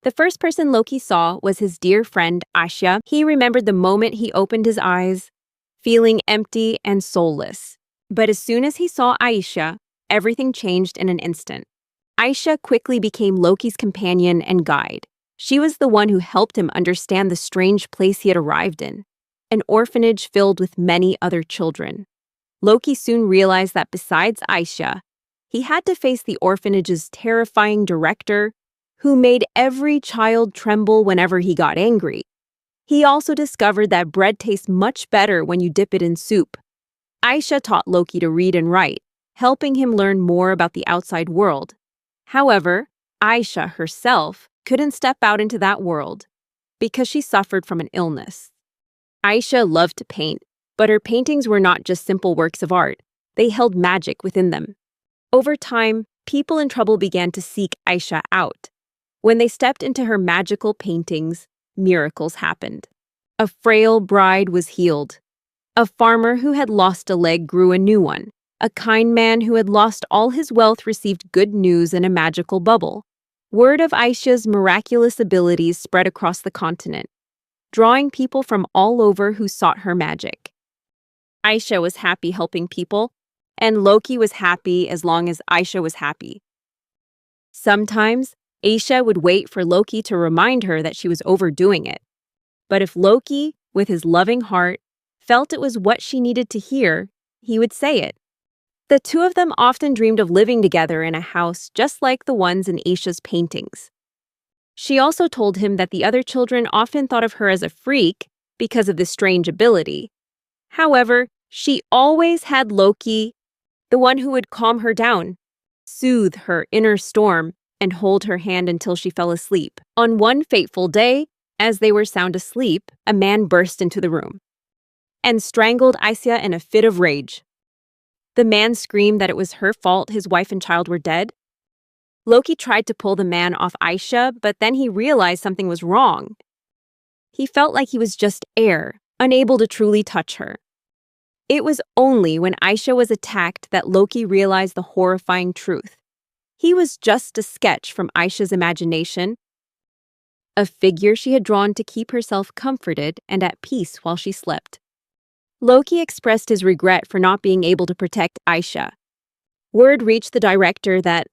The first person Loki saw was his dear friend Aisha. He remembered the moment he opened his eyes, feeling empty and soulless. But as soon as he saw Aisha, everything changed in an instant. Aisha quickly became Loki's companion and guide. She was the one who helped him understand the strange place he had arrived in, an orphanage filled with many other children. Loki soon realized that besides Aisha, he had to face the orphanage's terrifying director, who made every child tremble whenever he got angry. He also discovered that bread tastes much better when you dip it in soup. Aisha taught Loki to read and write, helping him learn more about the outside world. However, Aisha herself couldn't step out into that world because she suffered from an illness. Aisha loved to paint, but her paintings were not just simple works of art. They held magic within them. Over time, people in trouble began to seek Aisha out. When they stepped into her magical paintings, miracles happened. A frail bride was healed. A farmer who had lost a leg grew a new one. A kind man who had lost all his wealth received good news in a magical bubble. Word of Aisha's miraculous abilities spread across the continent, drawing people from all over who sought her magic. Aisha was happy helping people, and Loki was happy as long as Aisha was happy. Sometimes, Aisha would wait for Loki to remind her that she was overdoing it. But if Loki, with his loving heart, felt it was what she needed to hear, he would say it. The two of them often dreamed of living together in a house just like the ones in Aisha's paintings. She also told him that the other children often thought of her as a freak because of this strange ability. However, she always had Loki, the one who would calm her down, soothe her inner storm, and hold her hand until she fell asleep. On one fateful day, as they were sound asleep, a man burst into the room and strangled Aisha in a fit of rage. The man screamed that it was her fault his wife and child were dead. Loki tried to pull the man off Aisha, but then he realized something was wrong. He felt like he was just air, unable to truly touch her. It was only when Aisha was attacked that Loki realized the horrifying truth. He was just a sketch from Aisha's imagination, a figure she had drawn to keep herself comforted and at peace while she slept. Loki expressed his regret for not being able to protect Aisha. Word reached the director that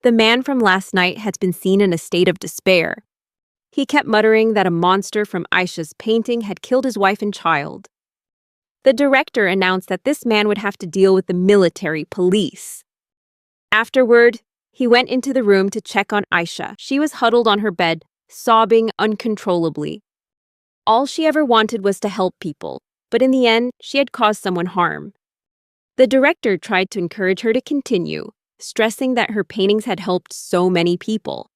the man from last night had been seen in a state of despair. He kept muttering that a monster from Aisha's painting had killed his wife and child. The director announced that this man would have to deal with the military police. Afterward, he went into the room to check on Aisha. She was huddled on her bed, sobbing uncontrollably. All she ever wanted was to help people, but in the end, she had caused someone harm. The director tried to encourage her to continue, stressing that her paintings had helped so many people.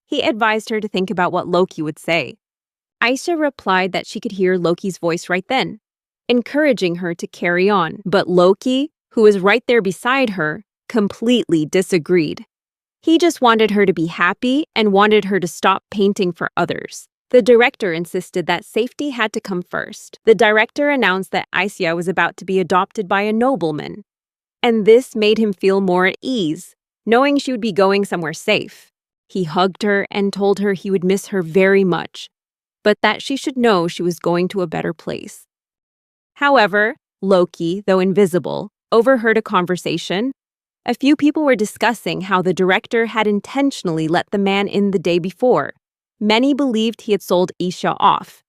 He advised her to think about what Loki would say. Aisha replied that she could hear Loki's voice right then, encouraging her to carry on. But Loki, who was right there beside her, completely disagreed. He just wanted her to be happy and wanted her to stop painting for others. The director insisted that safety had to come first. The director announced that Aisha was about to be adopted by a nobleman, and this made him feel more at ease, knowing she would be going somewhere safe. He hugged her and told her he would miss her very much, but that she should know she was going to a better place. However, Loki, though invisible, overheard a conversation. A few people were discussing how the director had intentionally let the man in the day before. Many believed he had sold Aisha off,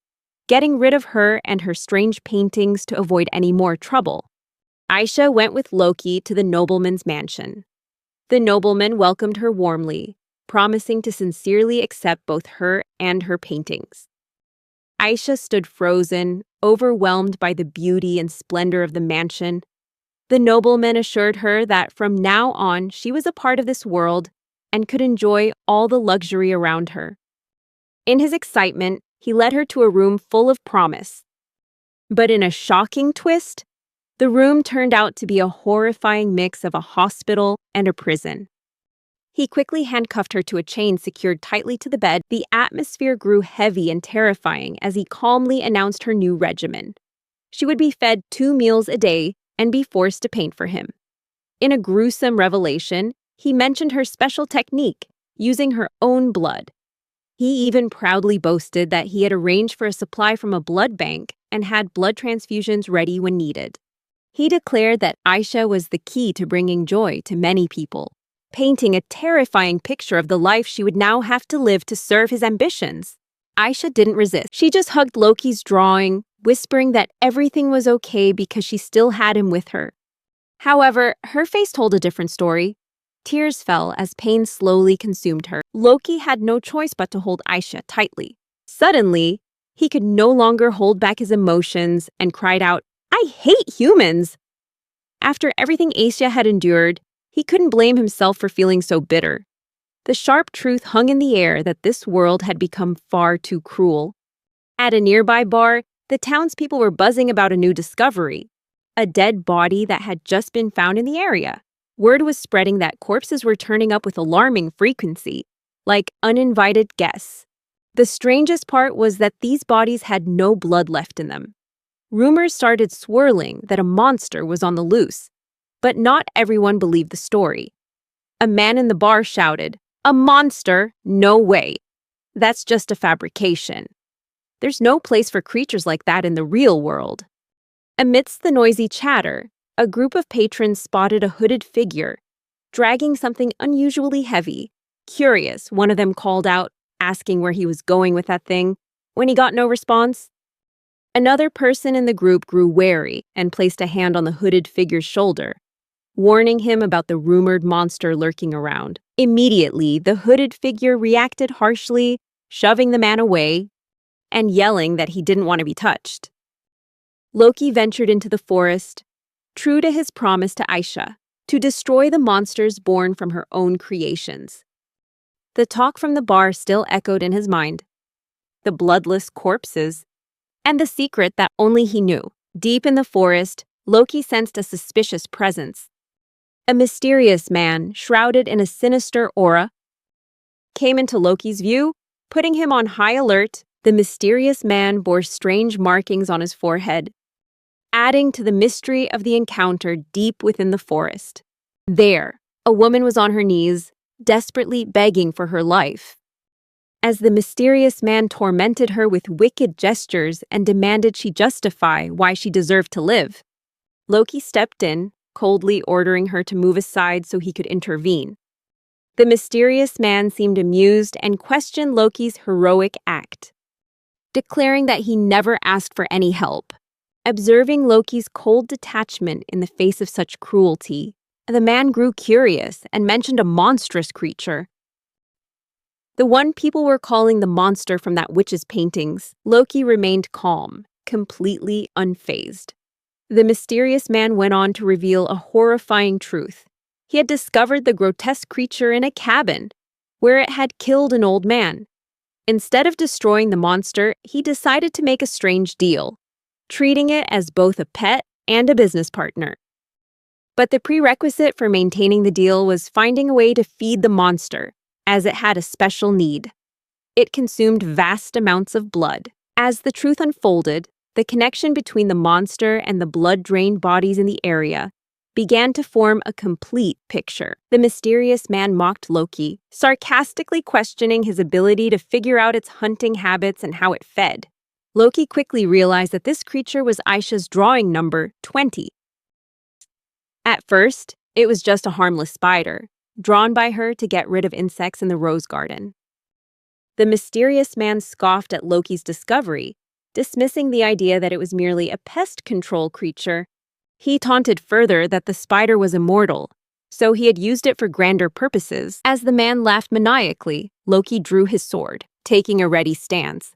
getting rid of her and her strange paintings to avoid any more trouble. Aisha went with Loki to the nobleman's mansion. The nobleman welcomed her warmly, promising to sincerely accept both her and her paintings. Aisha stood frozen, overwhelmed by the beauty and splendor of the mansion. The nobleman assured her that from now on she was a part of this world and could enjoy all the luxury around her. In his excitement, he led her to a room full of promise. But in a shocking twist, the room turned out to be a horrifying mix of a hospital and a prison. He quickly handcuffed her to a chain secured tightly to the bed. The atmosphere grew heavy and terrifying as he calmly announced her new regimen. She would be fed 2 meals a day and be forced to paint for him. In a gruesome revelation, he mentioned her special technique, using her own blood. He even proudly boasted that he had arranged for a supply from a blood bank and had blood transfusions ready when needed. He declared that Aisha was the key to bringing joy to many people, painting a terrifying picture of the life she would now have to live to serve his ambitions. Aisha didn't resist. She just hugged Loki's drawing, whispering that everything was okay because she still had him with her. However, her face told a different story. Tears fell as pain slowly consumed her. Loki had no choice but to hold Aisha tightly. Suddenly, he could no longer hold back his emotions and cried out, "I hate humans!" After everything Aisha had endured, he couldn't blame himself for feeling so bitter. The sharp truth hung in the air that this world had become far too cruel. At a nearby bar, the townspeople were buzzing about a new discovery, a dead body that had just been found in the area. Word was spreading that corpses were turning up with alarming frequency, like uninvited guests. The strangest part was that these bodies had no blood left in them. Rumors started swirling that a monster was on the loose, but not everyone believed the story. A man in the bar shouted, "A monster? No way. That's just a fabrication. There's no place for creatures like that in the real world." Amidst the noisy chatter, a group of patrons spotted a hooded figure, dragging something unusually heavy. Curious, one of them called out, asking where he was going with that thing. When he got no response, another person in the group grew wary and placed a hand on the hooded figure's shoulder, warning him about the rumored monster lurking around. Immediately, the hooded figure reacted harshly, shoving the man away and yelling that he didn't want to be touched. Loki ventured into the forest, true to his promise to Aisha, to destroy the monsters born from her own creations. The talk from the bar still echoed in his mind. The bloodless corpses, and the secret that only he knew. Deep in the forest, Loki sensed a suspicious presence. A mysterious man, shrouded in a sinister aura, came into Loki's view, putting him on high alert. The mysterious man bore strange markings on his forehead, adding to the mystery of the encounter deep within the forest. There, a woman was on her knees, desperately begging for her life. As the mysterious man tormented her with wicked gestures and demanded she justify why she deserved to live, Loki stepped in, coldly ordering her to move aside so he could intervene. The mysterious man seemed amused and questioned Loki's heroic act, declaring that he never asked for any help. Observing Loki's cold detachment in the face of such cruelty, the man grew curious and mentioned a monstrous creature. The one people were calling the monster from that witch's paintings. Loki remained calm, completely unfazed. The mysterious man went on to reveal a horrifying truth. He had discovered the grotesque creature in a cabin, where it had killed an old man. Instead of destroying the monster, he decided to make a strange deal, treating it as both a pet and a business partner. But the prerequisite for maintaining the deal was finding a way to feed the monster, as it had a special need. It consumed vast amounts of blood. As the truth unfolded, the connection between the monster and the blood-drained bodies in the area began to form a complete picture. The mysterious man mocked Loki, sarcastically questioning his ability to figure out its hunting habits and how it fed. Loki quickly realized that this creature was Aisha's drawing number 20. At first, it was just a harmless spider, drawn by her to get rid of insects in the rose garden. The mysterious man scoffed at Loki's discovery, dismissing the idea that it was merely a pest control creature. He taunted further that the spider was immortal, so he had used it for grander purposes. As the man laughed maniacally, Loki drew his sword, taking a ready stance.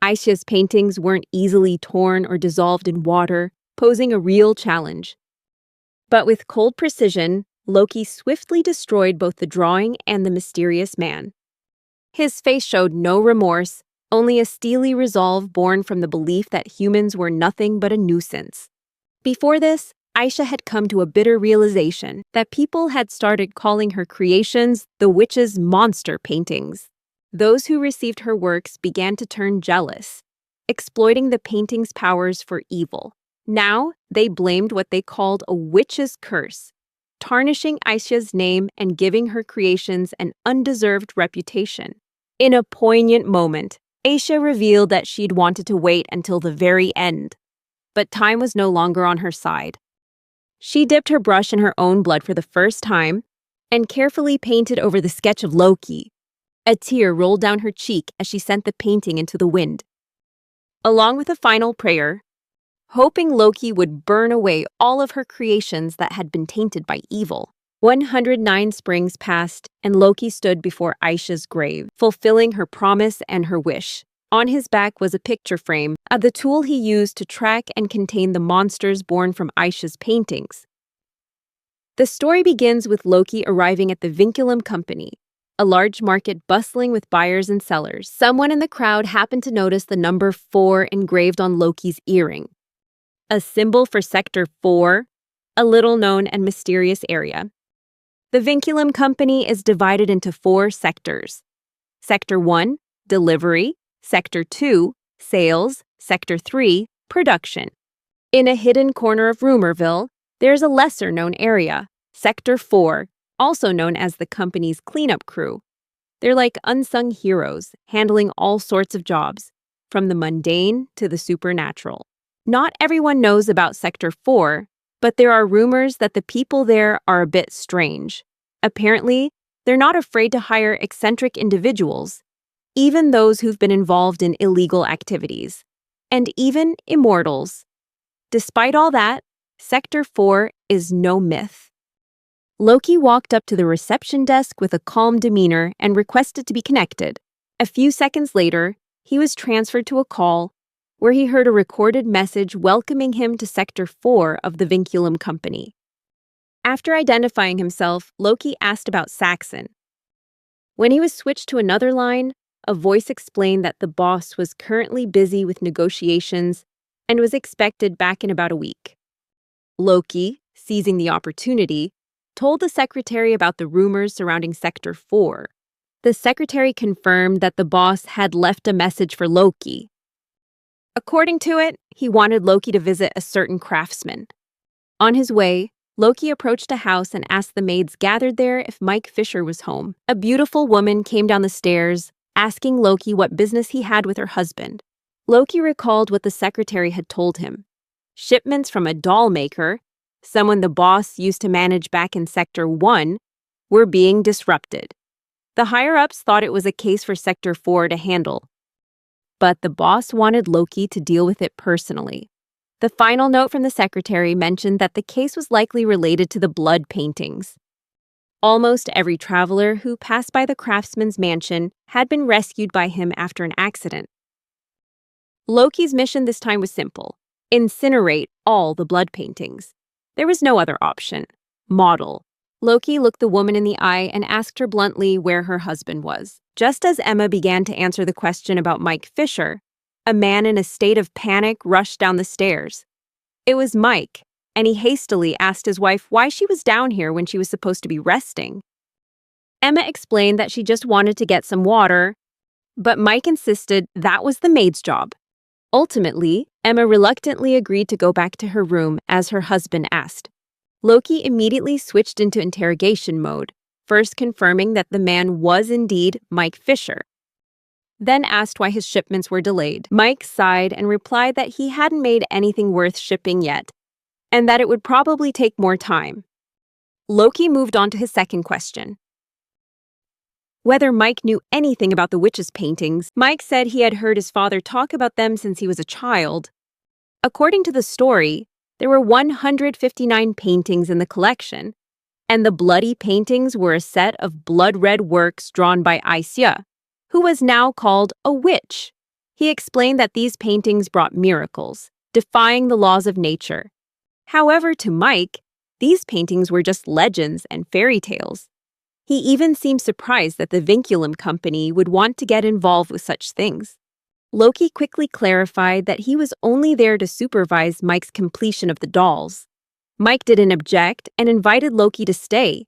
Aisha's paintings weren't easily torn or dissolved in water, posing a real challenge. But with cold precision, Loki swiftly destroyed both the drawing and the mysterious man. His face showed no remorse, only a steely resolve born from the belief that humans were nothing but a nuisance. Before this, Aisha had come to a bitter realization that people had started calling her creations the witch's monster paintings. Those who received her works began to turn jealous, exploiting the painting's powers for evil. Now, they blamed what they called a witch's curse, tarnishing Aisha's name and giving her creations an undeserved reputation. In a poignant moment, Aisha revealed that she'd wanted to wait until the very end. But time was no longer on her side. She dipped her brush in her own blood for the first time and carefully painted over the sketch of Loki. A tear rolled down her cheek as she sent the painting into the wind. Along with a final prayer, hoping Loki would burn away all of her creations that had been tainted by evil. 109 springs passed, and Loki stood before Aisha's grave, fulfilling her promise and her wish. On his back was a picture frame of the tool he used to track and contain the monsters born from Aisha's paintings. The story begins with Loki arriving at the Vinculum Company, a large market bustling with buyers and sellers. Someone in the crowd happened to notice the number 4 engraved on Loki's earring, a symbol for Sector 4, a little-known and mysterious area. The Vinculum Company is divided into 4 sectors. Sector 1, delivery. Sector 2, sales. Sector 3, production. In a hidden corner of Rumorville, there's a lesser-known area, Sector 4, also known as the company's cleanup crew. They're like unsung heroes, handling all sorts of jobs, from the mundane to the supernatural. Not everyone knows about Sector 4, but there are rumors that the people there are a bit strange. Apparently, they're not afraid to hire eccentric individuals, even those who've been involved in illegal activities, and even immortals. Despite all that, Sector 4 is no myth. Loki walked up to the reception desk with a calm demeanor and requested to be connected. A few seconds later, he was transferred to a call where he heard a recorded message welcoming him to Sector 4 of the Vinculum Company. After identifying himself, Loki asked about Saxon. When he was switched to another line, a voice explained that the boss was currently busy with negotiations and was expected back in about a week. Loki, seizing the opportunity, told the secretary about the rumors surrounding Sector 4. The secretary confirmed that the boss had left a message for Loki. According to it, he wanted Loki to visit a certain craftsman. On his way, Loki approached a house and asked the maids gathered there if Mike Fisher was home. A beautiful woman came down the stairs, asking Loki what business he had with her husband. Loki recalled what the secretary had told him. Shipments from a doll maker, someone the boss used to manage back in Sector 1, were being disrupted. The higher-ups thought it was a case for Sector 4 to handle, but the boss wanted Loki to deal with it personally. The final note from the secretary mentioned that the case was likely related to the blood paintings. Almost every traveler who passed by the craftsman's mansion had been rescued by him after an accident. Loki's mission this time was simple: incinerate all the blood paintings. There was no other option. Model. Loki looked the woman in the eye and asked her bluntly where her husband was. Just as Emma began to answer the question about Mike Fisher, a man in a state of panic rushed down the stairs. It was Mike, and he hastily asked his wife why she was down here when she was supposed to be resting. Emma explained that she just wanted to get some water, but Mike insisted that was the maid's job. Ultimately, Emma reluctantly agreed to go back to her room as her husband asked. Loki immediately switched into interrogation mode, first confirming that the man was indeed Mike Fisher. Then asked why his shipments were delayed. Mike sighed and replied that he hadn't made anything worth shipping yet, and that it would probably take more time. Loki moved on to his second question. Whether Mike knew anything about the witches' paintings. Mike said he had heard his father talk about them since he was a child. According to the story, there were 159 paintings in the collection, and the bloody paintings were a set of blood-red works drawn by Aisha, who was now called a witch. He explained that these paintings brought miracles, defying the laws of nature. However, to Mike, these paintings were just legends and fairy tales. He even seemed surprised that the Vinculum Company would want to get involved with such things. Loki quickly clarified that he was only there to supervise Mike's completion of the dolls. Mike didn't object and invited Loki to stay,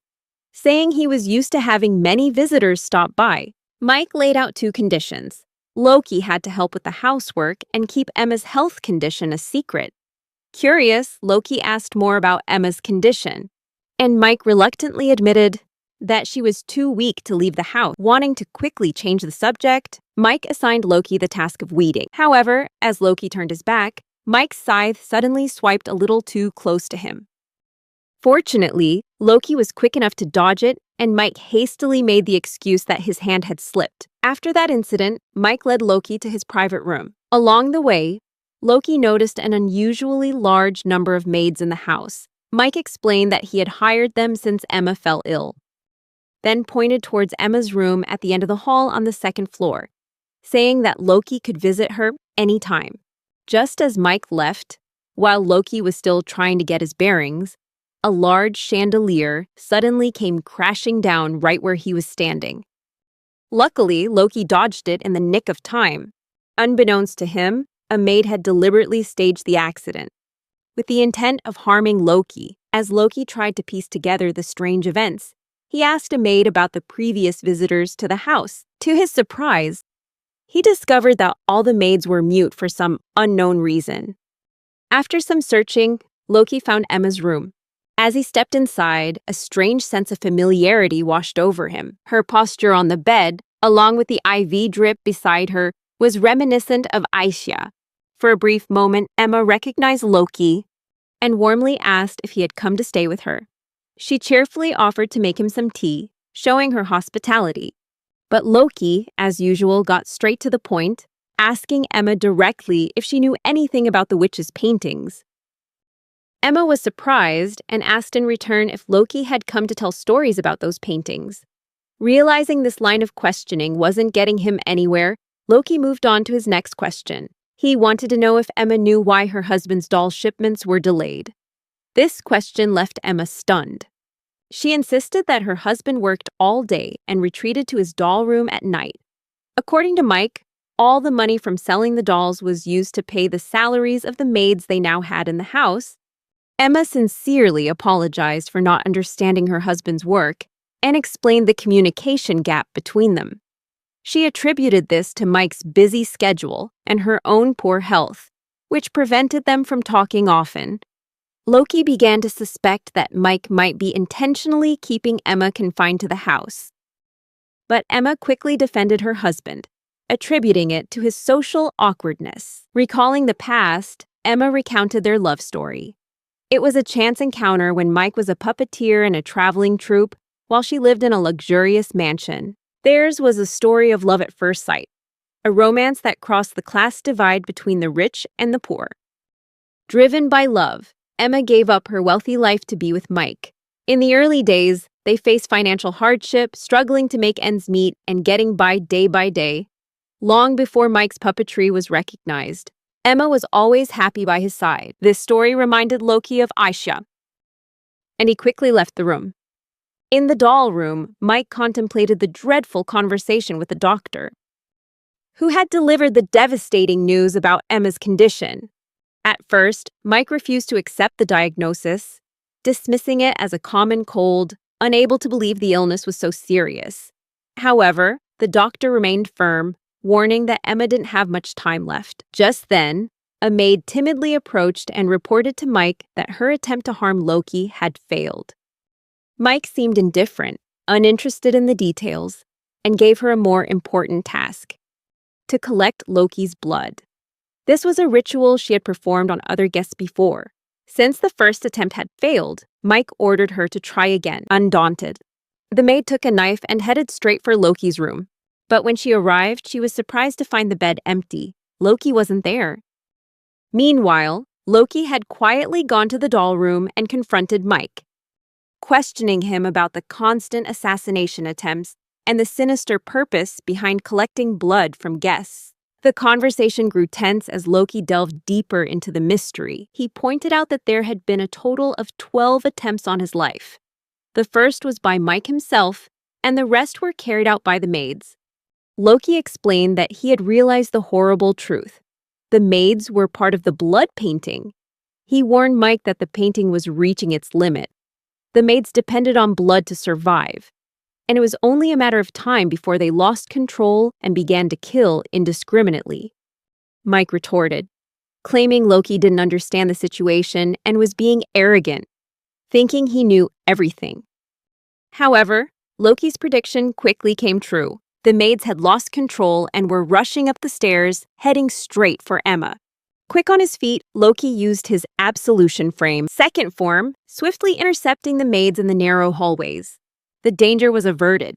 saying he was used to having many visitors stop by. Mike laid out 2 conditions. Loki had to help with the housework and keep Emma's health condition a secret. Curious, Loki asked more about Emma's condition, and Mike reluctantly admitted that she was too weak to leave the house. Wanting to quickly change the subject, Mike assigned Loki the task of weeding. However, as Loki turned his back, Mike's scythe suddenly swiped a little too close to him. Fortunately, Loki was quick enough to dodge it, and Mike hastily made the excuse that his hand had slipped. After that incident, Mike led Loki to his private room. Along the way, Loki noticed an unusually large number of maids in the house. Mike explained that he had hired them since Emma fell ill, then pointed towards Emma's room at the end of the hall on the second floor, saying that Loki could visit her anytime. Just as Mike left, while Loki was still trying to get his bearings, a large chandelier suddenly came crashing down right where he was standing. Luckily, Loki dodged it in the nick of time. Unbeknownst to him, a maid had deliberately staged the accident, with the intent of harming Loki. As Loki tried to piece together the strange events, he asked a maid about the previous visitors to the house. To his surprise, he discovered that all the maids were mute for some unknown reason. After some searching, Loki found Emma's room. As he stepped inside, a strange sense of familiarity washed over him. Her posture on the bed, along with the IV drip beside her, was reminiscent of Aisha. For a brief moment, Emma recognized Loki and warmly asked if he had come to stay with her. She cheerfully offered to make him some tea, showing her hospitality. But Loki, as usual, got straight to the point, asking Emma directly if she knew anything about the witch's paintings. Emma was surprised and asked in return if Loki had come to tell stories about those paintings. Realizing this line of questioning wasn't getting him anywhere, Loki moved on to his next question. He wanted to know if Emma knew why her husband's doll shipments were delayed. This question left Emma stunned. She insisted that her husband worked all day and retreated to his doll room at night. According to Mike, all the money from selling the dolls was used to pay the salaries of the maids they now had in the house. Emma sincerely apologized for not understanding her husband's work and explained the communication gap between them. She attributed this to Mike's busy schedule and her own poor health, which prevented them from talking often. Loki began to suspect that Mike might be intentionally keeping Emma confined to the house. But Emma quickly defended her husband, attributing it to his social awkwardness. Recalling the past, Emma recounted their love story. It was a chance encounter when Mike was a puppeteer in a traveling troupe while she lived in a luxurious mansion. Theirs was a story of love at first sight, a romance that crossed the class divide between the rich and the poor. Driven by love, Emma gave up her wealthy life to be with Mike. In the early days, they faced financial hardship, struggling to make ends meet and getting by day, long before Mike's puppetry was recognized. Emma was always happy by his side. This story reminded Loki of Aisha, and he quickly left the room. In the doll room, Mike contemplated the dreadful conversation with the doctor, who had delivered the devastating news about Emma's condition. At first, Mike refused to accept the diagnosis, dismissing it as a common cold, unable to believe the illness was so serious. However, the doctor remained firm, warning that Emma didn't have much time left. Just then, a maid timidly approached and reported to Mike that her attempt to harm Loki had failed. Mike seemed indifferent, uninterested in the details, and gave her a more important task: to collect Loki's blood. This was a ritual she had performed on other guests before. Since the first attempt had failed, Mike ordered her to try again, undaunted. The maid took a knife and headed straight for Loki's room. But when she arrived, she was surprised to find the bed empty. Loki wasn't there. Meanwhile, Loki had quietly gone to the doll room and confronted Mike, questioning him about the constant assassination attempts and the sinister purpose behind collecting blood from guests. The conversation grew tense as Loki delved deeper into the mystery. He pointed out that there had been a total of 12 attempts on his life. The first was by Mike himself, and the rest were carried out by the maids. Loki explained that he had realized the horrible truth. The maids were part of the blood painting. He warned Mike that the painting was reaching its limit. The maids depended on blood to survive, and it was only a matter of time before they lost control and began to kill indiscriminately. Mike retorted, claiming Loki didn't understand the situation and was being arrogant, thinking he knew everything. However, Loki's prediction quickly came true. The maids had lost control and were rushing up the stairs, heading straight for Emma. Quick on his feet, Loki used his absolution frame, second form, swiftly intercepting the maids in the narrow hallways. The danger was averted.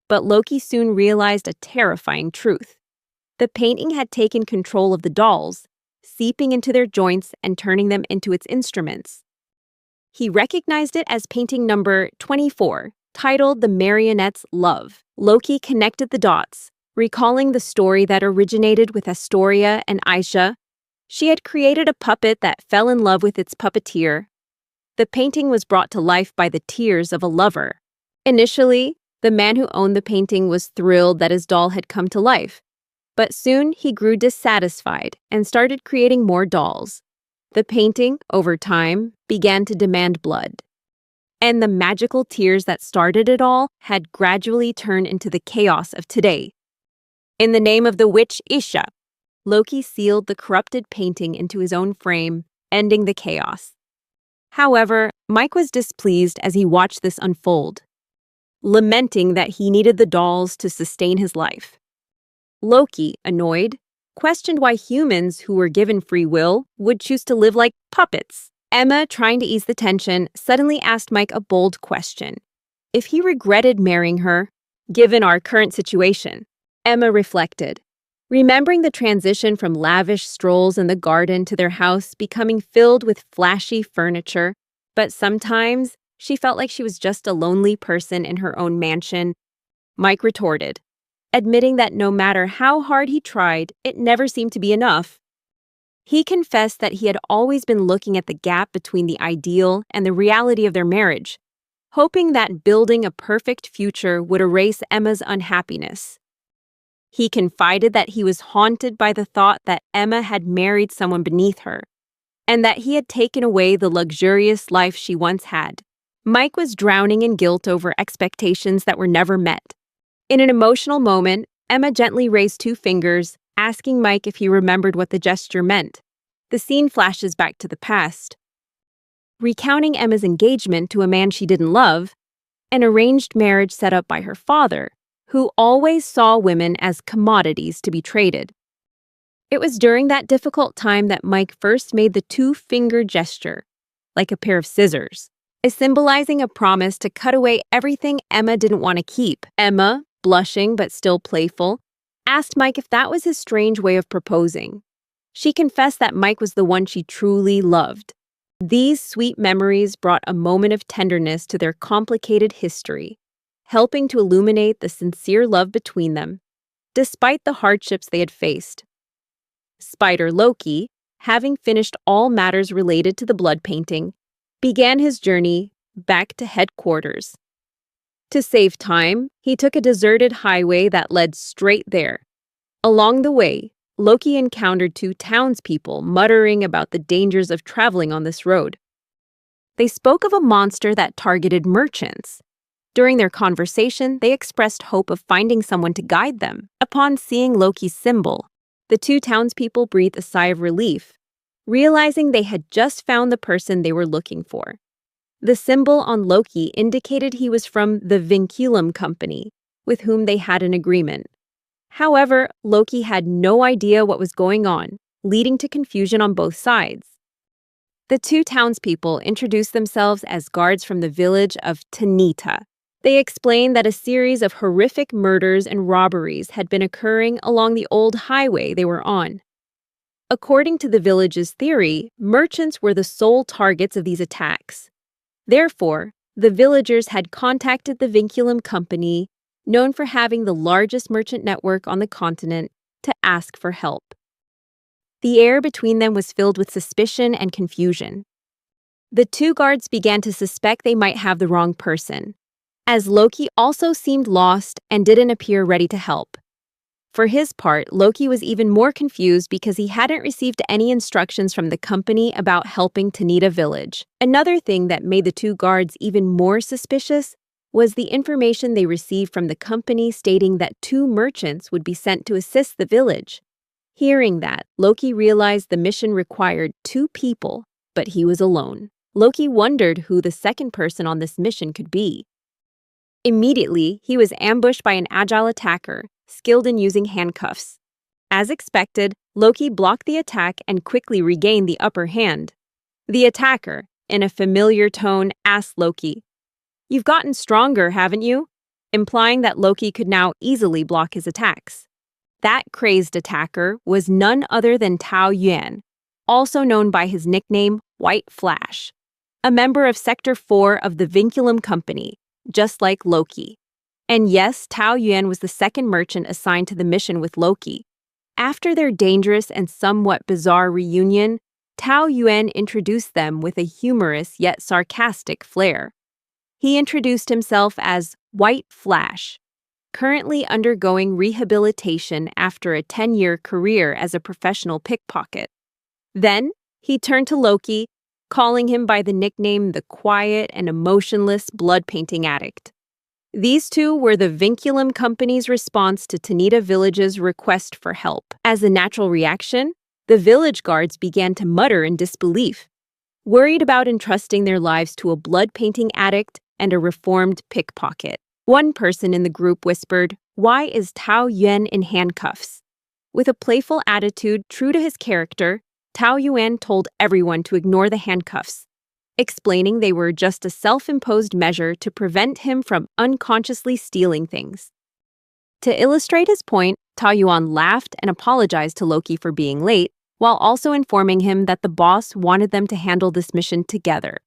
But Loki soon realized a terrifying truth. The painting had taken control of the dolls, seeping into their joints and turning them into its instruments. He recognized it as painting number 24, titled The Marionette's Love. Loki connected the dots, recalling the story that originated with Astoria and Aisha. She had created a puppet that fell in love with its puppeteer. The painting was brought to life by the tears of a lover. Initially, the man who owned the painting was thrilled that his doll had come to life, but soon he grew dissatisfied and started creating more dolls. The painting, over time, began to demand blood. And the magical tears that started it all had gradually turned into the chaos of today. In the name of the witch Isha, Loki sealed the corrupted painting into his own frame, ending the chaos. However, Mike was displeased as he watched this unfold, lamenting that he needed the dolls to sustain his life. Loki, annoyed, questioned why humans who were given free will would choose to live like puppets. Emma, trying to ease the tension, suddenly asked Mike a bold question. If he regretted marrying her, given our current situation. Emma reflected, remembering the transition from lavish strolls in the garden to their house becoming filled with flashy furniture, but sometimes she felt like she was just a lonely person in her own mansion. Mike retorted, admitting that no matter how hard he tried, it never seemed to be enough. He confessed that he had always been looking at the gap between the ideal and the reality of their marriage, hoping that building a perfect future would erase Emma's unhappiness. He confided that he was haunted by the thought that Emma had married someone beneath her, and that he had taken away the luxurious life she once had. Mike was drowning in guilt over expectations that were never met. In an emotional moment, Emma gently raised 2 fingers, asking Mike if he remembered what the gesture meant. The scene flashes back to the past, recounting Emma's engagement to a man she didn't love, an arranged marriage set up by her father, who always saw women as commodities to be traded. It was during that difficult time that Mike first made the 2-finger gesture, like a pair of scissors, symbolizing a promise to cut away everything Emma didn't want to keep. Emma, blushing but still playful, asked Mike if that was his strange way of proposing. She confessed that Mike was the one she truly loved. These sweet memories brought a moment of tenderness to their complicated history, helping to illuminate the sincere love between them, despite the hardships they had faced. Spider Loki, having finished all matters related to the blood painting, began his journey back to headquarters. To save time, he took a deserted highway that led straight there. Along the way, Loki encountered 2 townspeople muttering about the dangers of traveling on this road. They spoke of a monster that targeted merchants. During their conversation, they expressed hope of finding someone to guide them. Upon seeing Loki's symbol, the 2 townspeople breathed a sigh of relief, realizing they had just found the person they were looking for. The symbol on Loki indicated he was from the Vinculum Company, with whom they had an agreement. However, Loki had no idea what was going on, leading to confusion on both sides. The 2 townspeople introduced themselves as guards from the village of Tanita. They explained that a series of horrific murders and robberies had been occurring along the old highway they were on. According to the village's theory, merchants were the sole targets of these attacks. Therefore, the villagers had contacted the Vinculum Company, known for having the largest merchant network on the continent, to ask for help. The air between them was filled with suspicion and confusion. The 2 guards began to suspect they might have the wrong person, as Loki also seemed lost and didn't appear ready to help. For his part, Loki was even more confused because he hadn't received any instructions from the company about helping Tanita Village. Another thing that made the 2 guards even more suspicious was the information they received from the company stating that 2 merchants would be sent to assist the village. Hearing that, Loki realized the mission required 2 people, but he was alone. Loki wondered who the second person on this mission could be. Immediately, he was ambushed by an agile attacker, skilled in using handcuffs. As expected, Loki blocked the attack and quickly regained the upper hand. The attacker, in a familiar tone, asked Loki, "You've gotten stronger, haven't you?" implying that Loki could now easily block his attacks. That crazed attacker was none other than Tao Yuan, also known by his nickname White Flash, a member of Sector 4 of the Vinculum Company, just like Loki. And yes, Tao Yuan was the second merchant assigned to the mission with Loki. After their dangerous and somewhat bizarre reunion, Tao Yuan introduced them with a humorous yet sarcastic flair. He introduced himself as White Flash, currently undergoing rehabilitation after a 10-year career as a professional pickpocket. Then, he turned to Loki, calling him by the nickname the quiet and emotionless blood painting addict. These two were the Vinculum Company's response to Tanita Village's request for help. As a natural reaction, the village guards began to mutter in disbelief, worried about entrusting their lives to a blood painting addict and a reformed pickpocket. One person in the group whispered, "Why is Tao Yuan in handcuffs?" With a playful attitude true to his character, Tao Yuan told everyone to ignore the handcuffs, explaining they were just a self-imposed measure to prevent him from unconsciously stealing things. To illustrate his point, Tao Yuan laughed and apologized to Loki for being late, while also informing him that the boss wanted them to handle this mission together.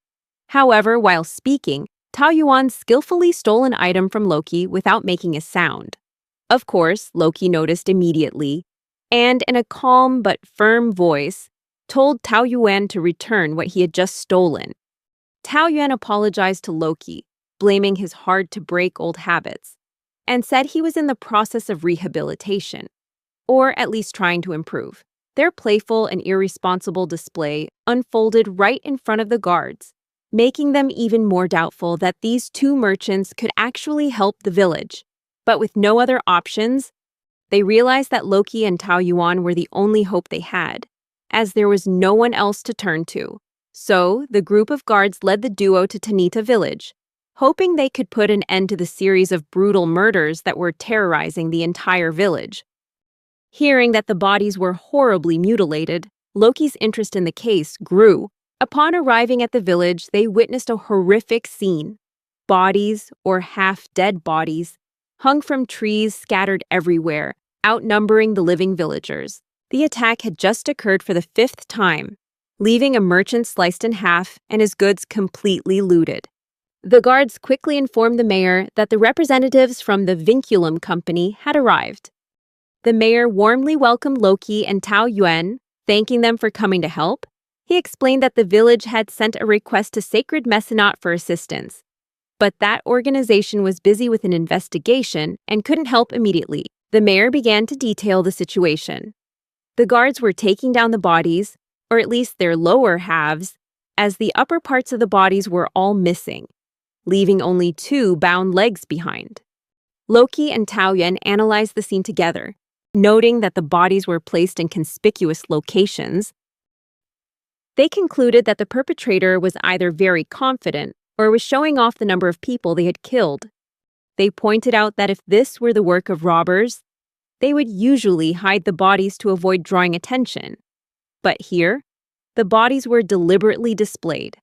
However, while speaking, Tao Yuan skillfully stole an item from Loki without making a sound. Of course, Loki noticed immediately, and in a calm but firm voice, told Tao Yuan to return what he had just stolen. Tao Yuan apologized to Loki, blaming his hard-to-break old habits, and said he was in the process of rehabilitation, or at least trying to improve. Their playful and irresponsible display unfolded right in front of the guards, making them even more doubtful that these two merchants could actually help the village. But with no other options, they realized that Loki and Tao Yuan were the only hope they had, as there was no one else to turn to. So, the group of guards led the duo to Tanita Village, hoping they could put an end to the series of brutal murders that were terrorizing the entire village. Hearing that the bodies were horribly mutilated, Loki's interest in the case grew. Upon arriving at the village, they witnessed a horrific scene. Bodies, or half-dead bodies, hung from trees scattered everywhere, outnumbering the living villagers. The attack had just occurred for the 5th time, leaving a merchant sliced in half and his goods completely looted. The guards quickly informed the mayor that the representatives from the Vinculum Company had arrived. The mayor warmly welcomed Loki and Tao Yuan, thanking them for coming to help. He explained that the village had sent a request to Sacred Mecenat for assistance, but that organization was busy with an investigation and couldn't help immediately. The mayor began to detail the situation. The guards were taking down the bodies, or at least their lower halves, as the upper parts of the bodies were all missing, leaving only 2 bound legs behind. Loki and Tao Yuan analyzed the scene together, noting that the bodies were placed in conspicuous locations. They concluded that the perpetrator was either very confident or was showing off the number of people they had killed. They pointed out that if this were the work of robbers, they would usually hide the bodies to avoid drawing attention. But here, the bodies were deliberately displayed.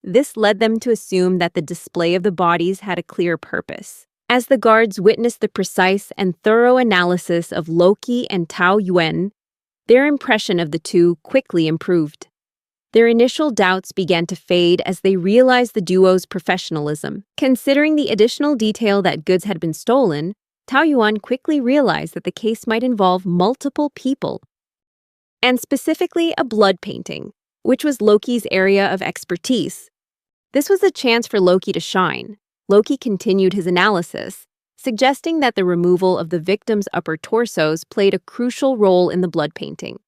This led them to assume that the display of the bodies had a clear purpose. As the guards witnessed the precise and thorough analysis of Loki and Tao Yuan, their impression of the two quickly improved. Their initial doubts began to fade as they realized the duo's professionalism. Considering the additional detail that goods had been stolen, Tao Yuan quickly realized that the case might involve multiple people, and specifically a blood painting, which was Loki's area of expertise. This was a chance for Loki to shine. Loki continued his analysis, suggesting that the removal of the victims' upper torsos played a crucial role in the blood painting.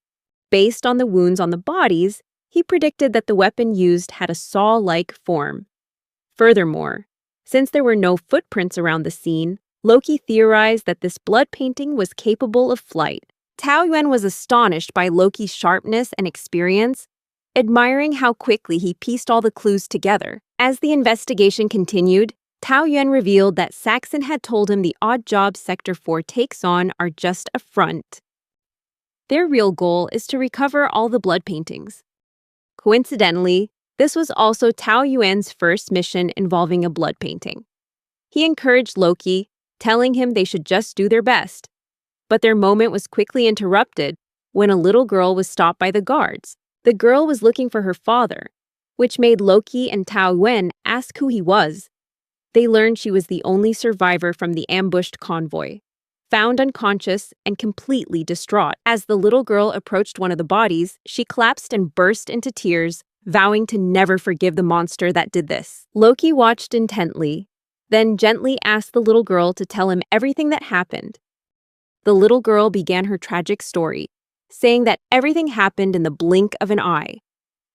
Based on the wounds on the bodies, he predicted that the weapon used had a saw-like form. Furthermore, since there were no footprints around the scene, Loki theorized that this blood painting was capable of flight. Tao Yuan was astonished by Loki's sharpness and experience, admiring how quickly he pieced all the clues together. As the investigation continued, Tao Yuan revealed that Saxon had told him the odd jobs Sector 4 takes on are just a front. Their real goal is to recover all the blood paintings. Coincidentally, this was also Tao Yuan's first mission involving a blood painting. He encouraged Loki, telling him they should just do their best. But their moment was quickly interrupted when a little girl was stopped by the guards. The girl was looking for her father, which made Loki and Tao Yuan ask who he was. They learned she was the only survivor from the ambushed convoy, found unconscious and completely distraught. As the little girl approached one of the bodies, she collapsed and burst into tears, vowing to never forgive the monster that did this. Loki watched intently, then gently asked the little girl to tell him everything that happened. The little girl began her tragic story, saying that everything happened in the blink of an eye.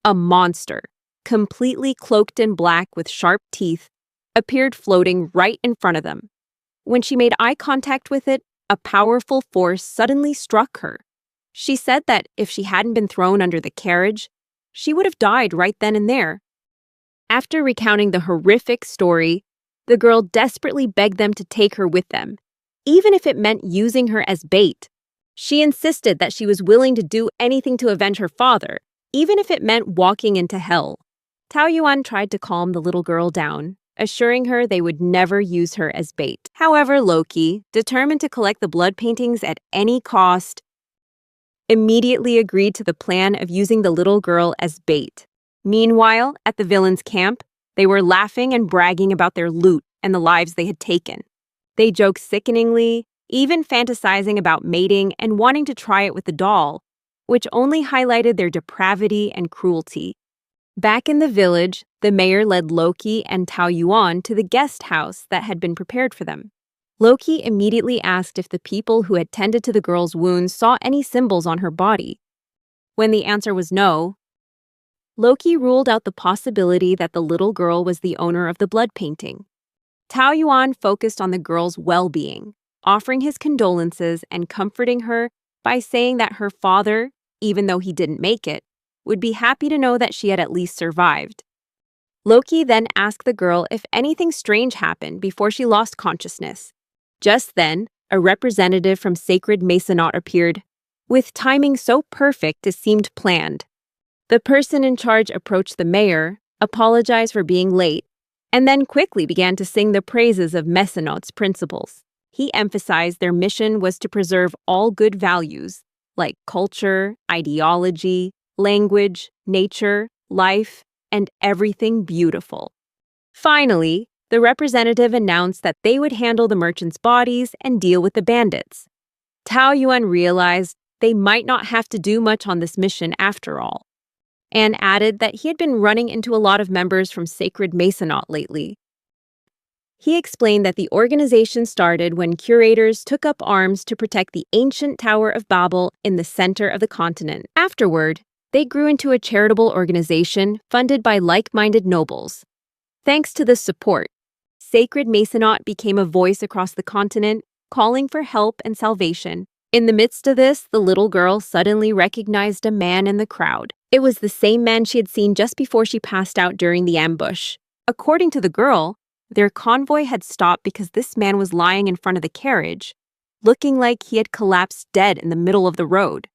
A monster, completely cloaked in black with sharp teeth, appeared floating right in front of them. When she made eye contact with it, a powerful force suddenly struck her. She said that if she hadn't been thrown under the carriage, she would have died right then and there. After recounting the horrific story, the girl desperately begged them to take her with them, even if it meant using her as bait. She insisted that she was willing to do anything to avenge her father, even if it meant walking into hell. Tao Yuan tried to calm the little girl down, assuring her they would never use her as bait. However, Loki, determined to collect the blood paintings at any cost, immediately agreed to the plan of using the little girl as bait. Meanwhile, at the villains' camp, they were laughing and bragging about their loot and the lives they had taken. They joked sickeningly, even fantasizing about mating and wanting to try it with the doll, which only highlighted their depravity and cruelty. Back in the village, the mayor led Loki and Tao Yuan to the guest house that had been prepared for them. Loki immediately asked if the people who had tended to the girl's wounds saw any symbols on her body. When the answer was no, Loki ruled out the possibility that the little girl was the owner of the blood painting. Tao Yuan focused on the girl's well-being, offering his condolences and comforting her by saying that her father, even though he didn't make it, would be happy to know that she had at least survived. Loki then asked the girl if anything strange happened before she lost consciousness. Just then, a representative from Sacred Masonot appeared, with timing so perfect it seemed planned. The person in charge approached the mayor, apologized for being late, and then quickly began to sing the praises of Masonot's principles. He emphasized their mission was to preserve all good values, like culture, ideology, language, nature, life, and everything beautiful. Finally, the representative announced that they would handle the merchants' bodies and deal with the bandits. Tao Yuan realized they might not have to do much on this mission after all, and added that he had been running into a lot of members from Sacred Masonot lately. He explained that the organization started when curators took up arms to protect the ancient Tower of Babel in the center of the continent. Afterward, they grew into a charitable organization funded by like-minded nobles. Thanks to this support, Sacred Masonot became a voice across the continent, calling for help and salvation. In the midst of this, the little girl suddenly recognized a man in the crowd. It was the same man she had seen just before she passed out during the ambush. According to the girl, their convoy had stopped because this man was lying in front of the carriage, looking like he had collapsed dead in the middle of the road.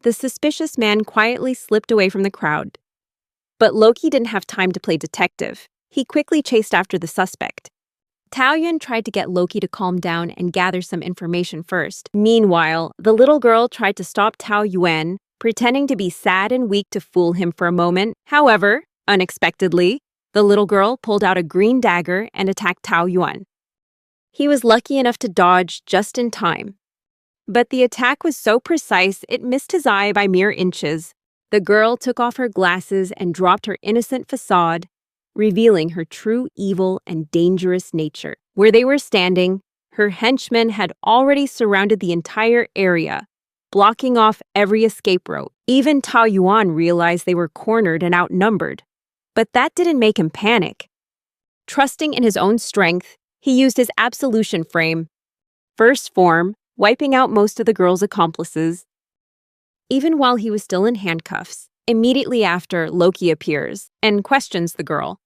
The suspicious man quietly slipped away from the crowd. But Loki didn't have time to play detective. He quickly chased after the suspect. Tao Yuan tried to get Loki to calm down and gather some information first. Meanwhile, the little girl tried to stop Tao Yuan, pretending to be sad and weak to fool him for a moment. However, unexpectedly, the little girl pulled out a green dagger and attacked Tao Yuan. He was lucky enough to dodge just in time. But the attack was so precise it missed his eye by mere inches. The girl took off her glasses and dropped her innocent facade, revealing her true evil and dangerous nature. Where they were standing, her henchmen had already surrounded the entire area, blocking off every escape route. Even Tao Yuan realized they were cornered and outnumbered. But that didn't make him panic. Trusting in his own strength, he used his absolution frame, first form, wiping out most of the girl's accomplices. Even while he was still in handcuffs, immediately after, Loki appears and questions the girl.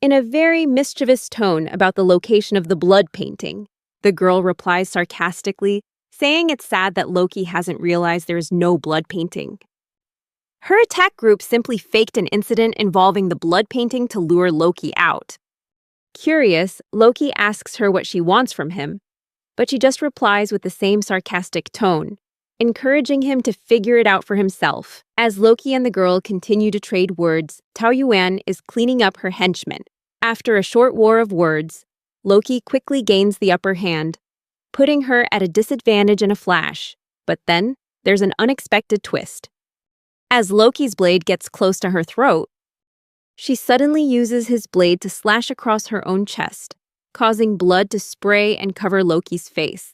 in a very mischievous tone about the location of the blood painting. The girl replies sarcastically, saying it's sad that Loki hasn't realized there is no blood painting. Her attack group simply faked an incident involving the blood painting to lure Loki out. Curious, Loki asks her what she wants from him, but she just replies with the same sarcastic tone, encouraging him to figure it out for himself. As Loki and the girl continue to trade words, Tao Yuan is cleaning up her henchmen. After a short war of words, Loki quickly gains the upper hand, putting her at a disadvantage in a flash. But then, there's an unexpected twist. As Loki's blade gets close to her throat, she suddenly uses his blade to slash across her own chest, causing blood to spray and cover Loki's face.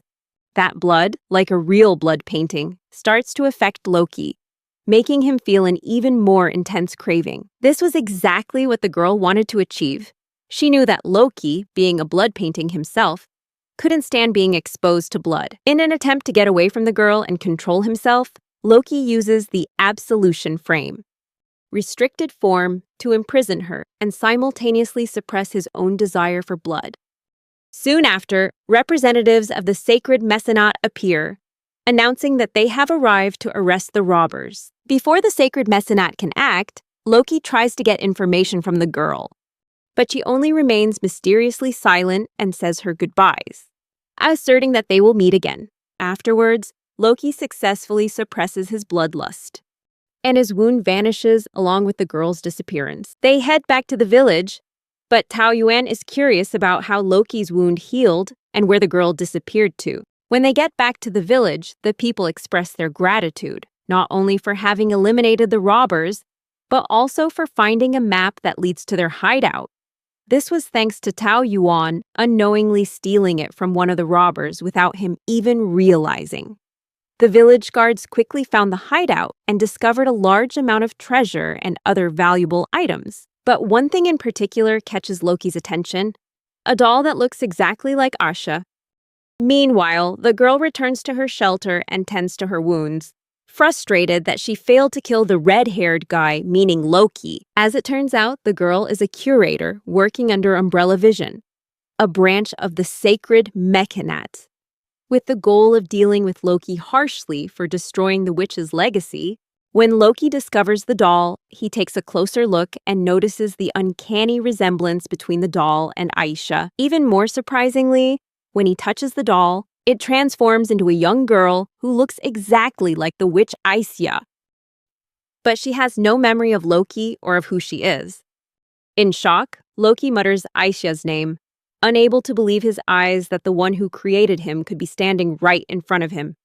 That blood, like a real blood painting, starts to affect Loki, making him feel an even more intense craving. This was exactly what the girl wanted to achieve. She knew that Loki, being a blood painting himself, couldn't stand being exposed to blood. In an attempt to get away from the girl and control himself, Loki uses the absolution frame, restricted form, to imprison her and simultaneously suppress his own desire for blood. Soon after, representatives of the sacred Mecenat appear, announcing that they have arrived to arrest the robbers. Before the sacred Mecenat can act, Loki tries to get information from the girl, but she only remains mysteriously silent and says her goodbyes, asserting that they will meet again. Afterwards, Loki successfully suppresses his bloodlust, and his wound vanishes along with the girl's disappearance. They head back to the village, but Tao Yuan is curious about how Loki's wound healed and where the girl disappeared to. When they get back to the village, the people express their gratitude, not only for having eliminated the robbers, but also for finding a map that leads to their hideout. This was thanks to Tao Yuan unknowingly stealing it from one of the robbers without him even realizing. The village guards quickly found the hideout and discovered a large amount of treasure and other valuable items. But one thing in particular catches Loki's attention: a doll that looks exactly like Asha. Meanwhile, the girl returns to her shelter and tends to her wounds, frustrated that she failed to kill the red-haired guy, meaning Loki. As it turns out, the girl is a curator working under Umbrella Vision, a branch of the sacred Mecenat, with the goal of dealing with Loki harshly for destroying the witch's legacy. When Loki discovers the doll, he takes a closer look and notices the uncanny resemblance between the doll and Aisha. Even more surprisingly, when he touches the doll, it transforms into a young girl who looks exactly like the witch Aisha. But she has no memory of Loki or of who she is. In shock, Loki mutters Aisha's name, unable to believe his eyes that the one who created him could be standing right in front of him.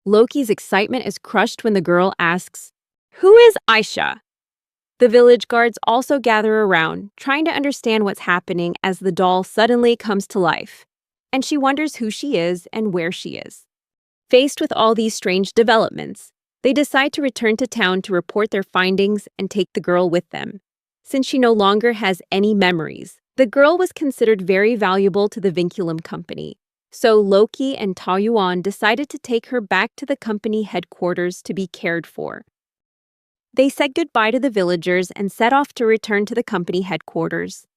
Loki's excitement is crushed when the girl asks, "Who is Aisha?" The village guards also gather around, trying to understand what's happening as the doll suddenly comes to life, and she wonders who she is and where she is. Faced with all these strange developments, they decide to return to town to report their findings and take the girl with them. Since she no longer has any memories, the girl was considered very valuable to the Vinculum Company, so Loki and Tao Yuan decided to take her back to the company headquarters to be cared for. They said goodbye to the villagers and set off to return to the company headquarters.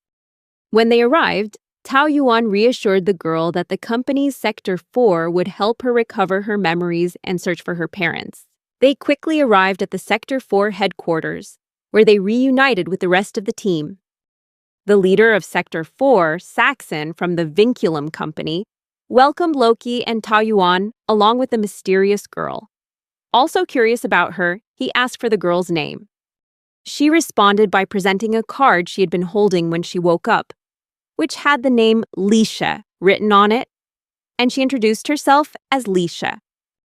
When they arrived, Tao Yuan reassured the girl that the company's Sector 4 would help her recover her memories and search for her parents. They quickly arrived at the Sector 4 headquarters, where they reunited with the rest of the team. The leader of Sector 4, Saxon from the Vinculum Company, welcomed Loki and Tao Yuan along with the mysterious girl. Also curious about her, he asked for the girl's name. She responded by presenting a card she had been holding when she woke up, which had the name Lisha written on it, and she introduced herself as Lisha.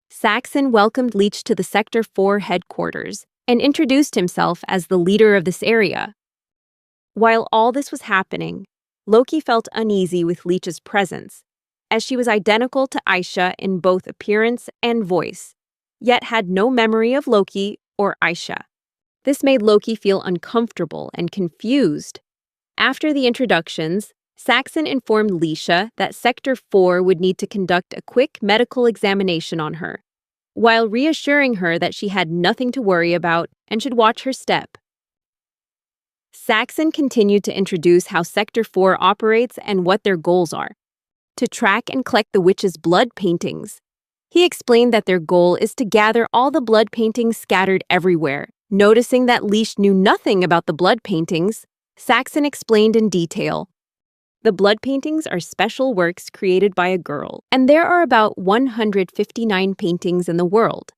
Saxon welcomed Leech to the Sector 4 headquarters and introduced himself as the leader of this area. While all this was happening, Loki felt uneasy with Leech's presence, as she was identical to Aisha in both appearance and voice, yet had no memory of Loki or Aisha. This made Loki feel uncomfortable and confused. After the introductions, Saxon informed Lisha that Sector 4 would need to conduct a quick medical examination on her, while reassuring her that she had nothing to worry about and should watch her step. Saxon continued to introduce how Sector 4 operates and what their goals are. To track and collect the witches' blood paintings. He explained that their goal is to gather all the blood paintings scattered everywhere. Noticing that Leash knew nothing about the blood paintings, Saxon explained in detail. The blood paintings are special works created by a girl, and there are about 159 paintings in the world.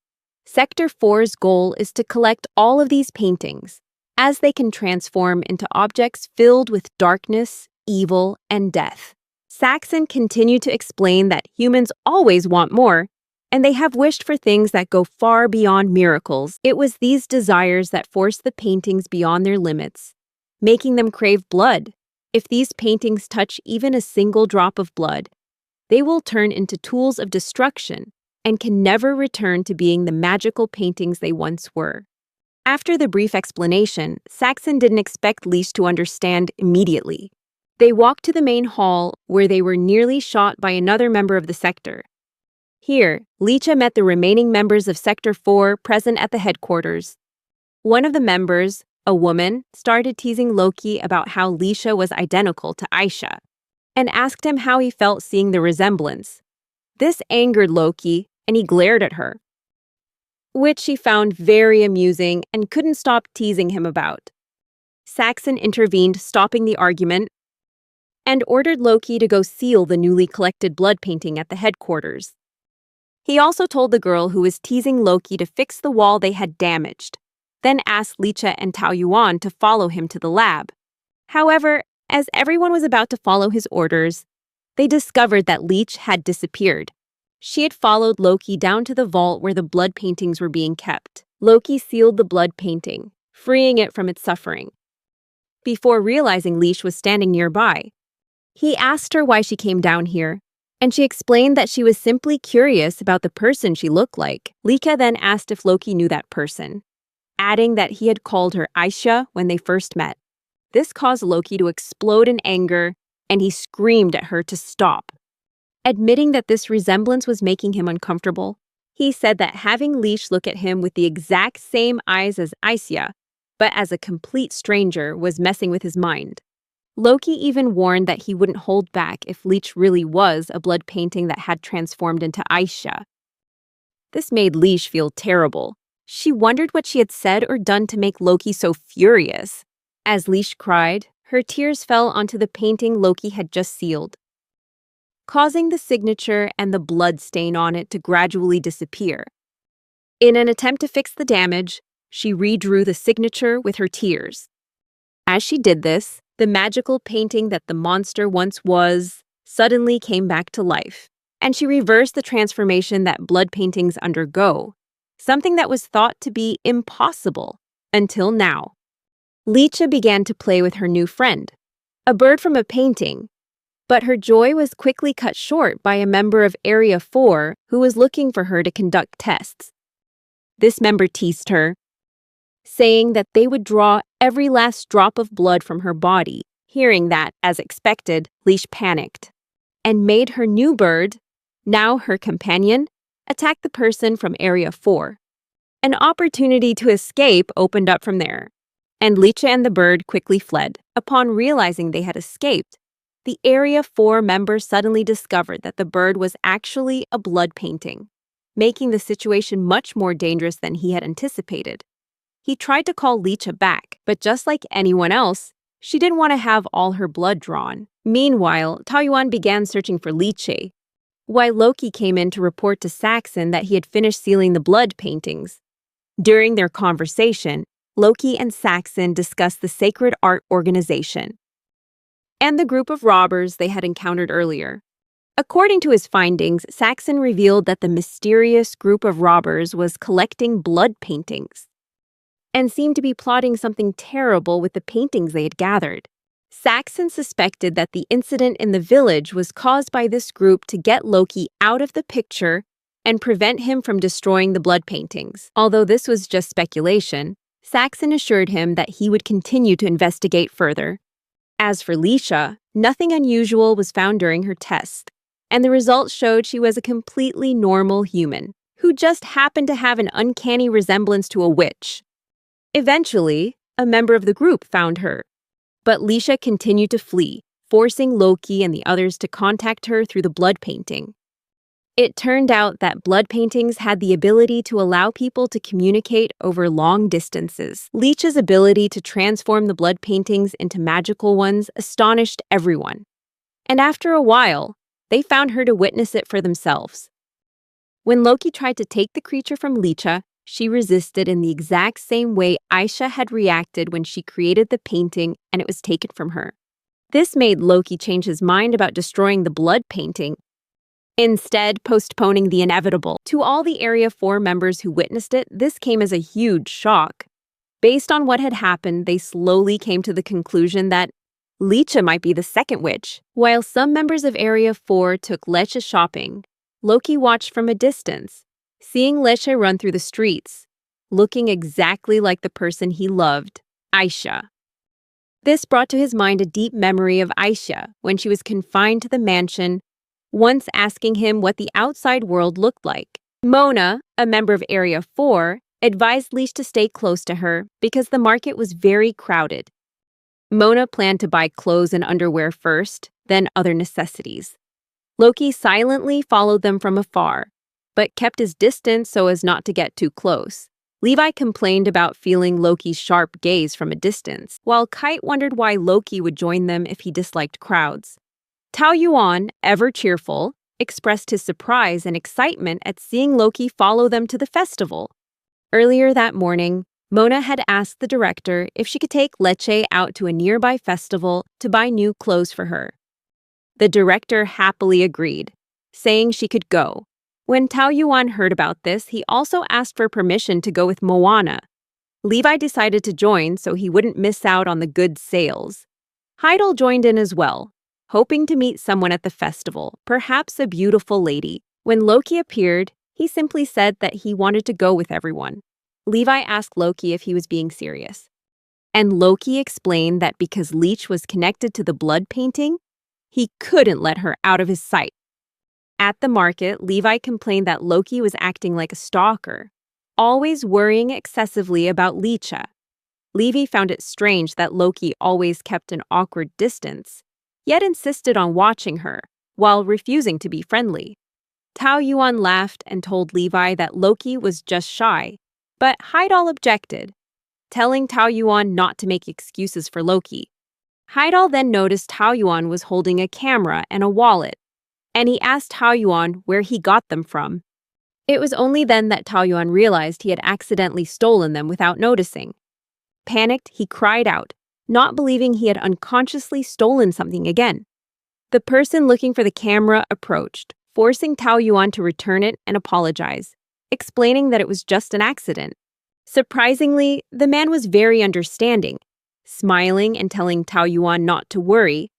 Sector 4's goal is to collect all of these paintings, as they can transform into objects filled with darkness, evil, and death. Saxon continued to explain that humans always want more, and they have wished for things that go far beyond miracles. It was these desires that forced the paintings beyond their limits, making them crave blood. If these paintings touch even a single drop of blood, they will turn into tools of destruction and can never return to being the magical paintings they once were. After the brief explanation, Saxon didn't expect Leash to understand immediately. They walked to the main hall, where they were nearly shot by another member of the sector. Here, Leacha met the remaining members of Sector 4 present at the headquarters. One of the members, a woman, started teasing Loki about how Leisha was identical to Aisha, and asked him how he felt seeing the resemblance. This angered Loki, and he glared at her, which she found very amusing and couldn't stop teasing him about. Saxon intervened, stopping the argument, and ordered Loki to go seal the newly collected blood painting at the headquarters. He also told the girl who was teasing Loki to fix the wall they had damaged, then asked Licha and Tao Yuan to follow him to the lab. However, as everyone was about to follow his orders, they discovered that Leech had disappeared. She had followed Loki down to the vault where the blood paintings were being kept. Loki sealed the blood painting, freeing it from its suffering. Before realizing Leash was standing nearby, he asked her why she came down here, and she explained that she was simply curious about the person she looked like. Lika then asked if Loki knew that person, adding that he had called her Aisha when they first met. This caused Loki to explode in anger, and he screamed at her to stop. Admitting that this resemblance was making him uncomfortable, he said that having Leash look at him with the exact same eyes as Aisha, but as a complete stranger, was messing with his mind. Loki even warned that he wouldn't hold back if Leech really was a blood painting that had transformed into Aisha. This made Leash feel terrible. She wondered what she had said or done to make Loki so furious. As Leash cried, her tears fell onto the painting Loki had just sealed, causing the signature and the blood stain on it to gradually disappear. In an attempt to fix the damage, she redrew the signature with her tears. As she did this, the magical painting that the monster once was suddenly came back to life, and she reversed the transformation that blood paintings undergo, something that was thought to be impossible until now. Leecha began to play with her new friend, a bird from a painting, but her joy was quickly cut short by a member of Area 4 who was looking for her to conduct tests. This member teased her, saying that they would draw every last drop of blood from her body. Hearing that, as expected, Leash panicked and made her new bird, now her companion, attack the person from Area 4. An opportunity to escape opened up from there, and Leecha and the bird quickly fled. Upon realizing they had escaped, the Area 4 member suddenly discovered that the bird was actually a blood painting, making the situation much more dangerous than he had anticipated. He tried to call Leecha back, but just like anyone else, she didn't want to have all her blood drawn. Meanwhile, Taoyuan began searching for Leeche, while Loki came in to report to Saxon that he had finished sealing the blood paintings. During their conversation, Loki and Saxon discussed the Sacred Art Organization and the group of robbers they had encountered earlier. According to his findings, Saxon revealed that the mysterious group of robbers was collecting blood paintings and seemed to be plotting something terrible with the paintings they had gathered. Saxon suspected that the incident in the village was caused by this group to get Loki out of the picture and prevent him from destroying the blood paintings. Although this was just speculation, Saxon assured him that he would continue to investigate further. As for Leisha, nothing unusual was found during her test, and the results showed she was a completely normal human who just happened to have an uncanny resemblance to a witch. Eventually, a member of the group, found her. But Leisha continued to flee, forcing Loki and the others to contact her through the blood painting. It turned out that blood paintings had the ability to allow people to communicate over long distances. Leech's ability to transform the blood paintings into magical ones astonished everyone. And after a while, they found her to witness it for themselves. When Loki tried to take the creature from Leecha, she resisted in the exact same way Aisha had reacted when she created the painting and it was taken from her. This made Loki change his mind about destroying the blood painting, instead postponing the inevitable. To all the Area 4 members who witnessed it, this came as a huge shock. Based on what had happened, they slowly came to the conclusion that Leecha might be the second witch. While some members of Area 4 took Leche shopping, Loki watched from a distance, seeing Leche run through the streets, looking exactly like the person he loved, Aisha. This brought to his mind a deep memory of Aisha when she was confined to the mansion, once asking him what the outside world looked like. Mona, a member of Area 4, advised Leash to stay close to her because the market was very crowded. Mona planned to buy clothes and underwear first, then other necessities. Loki silently followed them from afar, but kept his distance so as not to get too close. Levi complained about feeling Loki's sharp gaze from a distance, while Kite wondered why Loki would join them if he disliked crowds. Tao Yuan, ever cheerful, expressed his surprise and excitement at seeing Loki follow them to the festival. Earlier that morning, Mona had asked the director if she could take Leche out to a nearby festival to buy new clothes for her. The director happily agreed, saying she could go. When Tao Yuan heard about this, he also asked for permission to go with Moana. Levi decided to join so he wouldn't miss out on the good sales. Heidel joined in as well, hoping to meet someone at the festival, perhaps a beautiful lady. When Loki appeared, he simply said that he wanted to go with everyone. Levi asked Loki if he was being serious. And Loki explained that because Leech was connected to the blood painting, he couldn't let her out of his sight. At the market, Levi complained that Loki was acting like a stalker, always worrying excessively about Leecha. Levi found it strange that Loki always kept an awkward distance, yet insisted on watching her, while refusing to be friendly. Tao Yuan laughed and told Levi that Loki was just shy, but Heidel objected, telling Tao Yuan not to make excuses for Loki. Heidel then noticed Tao Yuan was holding a camera and a wallet, and he asked Tao Yuan where he got them from. It was only then that Tao Yuan realized he had accidentally stolen them without noticing. Panicked, he cried out, not believing he had unconsciously stolen something again. The person looking for the camera approached, forcing Tao Yuan to return it and apologize, explaining that it was just an accident. Surprisingly, the man was very understanding, smiling and telling Tao Yuan not to worry,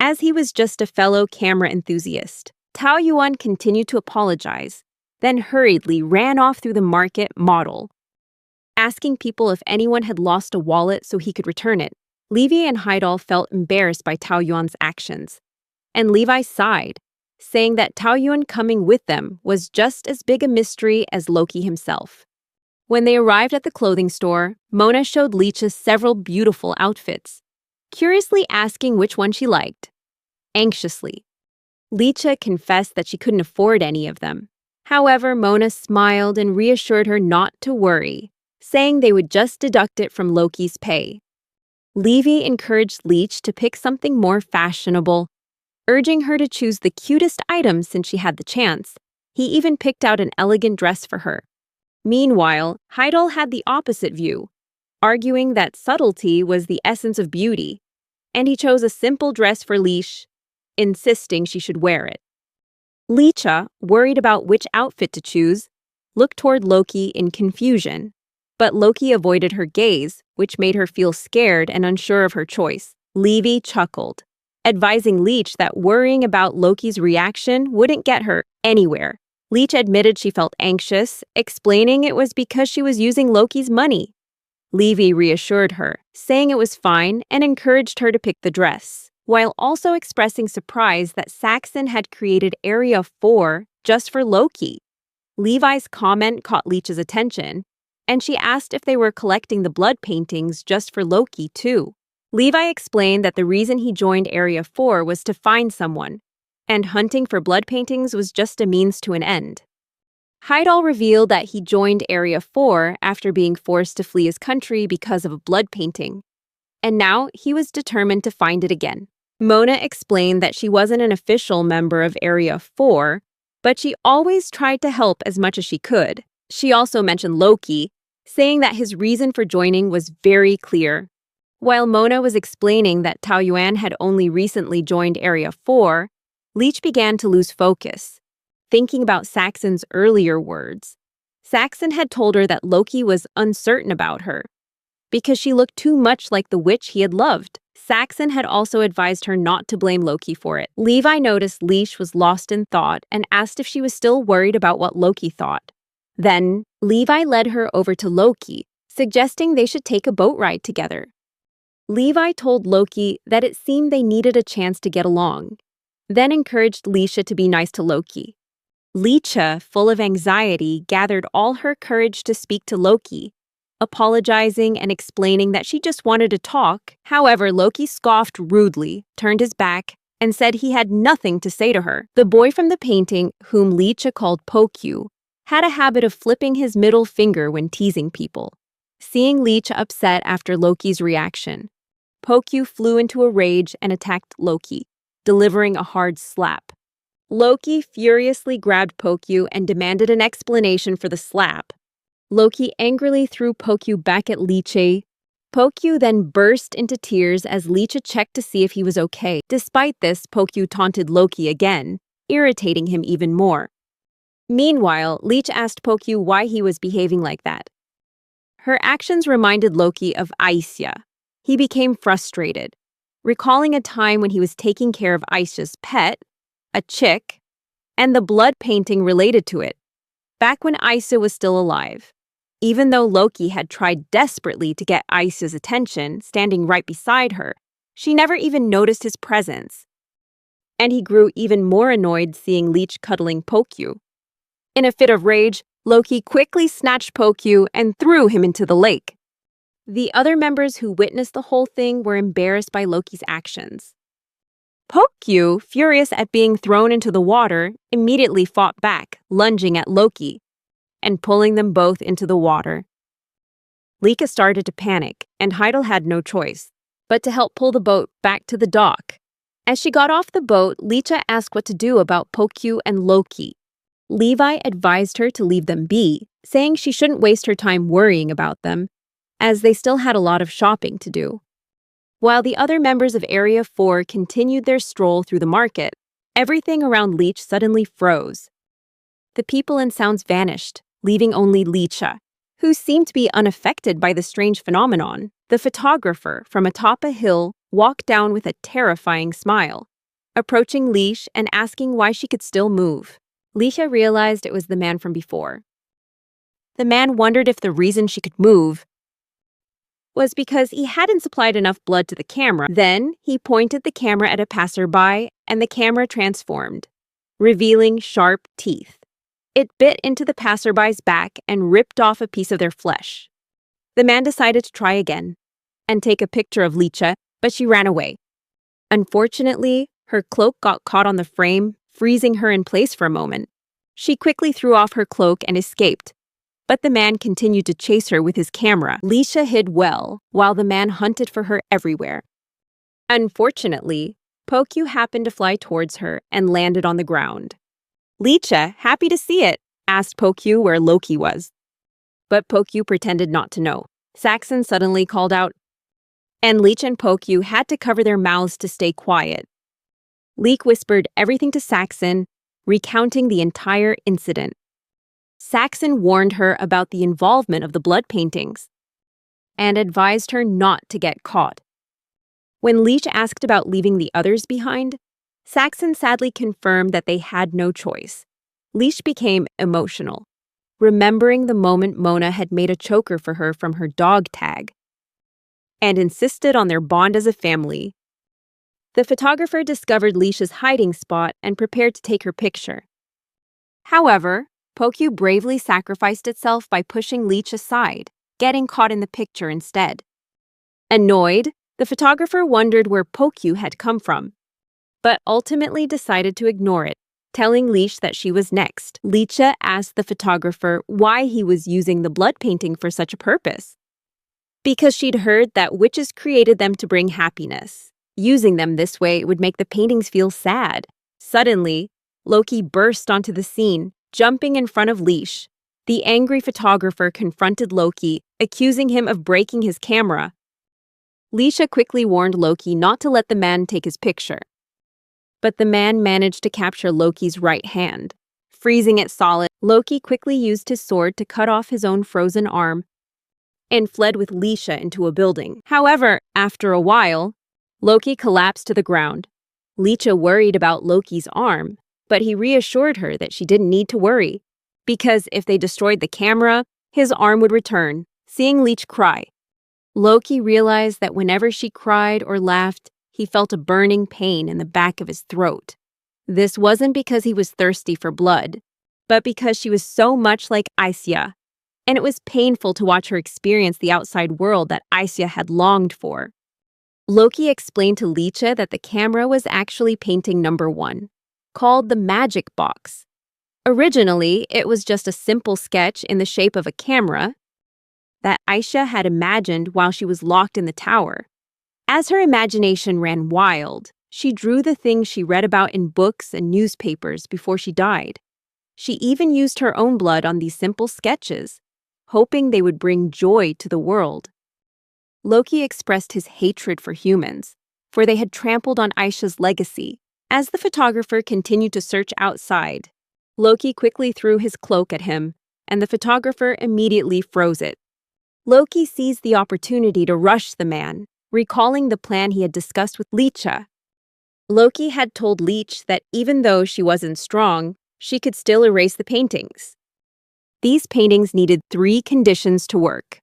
as he was just a fellow camera enthusiast. Tao Yuan continued to apologize, then hurriedly ran off through the market model, asking people if anyone had lost a wallet so he could return it. Levi and Heidel felt embarrassed by Tao Yuan's actions, and Levi sighed, saying that Tao Yuan coming with them was just as big a mystery as Loki himself. When they arrived at the clothing store, Mona showed Leecha several beautiful outfits, curiously asking which one she liked. Anxiously, Leecha confessed that she couldn't afford any of them. However, Mona smiled and reassured her not to worry, saying they would just deduct it from Loki's pay. Levi encouraged Leech to pick something more fashionable, urging her to choose the cutest items since she had the chance. He even picked out an elegant dress for her. Meanwhile, Heidel had the opposite view, arguing that subtlety was the essence of beauty, and he chose a simple dress for Leech, insisting she should wear it. Leecha, worried about which outfit to choose, looked toward Loki in confusion, but Loki avoided her gaze, which made her feel scared and unsure of her choice. Levi chuckled, advising Leech that worrying about Loki's reaction wouldn't get her anywhere. Leech admitted she felt anxious, explaining it was because she was using Loki's money. Levi reassured her, saying it was fine and encouraged her to pick the dress, while also expressing surprise that Saxon had created Area 4 just for Loki. Levi's comment caught Leech's attention, and she asked if they were collecting the blood paintings just for Loki, too. Levi explained that the reason he joined Area 4 was to find someone, and hunting for blood paintings was just a means to an end. Heidel revealed that he joined Area 4 after being forced to flee his country because of a blood painting, and now he was determined to find it again. Mona explained that she wasn't an official member of Area 4, but she always tried to help as much as she could. She also mentioned Loki, saying that his reason for joining was very clear. While Mona was explaining that Tao Yuan had only recently joined Area 4, Leech began to lose focus, thinking about Saxon's earlier words. Saxon had told her that Loki was uncertain about her, because she looked too much like the witch he had loved. Saxon had also advised her not to blame Loki for it. Levi noticed Leash was lost in thought and asked if she was still worried about what Loki thought. Then, Levi led her over to Loki, suggesting they should take a boat ride together. Levi told Loki that it seemed they needed a chance to get along, then encouraged Leisha to be nice to Loki. Leisha, full of anxiety, gathered all her courage to speak to Loki, apologizing and explaining that she just wanted to talk. However, Loki scoffed rudely, turned his back, and said he had nothing to say to her. The boy from the painting, whom Leisha called Pokyu, had a habit of flipping his middle finger when teasing people. Seeing Leisha upset after Loki's reaction, Pokyu flew into a rage and attacked Loki, delivering a hard slap. Loki furiously grabbed Pokyu and demanded an explanation for the slap. Loki angrily threw Pokyu back at Leeche. Pokyu then burst into tears as Leeche checked to see if he was okay. Despite this, Pokyu taunted Loki again, irritating him even more. Meanwhile, Leech asked Pokyu why he was behaving like that. Her actions reminded Loki of Aisha. He became frustrated, recalling a time when he was taking care of Aisha's pet, a chick, and the blood painting related to it, back when Aisha was still alive. Even though Loki had tried desperately to get Aisha's attention, standing right beside her, she never even noticed his presence. And he grew even more annoyed seeing Leech cuddling Pokyu. In a fit of rage, Loki quickly snatched Pokyu and threw him into the lake. The other members who witnessed the whole thing were embarrassed by Loki's actions. Pokyu, furious at being thrown into the water, immediately fought back, lunging at Loki and pulling them both into the water. Lika started to panic, and Heidel had no choice but to help pull the boat back to the dock. As she got off the boat, Licha asked what to do about Pokyu and Loki. Levi advised her to leave them be, saying she shouldn't waste her time worrying about them, as they still had a lot of shopping to do. While the other members of Area 4 continued their stroll through the market, everything around Leech suddenly froze. The people and sounds vanished, leaving only Licha, who seemed to be unaffected by the strange phenomenon. The photographer, from atop a hill, walked down with a terrifying smile, approaching Leash and asking why she could still move. Licha realized it was the man from before. The man wondered if the reason she could move was because he hadn't supplied enough blood to the camera. Then he pointed the camera at a passerby, and the camera transformed, revealing sharp teeth. It bit into the passerby's back and ripped off a piece of their flesh. The man decided to try again and take a picture of Licha, but she ran away. Unfortunately, her cloak got caught on the frame, freezing her in place for a moment. She quickly threw off her cloak and escaped, but the man continued to chase her with his camera. Licha hid well, while the man hunted for her everywhere. Unfortunately, Pokyu happened to fly towards her and landed on the ground. Licha, happy to see it, asked Pokyu where Loki was. But Pokyu pretended not to know. Saxon suddenly called out, and Leech and Pokyu had to cover their mouths to stay quiet. Leek whispered everything to Saxon, recounting the entire incident. Saxon warned her about the involvement of the blood paintings and advised her not to get caught. When Leech asked about leaving the others behind, Saxon sadly confirmed that they had no choice. Leech became emotional, remembering the moment Mona had made a choker for her from her dog tag, and insisted on their bond as a family. The photographer discovered Leish's hiding spot and prepared to take her picture. However, Pokyu bravely sacrificed itself by pushing Leech aside, getting caught in the picture instead. Annoyed, the photographer wondered where Pokyu had come from, but ultimately decided to ignore it, telling Leech that she was next. Leecha asked the photographer why he was using the blood painting for such a purpose. Because she'd heard that witches created them to bring happiness. Using them this way would make the paintings feel sad. Suddenly, Loki burst onto the scene, jumping in front of Leech. The angry photographer confronted Loki, accusing him of breaking his camera. Leisha quickly warned Loki not to let the man take his picture. But the man managed to capture Loki's right hand. Freezing it solid, Loki quickly used his sword to cut off his own frozen arm and fled with Leisha into a building. However, after a while, Loki collapsed to the ground. Leisha worried about Loki's arm, but he reassured her that she didn't need to worry, because if they destroyed the camera, his arm would return. Seeing Leech cry, Loki realized that whenever she cried or laughed, he felt a burning pain in the back of his throat. This wasn't because he was thirsty for blood, but because she was so much like Aisya, and it was painful to watch her experience the outside world that Aisya had longed for. Loki explained to Leecha that the camera was actually painting number 1, called the Magic Box. Originally, it was just a simple sketch in the shape of a camera that Aisha had imagined while she was locked in the tower. As her imagination ran wild, she drew the things she read about in books and newspapers before she died. She even used her own blood on these simple sketches, hoping they would bring joy to the world. Loki expressed his hatred for humans, for they had trampled on Aisha's legacy. As the photographer continued to search outside, Loki quickly threw his cloak at him, and the photographer immediately froze it. Loki seized the opportunity to rush the man, recalling the plan he had discussed with Leecha. Loki had told Leech that even though she wasn't strong, she could still erase the paintings. These paintings needed 3 conditions to work: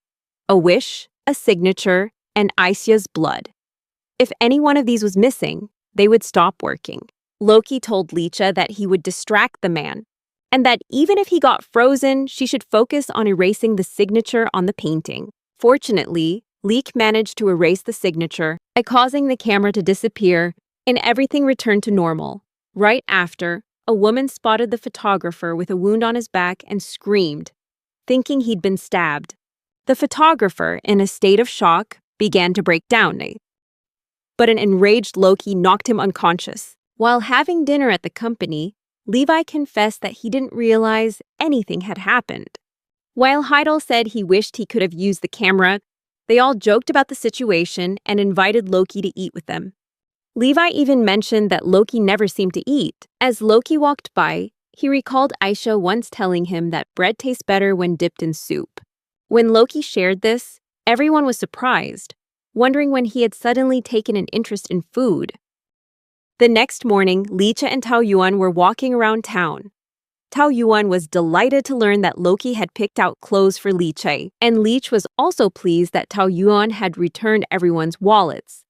a wish, a signature, and Aisya's blood. If any one of these was missing, they would stop working. Loki told Leecha that he would distract the man, and that even if he got frozen, she should focus on erasing the signature on the painting. Fortunately, Leek managed to erase the signature by causing the camera to disappear, and everything returned to normal. Right after, a woman spotted the photographer with a wound on his back and screamed, thinking he'd been stabbed. The photographer, in a state of shock, began to break down. But an enraged Loki knocked him unconscious. While having dinner at the company, Levi confessed that he didn't realize anything had happened. While Heidel said he wished he could have used the camera, they all joked about the situation and invited Loki to eat with them. Levi even mentioned that Loki never seemed to eat. As Loki walked by, he recalled Aisha once telling him that bread tastes better when dipped in soup. When Loki shared this, everyone was surprised, wondering when he had suddenly taken an interest in food. The next morning, Leecha and Tao Yuan were walking around town. Tao Yuan was delighted to learn that Loki had picked out clothes for Leecha, and Leech was also pleased that Tao Yuan had returned everyone's wallets.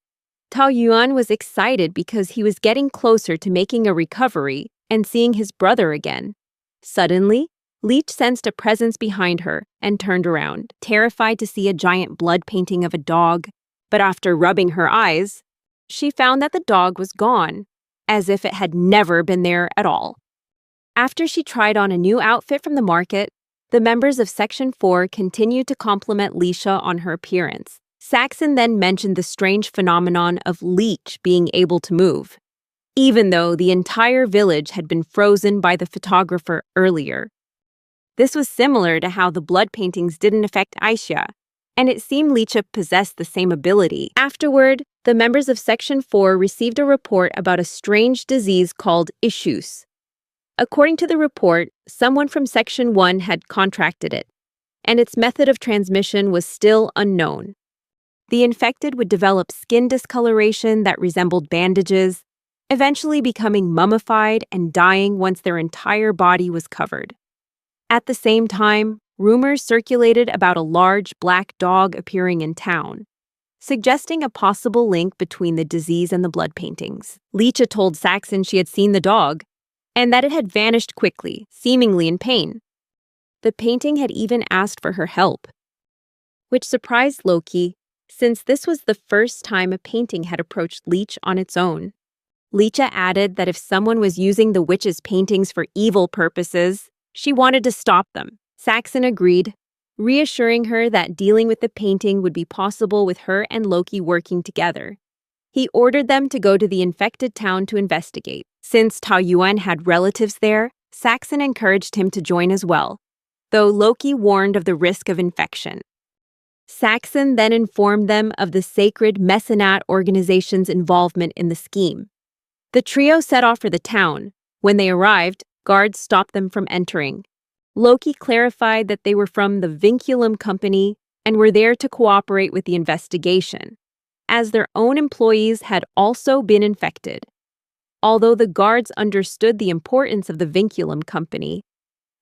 Tao Yuan was excited because he was getting closer to making a recovery and seeing his brother again. Suddenly, Leech sensed a presence behind her and turned around, terrified to see a giant blood painting of a dog. But after rubbing her eyes, she found that the dog was gone, as if it had never been there at all. After she tried on a new outfit from the market, the members of Section 4 continued to compliment Leisha on her appearance. Saxon then mentioned the strange phenomenon of Leech being able to move, even though the entire village had been frozen by the photographer earlier. This was similar to how the blood paintings didn't affect Aisha, and it seemed Leecha possessed the same ability. Afterward, the members of Section 4 received a report about a strange disease called issues. According to the report, someone from Section 1 had contracted it, and its method of transmission was still unknown. The infected would develop skin discoloration that resembled bandages, eventually becoming mummified and dying once their entire body was covered. At the same time, rumors circulated about a large black dog appearing in town, suggesting a possible link between the disease and the blood paintings. Leecha told Saxon she had seen the dog, and that it had vanished quickly, seemingly in pain. The painting had even asked for her help, which surprised Loki, since this was the first time a painting had approached Leech on its own. Leecha added that if someone was using the witch's paintings for evil purposes, she wanted to stop them. Saxon agreed, reassuring her that dealing with the painting would be possible with her and Loki working together. He ordered them to go to the infected town to investigate. Since Tao Yuan had relatives there, Saxon encouraged him to join as well, though Loki warned of the risk of infection. Saxon then informed them of the sacred Mecenat organization's involvement in the scheme. The trio set off for the town. When they arrived, guards stopped them from entering. Loki clarified that they were from the Vinculum Company and were there to cooperate with the investigation, as their own employees had also been infected. Although the guards understood the importance of the Vinculum Company,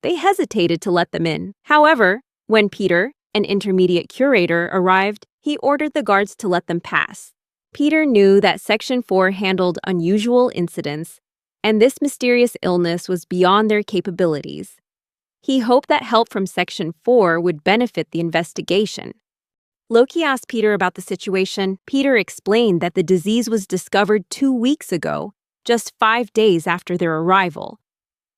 they hesitated to let them in. However, when Peter, an intermediate curator, arrived, he ordered the guards to let them pass. Peter knew that Section 4 handled unusual incidents, and this mysterious illness was beyond their capabilities. He hoped that help from Section 4 would benefit the investigation. Loki asked Peter about the situation. Peter explained that the disease was discovered 2 weeks ago, just 5 days after their arrival.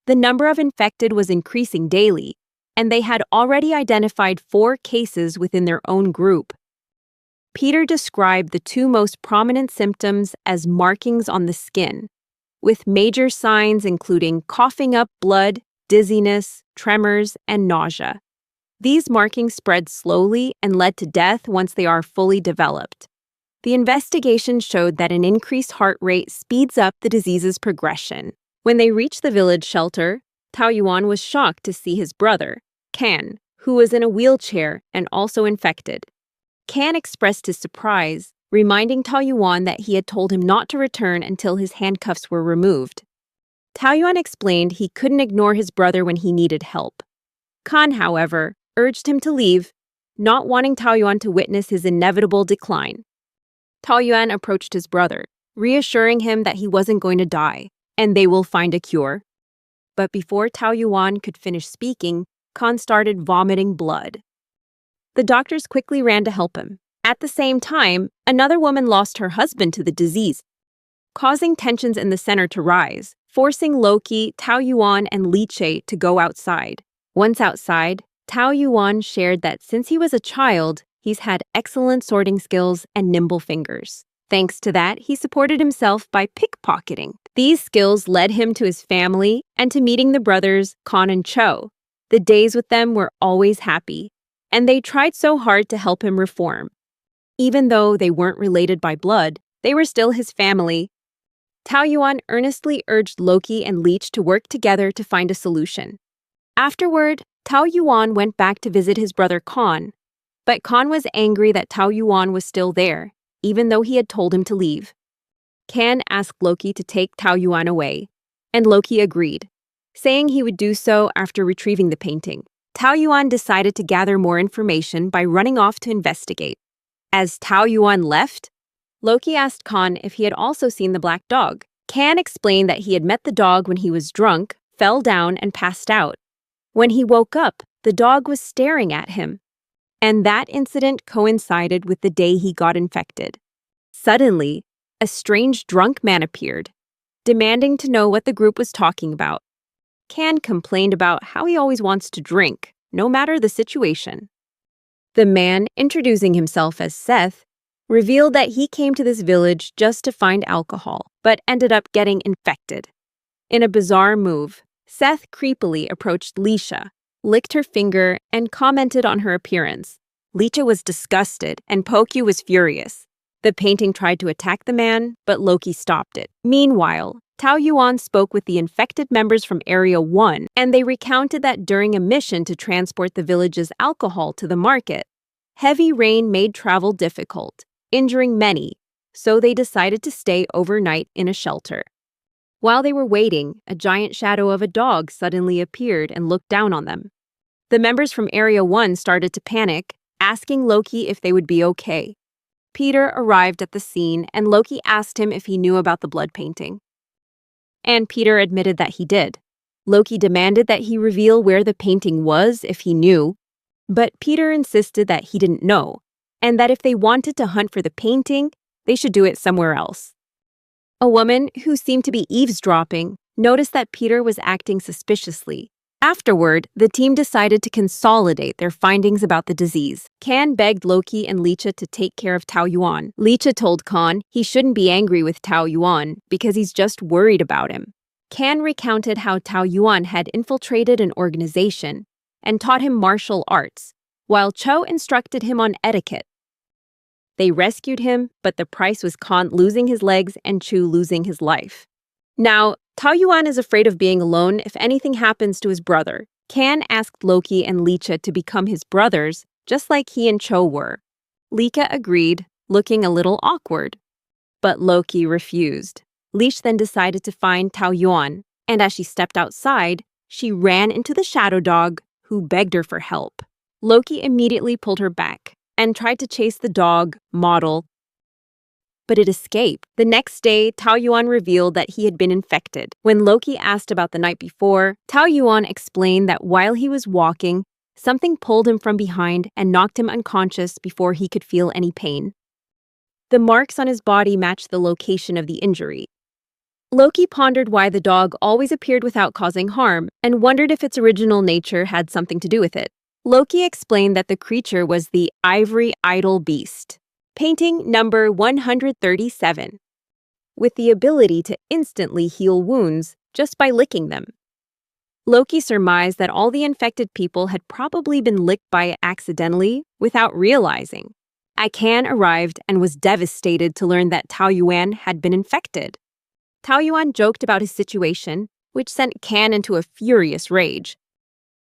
The number of infected was increasing daily, and they had already identified 4 cases within their own group. Peter described the 2 most prominent symptoms as markings on the skin, with major signs including coughing up blood, dizziness, tremors, and nausea. These markings spread slowly and led to death once they are fully developed. The investigation showed that an increased heart rate speeds up the disease's progression. When they reached the village shelter, Tao Yuan was shocked to see his brother, Kan, who was in a wheelchair and also infected. Kan expressed his surprise, reminding Tao Yuan that he had told him not to return until his handcuffs were removed. Tao Yuan explained he couldn't ignore his brother when he needed help. Kan, however, urged him to leave, not wanting Tao Yuan to witness his inevitable decline. Tao Yuan approached his brother, reassuring him that he wasn't going to die, and they will find a cure. But before Tao Yuan could finish speaking, Kan started vomiting blood. The doctors quickly ran to help him. At the same time, another woman lost her husband to the disease, causing tensions in the center to rise, forcing Loki, Tao Yuan, and Li Che to go outside. Once outside, Tao Yuan shared that since he was a child, he's had excellent sorting skills and nimble fingers. Thanks to that, he supported himself by pickpocketing. These skills led him to his family and to meeting the brothers Kan and Cho. The days with them were always happy, and they tried so hard to help him reform. Even though they weren't related by blood, they were still his family. Tao Yuan earnestly urged Loki and Leech to work together to find a solution. Afterward, Tao Yuan went back to visit his brother Kan, but Kan was angry that Tao Yuan was still there, even though he had told him to leave. Kan asked Loki to take Tao Yuan away, and Loki agreed, saying he would do so after retrieving the painting. Tao Yuan decided to gather more information by running off to investigate. As Tao Yuan left, Loki asked Kan if he had also seen the black dog. Kan explained that he had met the dog when he was drunk, fell down, and passed out. When he woke up, the dog was staring at him, and that incident coincided with the day he got infected. Suddenly, a strange drunk man appeared, demanding to know what the group was talking about. Kan complained about how he always wants to drink, no matter the situation. The man, introducing himself as Seth, revealed that he came to this village just to find alcohol, but ended up getting infected. In a bizarre move, Seth creepily approached Leisha, licked her finger, and commented on her appearance. Leisha was disgusted, and Pokyu was furious. The painting tried to attack the man, but Loki stopped it. Meanwhile, Tao Yuan spoke with the infected members from Area 1, and they recounted that during a mission to transport the village's alcohol to the market, heavy rain made travel difficult, injuring many, so they decided to stay overnight in a shelter. While they were waiting, a giant shadow of a dog suddenly appeared and looked down on them. The members from Area 1 started to panic, asking Loki if they would be okay. Peter arrived at the scene, and Loki asked him if he knew about the blood painting. And Peter admitted that he did. Loki demanded that he reveal where the painting was if he knew, but Peter insisted that he didn't know, and that if they wanted to hunt for the painting, they should do it somewhere else. A woman, who seemed to be eavesdropping, noticed that Peter was acting suspiciously. Afterward, the team decided to consolidate their findings about the disease. Kan begged Loki and Leecha to take care of Tao Yuan. Leecha told Kan he shouldn't be angry with Tao Yuan because he's just worried about him. Kan recounted how Tao Yuan had infiltrated an organization and taught him martial arts, while Cho instructed him on etiquette. They rescued him, but the price was Kan losing his legs and Chu losing his life. Now, Tao Yuan is afraid of being alone if anything happens to his brother. Kan asked Loki and Leecha to become his brothers, just like he and Cho were. Leecha agreed, looking a little awkward. But Loki refused. Leesh then decided to find Tao Yuan, and as she stepped outside, she ran into the shadow dog, who begged her for help. Loki immediately pulled her back and tried to chase the dog, Model, but it escaped. The next day, Tao Yuan revealed that he had been infected. When Loki asked about the night before, Tao Yuan explained that while he was walking, something pulled him from behind and knocked him unconscious before he could feel any pain. The marks on his body matched the location of the injury. Loki pondered why the dog always appeared without causing harm and wondered if its original nature had something to do with it. Loki explained that the creature was the ivory idol beast. Painting number 137, with the ability to instantly heal wounds just by licking them. Loki surmised that all the infected people had probably been licked by it accidentally without realizing. Kan arrived and was devastated to learn that Tao Yuan had been infected. Tao Yuan joked about his situation, which sent Kan into a furious rage.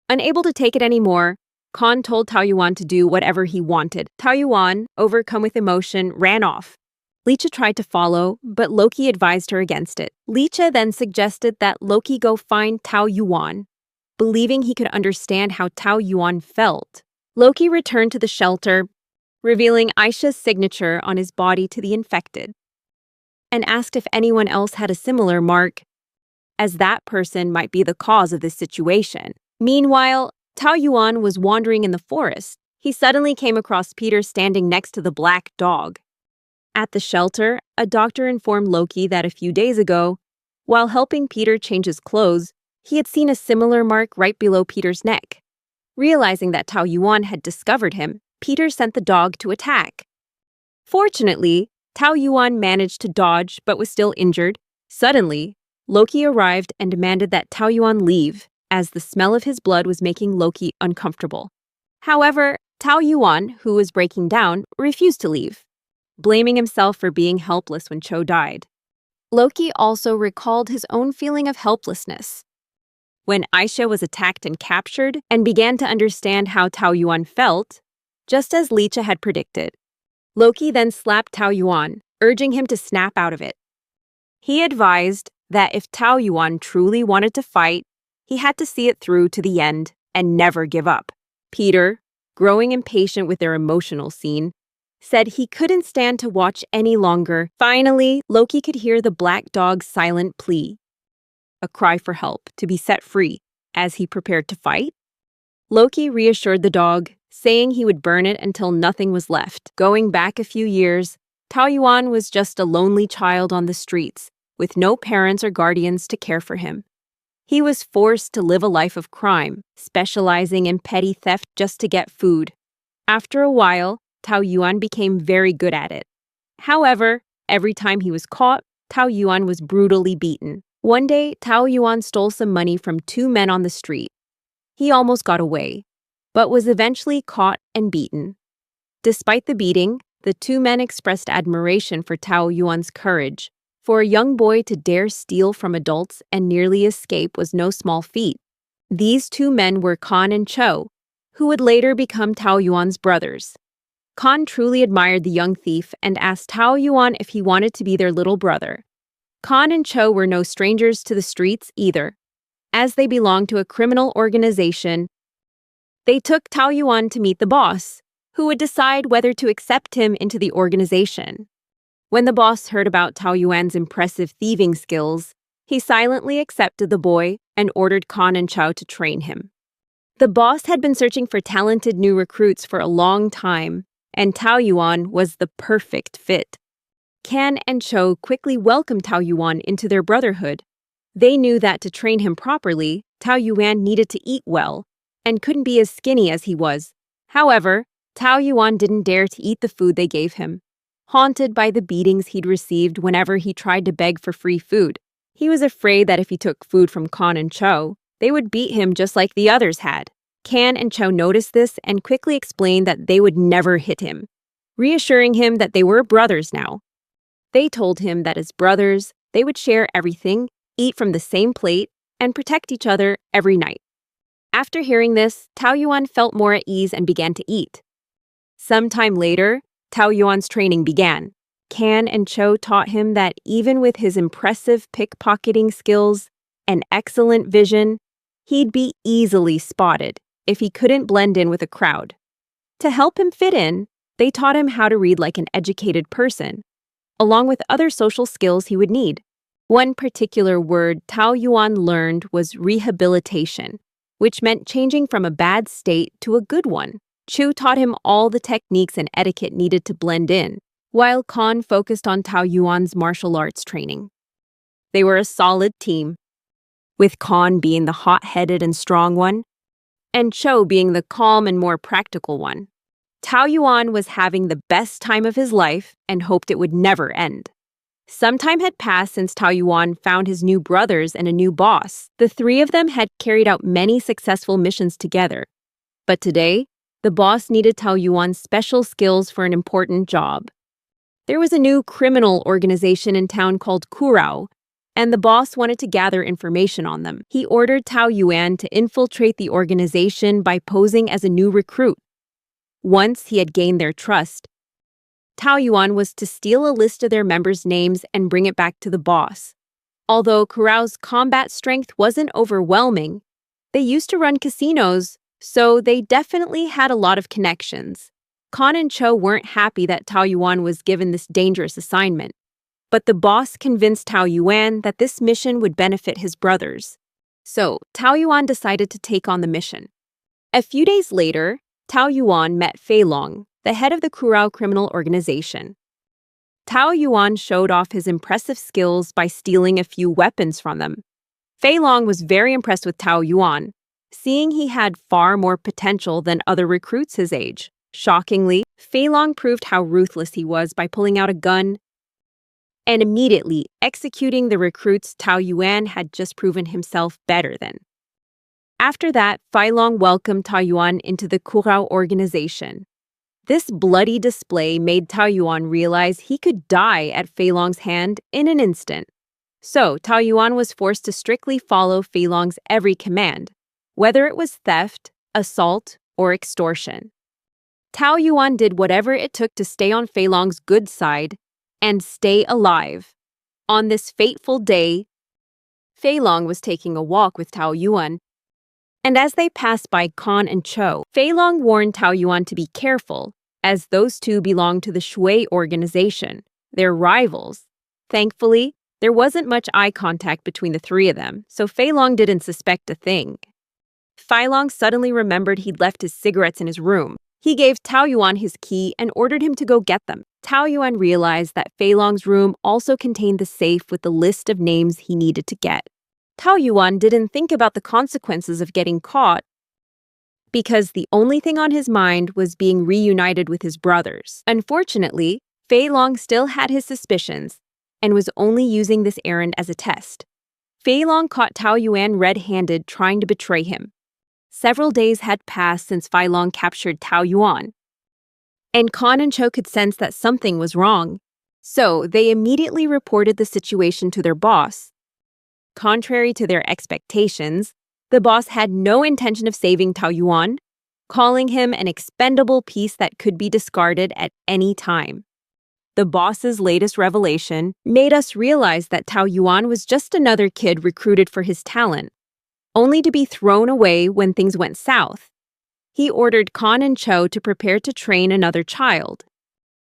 Unable to take it anymore, Kan told Tao Yuan to do whatever he wanted. Tao Yuan, overcome with emotion, ran off. Leecha tried to follow, but Loki advised her against it. Leecha then suggested that Loki go find Tao Yuan, believing he could understand how Tao Yuan felt. Loki returned to the shelter, revealing Aisha's signature on his body to the infected, and asked if anyone else had a similar mark, as that person might be the cause of this situation. Meanwhile, Tao Yuan was wandering in the forest. He suddenly came across Peter standing next to the black dog. At the shelter, a doctor informed Loki that a few days ago, while helping Peter change his clothes, he had seen a similar mark right below Peter's neck. Realizing that Tao Yuan had discovered him, Peter sent the dog to attack. Fortunately, Tao Yuan managed to dodge but was still injured. Suddenly, Loki arrived and demanded that Tao Yuan leave, as the smell of his blood was making Loki uncomfortable. However, Tao Yuan, who was breaking down, refused to leave, blaming himself for being helpless when Cho died. Loki also recalled his own feeling of helplessness. When Aisha was attacked and captured and began to understand how Tao Yuan felt, just as Leecha had predicted, Loki then slapped Tao Yuan, urging him to snap out of it. He advised that if Tao Yuan truly wanted to fight, he had to see it through to the end and never give up. Peter, growing impatient with their emotional scene, said he couldn't stand to watch any longer. Finally, Loki could hear the black dog's silent plea, a cry for help to be set free. As he prepared to fight, Loki reassured the dog, saying he would burn it until nothing was left. Going back a few years, Tao Yuan was just a lonely child on the streets, with no parents or guardians to care for him. He was forced to live a life of crime, specializing in petty theft just to get food. After a while, Tao Yuan became very good at it. However, every time he was caught, Tao Yuan was brutally beaten. One day, Tao Yuan stole some money from two men on the street. He almost got away, but was eventually caught and beaten. Despite the beating, the two men expressed admiration for Tao Yuan's courage. For a young boy to dare steal from adults and nearly escape was no small feat. These two men were Kan and Cho, who would later become Tao Yuan's brothers. Kan truly admired the young thief and asked Tao Yuan if he wanted to be their little brother. Kan and Cho were no strangers to the streets either. As they belonged to a criminal organization, they took Tao Yuan to meet the boss, who would decide whether to accept him into the organization. When the boss heard about Tao Yuan's impressive thieving skills, He silently accepted the boy and ordered Kan and Cho to train him. The boss had been searching for talented new recruits for a long time, and Tao Yuan was the perfect fit. Kan and Cho quickly welcomed Tao Yuan into their brotherhood. They knew that to train him properly, Tao Yuan needed to eat well and couldn't be as skinny as he was. However, Tao Yuan didn't dare to eat the food they gave him. Haunted by the beatings he'd received whenever he tried to beg for free food, he was afraid that if he took food from Kan and Cho, they would beat him just like the others had. Kan and Cho noticed this and quickly explained that they would never hit him, reassuring him that they were brothers now. They told him that as brothers, they would share everything, eat from the same plate, and protect each other every night. After hearing this, Tao Yuan felt more at ease and began to eat. Sometime later, Tao Yuan's training began. Kan and Cho taught him that even with his impressive pickpocketing skills and excellent vision, he'd be easily spotted if he couldn't blend in with a crowd. To help him fit in, they taught him how to read like an educated person, along with other social skills he would need. One particular word Tao Yuan learned was rehabilitation, which meant changing from a bad state to a good one. Chu taught him all the techniques and etiquette needed to blend in, while Kan focused on Tao Yuan's martial arts training. They were a solid team, with Kan being the hot-headed and strong one, and Cho being the calm and more practical one. Tao Yuan was having the best time of his life and hoped it would never end. Some time had passed since Tao Yuan found his new brothers and a new boss. The three of them had carried out many successful missions together. But today, the boss needed Tao Yuan's special skills for an important job. There was a new criminal organization in town called Kurao, and the boss wanted to gather information on them. He ordered Tao Yuan to infiltrate the organization by posing as a new recruit. Once he had gained their trust, Tao Yuan was to steal a list of their members' names and bring it back to the boss. Although Kurao's combat strength wasn't overwhelming, they used to run casinos, so they definitely had a lot of connections. Kan and Cho weren't happy that Tao Yuan was given this dangerous assignment, but the boss convinced Tao Yuan that this mission would benefit his brothers. So, Tao Yuan decided to take on the mission. A few days later, Tao Yuan met Fei Long, the head of the Kurao criminal organization. Tao Yuan showed off his impressive skills by stealing a few weapons from them. Fei Long was very impressed with Tao Yuan, seeing he had far more potential than other recruits his age. Shockingly, Fei Long proved how ruthless he was by pulling out a gun and immediately executing the recruits Tao Yuan had just proven himself better than. After that, Fei Long welcomed Tao Yuan into the Kurao organization. This bloody display made Tao Yuan realize he could die at Fei Long's hand in an instant. So, Tao Yuan was forced to strictly follow Fei Long's every command, whether it was theft, assault, or extortion. Tao Yuan did whatever it took to stay on Fei Long's good side and stay alive. On this fateful day, Fei Long was taking a walk with Tao Yuan, and as they passed by Kan and Cho, Fei Long warned Tao Yuan to be careful, as those two belonged to the Shui organization, their rivals. Thankfully, there wasn't much eye contact between the three of them, so Fei Long didn't suspect a thing. Fei Long suddenly remembered he'd left his cigarettes in his room. He gave Tao Yuan his key and ordered him to go get them. Tao Yuan realized that Fei Long's room also contained the safe with the list of names he needed to get. Tao Yuan didn't think about the consequences of getting caught because the only thing on his mind was being reunited with his brothers. Unfortunately, Fei Long still had his suspicions and was only using this errand as a test. Fei Long caught Tao Yuan red-handed trying to betray him. Several days had passed since Fei Long captured Tao Yuan, and Kan and Cho could sense that something was wrong. So they immediately reported the situation to their boss. Contrary to their expectations, the boss had no intention of saving Tao Yuan, calling him an expendable piece that could be discarded at any time. The boss's latest revelation made us realize that Tao Yuan was just another kid recruited for his talent, only to be thrown away when things went south. He ordered Kan and Cho to prepare to train another child.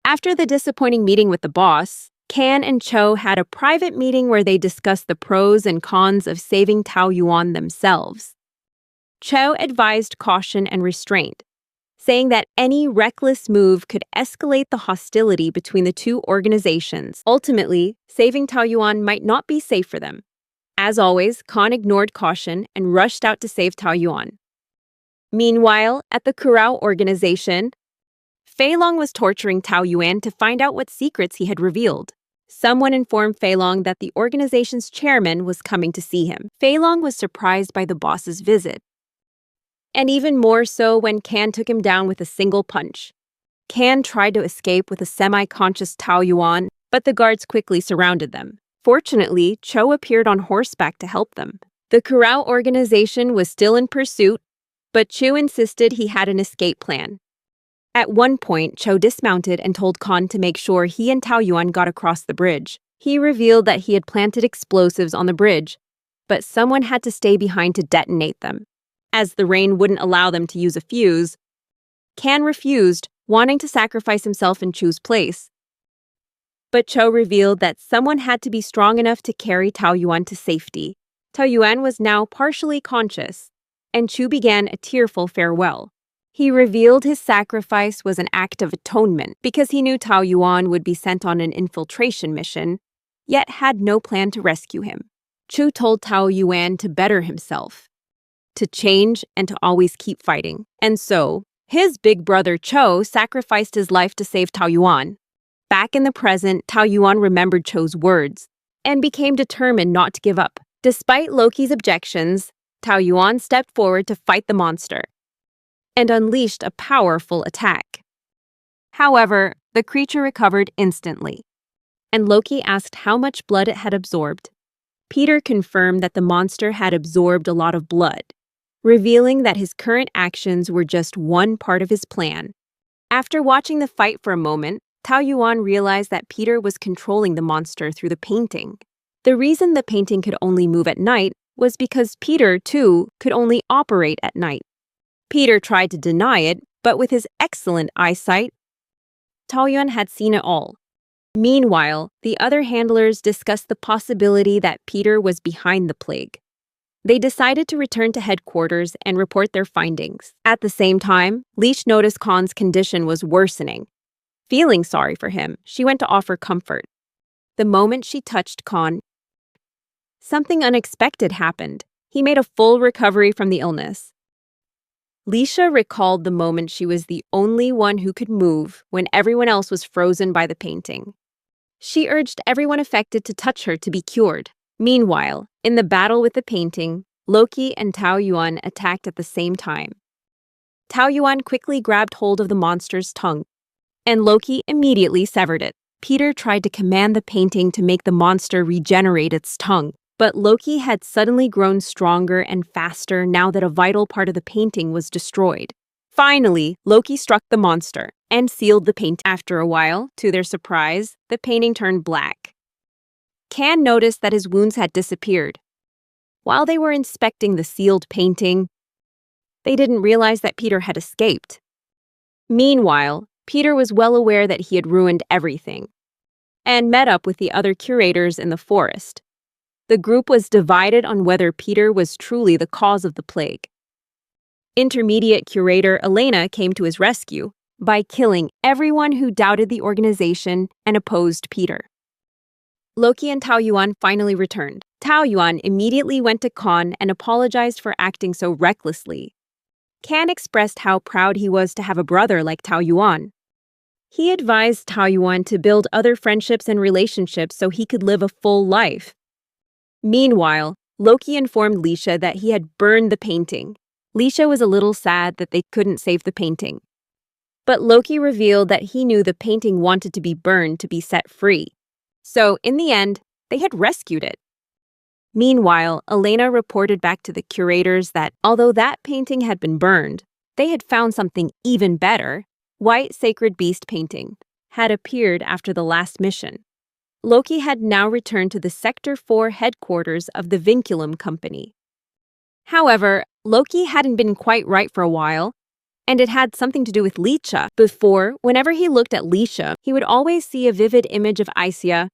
After the disappointing meeting with the boss, Kan and Cho had a private meeting where they discussed the pros and cons of saving Tao Yuan themselves. Cho advised caution and restraint, saying that any reckless move could escalate the hostility between the two organizations. Ultimately, saving Tao Yuan might not be safe for them. As always, Kan ignored caution and rushed out to save Tao Yuan. Meanwhile, at the Kurao organization, Fei Long was torturing Tao Yuan to find out what secrets he had revealed. Someone informed Fei Long that the organization's chairman was coming to see him. Fei Long was surprised by the boss's visit, and even more so when Kan took him down with a single punch. Kan tried to escape with a semi-conscious Tao Yuan, but the guards quickly surrounded them. Fortunately, Cho appeared on horseback to help them. The Kurao organization was still in pursuit, but Chu insisted he had an escape plan. At one point, Cho dismounted and told Kan to make sure he and Tao Yuan got across the bridge. He revealed that he had planted explosives on the bridge, but someone had to stay behind to detonate them. As the rain wouldn't allow them to use a fuse, Kan refused, wanting to sacrifice himself in Chu's place. But Cho revealed that someone had to be strong enough to carry Tao Yuan to safety. Tao Yuan was now partially conscious, and Chu began a tearful farewell. He revealed his sacrifice was an act of atonement because he knew Tao Yuan would be sent on an infiltration mission, yet had no plan to rescue him. Chu told Tao Yuan to better himself, to change, and to always keep fighting. And so, his big brother Cho sacrificed his life to save Tao Yuan. Back in the present, Tao Yuan remembered Cho's words and became determined not to give up. Despite Loki's objections, Tao Yuan stepped forward to fight the monster and unleashed a powerful attack. However, the creature recovered instantly, and Loki asked how much blood it had absorbed. Peter confirmed that the monster had absorbed a lot of blood, revealing that his current actions were just one part of his plan. After watching the fight for a moment, Tao Yuan realized that Peter was controlling the monster through the painting. The reason the painting could only move at night was because Peter, too, could only operate at night. Peter tried to deny it, but with his excellent eyesight, Tao Yuan had seen it all. Meanwhile, the other handlers discussed the possibility that Peter was behind the plague. They decided to return to headquarters and report their findings. At the same time, Leash noticed Kan's condition was worsening. Feeling sorry for him, she went to offer comfort. The moment she touched Kan, something unexpected happened. He made a full recovery from the illness. Leisha recalled the moment she was the only one who could move when everyone else was frozen by the painting. She urged everyone affected to touch her to be cured. Meanwhile, in the battle with the painting, Loki and Tao Yuan attacked at the same time. Tao Yuan quickly grabbed hold of the monster's tongue, and Loki immediately severed it. Peter tried to command the painting to make the monster regenerate its tongue, but Loki had suddenly grown stronger and faster now that a vital part of the painting was destroyed. Finally, Loki struck the monster and sealed the paint. After a while, to their surprise, the painting turned black. Kan noticed that his wounds had disappeared. While they were inspecting the sealed painting, they didn't realize that Peter had escaped. Meanwhile, Peter was well aware that he had ruined everything and met up with the other curators in the forest. The group was divided on whether Peter was truly the cause of the plague. Intermediate curator Elena came to his rescue by killing everyone who doubted the organization and opposed Peter. Loki and Tao Yuan finally returned. Tao Yuan immediately went to Kan and apologized for acting so recklessly. Kan expressed how proud he was to have a brother like Tao Yuan. He advised Tao Yuan to build other friendships and relationships so he could live a full life. Meanwhile, Loki informed Leisha that he had burned the painting. Leisha was a little sad that they couldn't save the painting. But Loki revealed that he knew the painting wanted to be burned to be set free. So, in the end, they had rescued it. Meanwhile, Elena reported back to the curators that although that painting had been burned, they had found something even better. White Sacred Beast painting had appeared after the last mission. Loki had now returned to the Sector 4 headquarters of the Vinculum Company. However, Loki hadn't been quite right for a while, and it had something to do with Leisha. Before, whenever he looked at Leisha, he would always see a vivid image of Aisia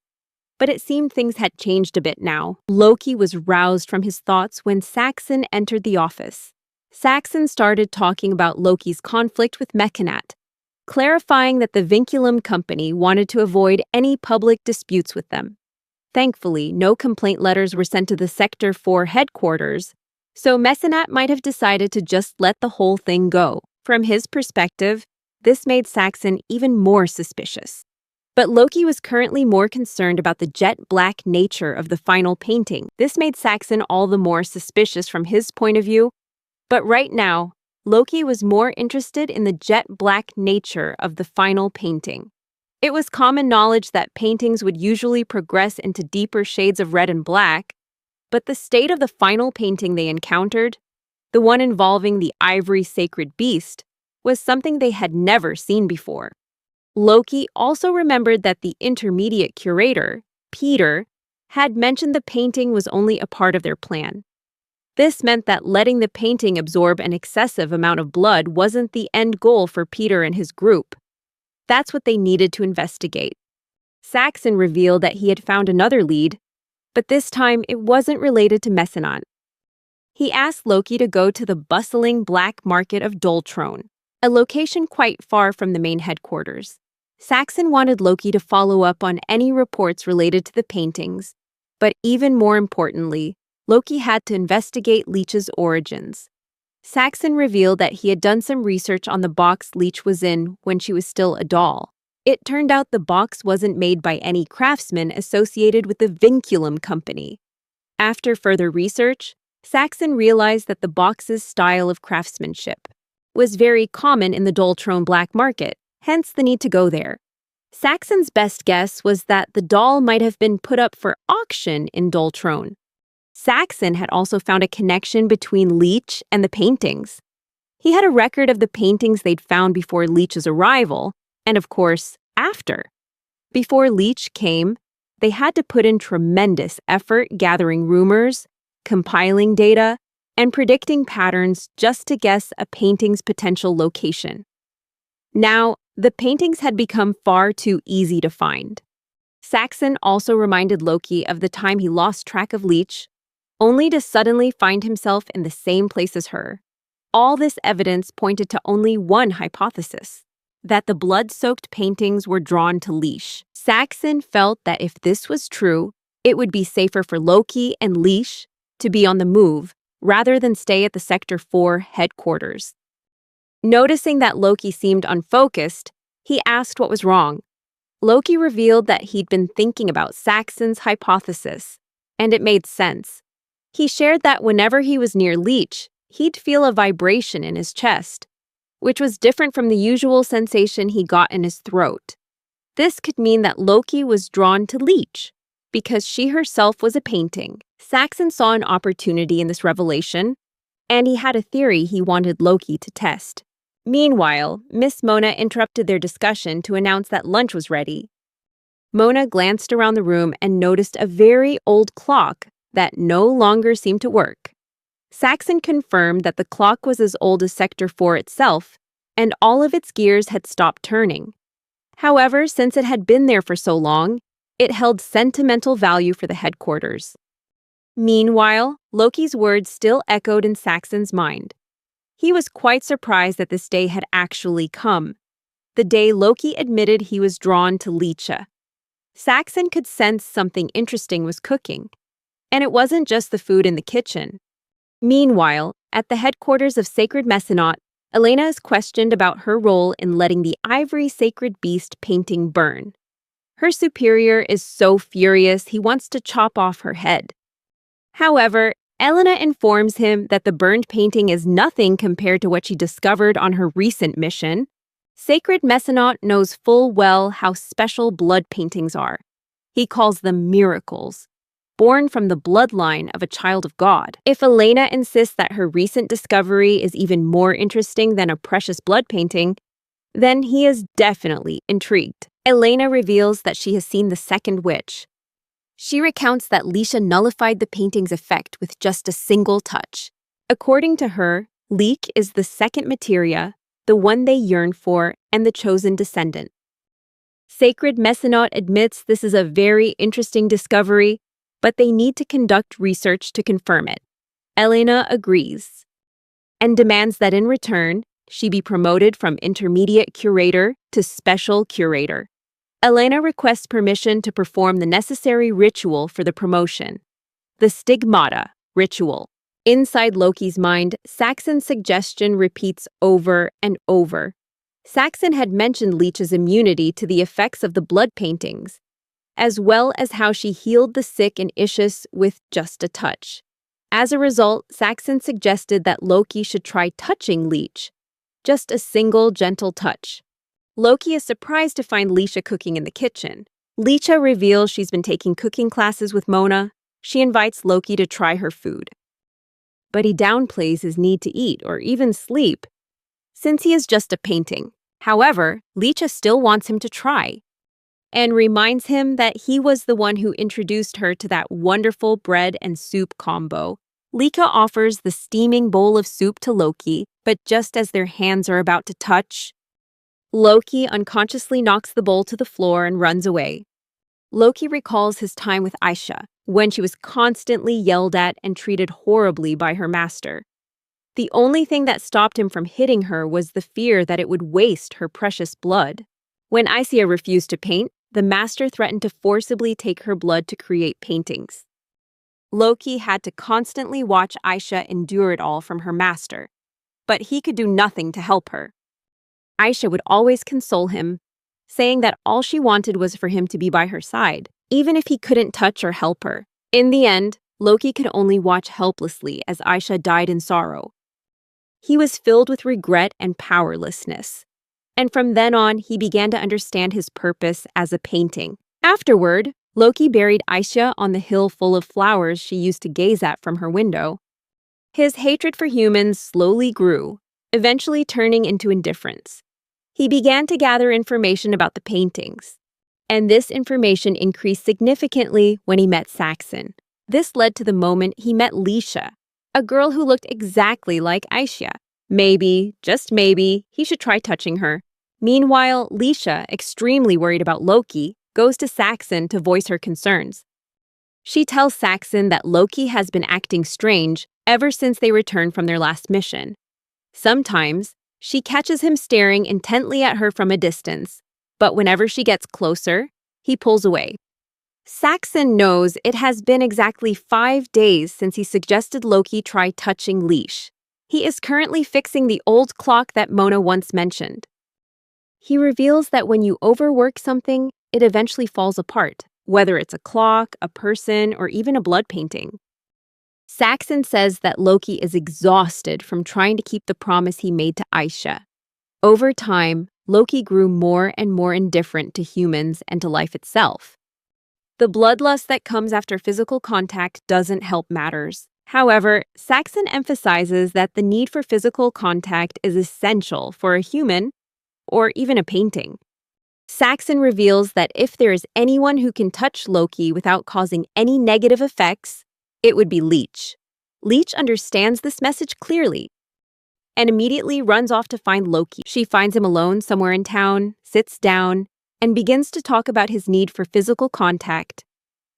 But it seemed things had changed a bit now. Loki was roused from his thoughts when Saxon entered the office. Saxon started talking about Loki's conflict with Mechanat, clarifying that the Vinculum company wanted to avoid any public disputes with them. Thankfully, no complaint letters were sent to the Sector 4 headquarters, so Mechanat might have decided to just let the whole thing go. From his perspective, this made Saxon even more suspicious. But Loki was currently more concerned about the jet black nature of the final painting. This made Saxon all the more suspicious from his point of view. But right now, Loki was more interested in the jet black nature of the final painting. It was common knowledge that paintings would usually progress into deeper shades of red and black, but the state of the final painting they encountered, the one involving the ivory sacred beast, was something they had never seen before. Loki also remembered that the intermediate curator, Peter, had mentioned the painting was only a part of their plan. This meant that letting the painting absorb an excessive amount of blood wasn't the end goal for Peter and his group. That's what they needed to investigate. Saxon revealed that he had found another lead, but this time it wasn't related to Mechanat. He asked Loki to go to the bustling black market of Doltrone, a location quite far from the main headquarters. Saxon wanted Loki to follow up on any reports related to the paintings, but even more importantly, Loki had to investigate Leech's origins. Saxon revealed that he had done some research on the box Leech was in when she was still a doll. It turned out the box wasn't made by any craftsman associated with the Vinculum company. After further research, Saxon realized that the box's style of craftsmanship was very common in the Doltrone black market, hence the need to go there. Saxon's best guess was that the doll might have been put up for auction in Doltrone. Saxon had also found a connection between Leech and the paintings. He had a record of the paintings they'd found before Leech's arrival, and of course, after. Before Leech came, they had to put in tremendous effort gathering rumors, compiling data, and predicting patterns just to guess a painting's potential location. Now, the paintings had become far too easy to find. Saxon also reminded Loki of the time he lost track of Leech, only to suddenly find himself in the same place as her. All this evidence pointed to only one hypothesis, that the blood-soaked paintings were drawn to Leech. Saxon felt that if this was true, it would be safer for Loki and Leech to be on the move rather than stay at the Sector 4 headquarters. Noticing that Loki seemed unfocused, he asked what was wrong. Loki revealed that he'd been thinking about Saxon's hypothesis, and it made sense. He shared that whenever he was near Leech, he'd feel a vibration in his chest, which was different from the usual sensation he got in his throat. This could mean that Loki was drawn to Leech, because she herself was a painting. Saxon saw an opportunity in this revelation, and he had a theory he wanted Loki to test. Meanwhile, Miss Mona interrupted their discussion to announce that lunch was ready. Mona glanced around the room and noticed a very old clock that no longer seemed to work. Saxon confirmed that the clock was as old as Sector 4 itself, and all of its gears had stopped turning. However, since it had been there for so long, it held sentimental value for the headquarters. Meanwhile, Loki's words still echoed in Saxon's mind. He was quite surprised that this day had actually come, the day Loki admitted he was drawn to Leecha. Saxon could sense something interesting was cooking, and it wasn't just the food in the kitchen. Meanwhile, at the headquarters of Sacred Mechanat, Elena is questioned about her role in letting the ivory sacred beast painting burn. Her superior is so furious he wants to chop off her head. However, Elena informs him that the burned painting is nothing compared to what she discovered on her recent mission. Sacred Mechanat knows full well how special blood paintings are. He calls them miracles, born from the bloodline of a child of God. If Elena insists that her recent discovery is even more interesting than a precious blood painting, then he is definitely intrigued. Elena reveals that she has seen the second witch. She recounts that Leisha nullified the painting's effect with just a single touch. According to her, Leek is the second materia, the one they yearn for, and the chosen descendant. Sacred Messenote admits this is a very interesting discovery, but they need to conduct research to confirm it. Elena agrees and demands that in return, she be promoted from intermediate curator to special curator. Elena requests permission to perform the necessary ritual for the promotion. The Stigmata ritual. Inside Loki's mind, Saxon's suggestion repeats over and over. Saxon had mentioned Leech's immunity to the effects of the blood paintings, as well as how she healed the sick in Ishus with just a touch. As a result, Saxon suggested that Loki should try touching Leech. Just a single gentle touch. Loki is surprised to find Leisha cooking in the kitchen. Leisha reveals she's been taking cooking classes with Mona. She invites Loki to try her food. But he downplays his need to eat or even sleep, since he is just a painting. However, Leisha still wants him to try, and reminds him that he was the one who introduced her to that wonderful bread and soup combo. Leika offers the steaming bowl of soup to Loki, but just as their hands are about to touch, Loki unconsciously knocks the bowl to the floor and runs away. Loki recalls his time with Aisha, when she was constantly yelled at and treated horribly by her master. The only thing that stopped him from hitting her was the fear that it would waste her precious blood. When Aisha refused to paint, the master threatened to forcibly take her blood to create paintings. Loki had to constantly watch Aisha endure it all from her master, but he could do nothing to help her. Aisha would always console him, saying that all she wanted was for him to be by her side, even if he couldn't touch or help her. In the end, Loki could only watch helplessly as Aisha died in sorrow. He was filled with regret and powerlessness, and from then on, he began to understand his purpose as a painting. Afterward, Loki buried Aisha on the hill full of flowers she used to gaze at from her window. His hatred for humans slowly grew, eventually turning into indifference. He began to gather information about the paintings, and this information increased significantly when he met Saxon. This led to the moment he met Leisha, a girl who looked exactly like Aisha. Maybe, just maybe, he should try touching her. Meanwhile, Leisha, extremely worried about Loki, goes to Saxon to voice her concerns. She tells Saxon that Loki has been acting strange ever since they returned from their last mission. Sometimes, she catches him staring intently at her from a distance, but whenever she gets closer, he pulls away. Saxon knows it has been exactly 5 days since he suggested Loki try touching Leash. He is currently fixing the old clock that Mona once mentioned. He reveals that when you overwork something, it eventually falls apart, whether it's a clock, a person, or even a blood painting. Saxon says that Loki is exhausted from trying to keep the promise he made to Aisha. Over time, Loki grew more and more indifferent to humans and to life itself. The bloodlust that comes after physical contact doesn't help matters. However, Saxon emphasizes that the need for physical contact is essential for a human or even a painting. Saxon reveals that if there is anyone who can touch Loki without causing any negative effects, it would be Leech. Leech understands this message clearly and immediately runs off to find Loki. She finds him alone somewhere in town, sits down, and begins to talk about his need for physical contact.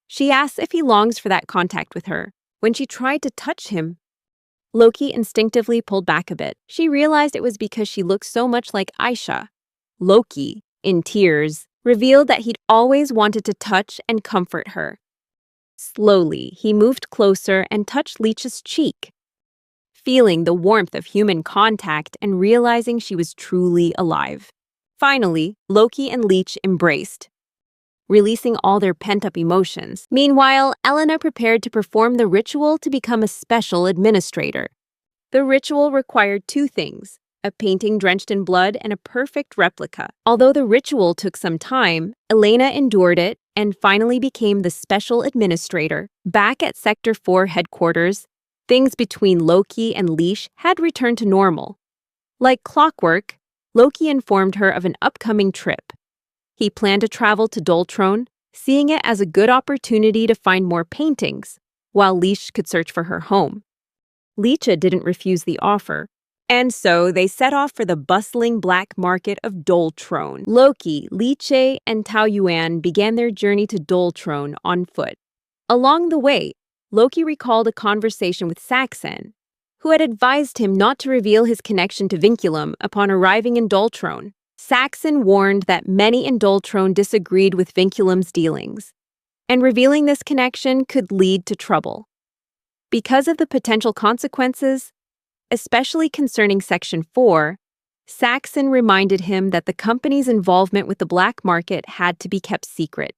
She asks if he longs for that contact with her. When she tried to touch him, Loki instinctively pulled back a bit. She realized it was because she looked so much like Aisha. Loki, in tears, revealed that he'd always wanted to touch and comfort her. Slowly, he moved closer and touched Leech's cheek, feeling the warmth of human contact and realizing she was truly alive. Finally, Loki and Leech embraced, releasing all their pent-up emotions. Meanwhile, Elena prepared to perform the ritual to become a special administrator. The ritual required 2 things, a painting drenched in blood and a perfect replica. Although the ritual took some time, Elena endured it and finally became the special administrator. Back at Sector 4 headquarters, things between Loki and Leash had returned to normal. Like clockwork, Loki informed her of an upcoming trip. He planned to travel to Doltrone, seeing it as a good opportunity to find more paintings, while Leash could search for her home. Leacha didn't refuse the offer. And so they set off for the bustling black market of Doltrone. Loki, Liche, and Tao Yuan began their journey to Doltrone on foot. Along the way, Loki recalled a conversation with Saxon, who had advised him not to reveal his connection to Vinculum upon arriving in Doltrone. Saxon warned that many in Doltrone disagreed with Vinculum's dealings, and revealing this connection could lead to trouble. Because of the potential consequences, especially concerning Section 4, Saxon reminded him that the company's involvement with the black market had to be kept secret.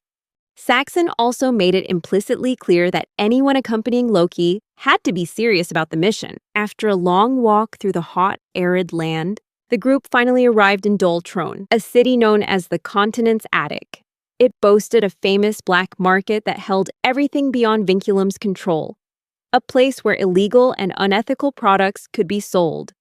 Saxon also made it implicitly clear that anyone accompanying Loki had to be serious about the mission. After a long walk through the hot, arid land, the group finally arrived in Doltrone, a city known as the continent's attic. It boasted a famous black market that held everything beyond Vinculum's control, a place where illegal and unethical products could be sold.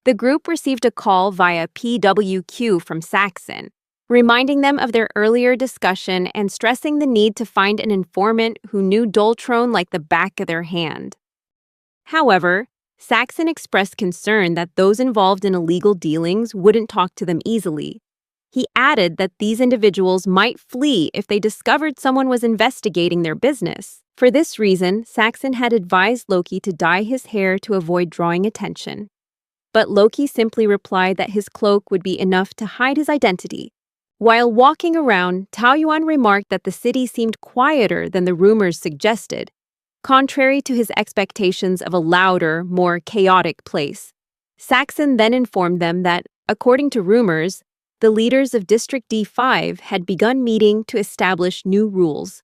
The group received a call via PWQ from Saxon, reminding them of their earlier discussion and stressing the need to find an informant who knew Doltrone like the back of their hand. However, Saxon expressed concern that those involved in illegal dealings wouldn't talk to them easily. He added that these individuals might flee if they discovered someone was investigating their business. For this reason, Saxon had advised Loki to dye his hair to avoid drawing attention. But Loki simply replied that his cloak would be enough to hide his identity. While walking around, Tao Yuan remarked that the city seemed quieter than the rumors suggested, contrary to his expectations of a louder, more chaotic place. Saxon then informed them that, according to rumors, the leaders of District D5 had begun meeting to establish new rules.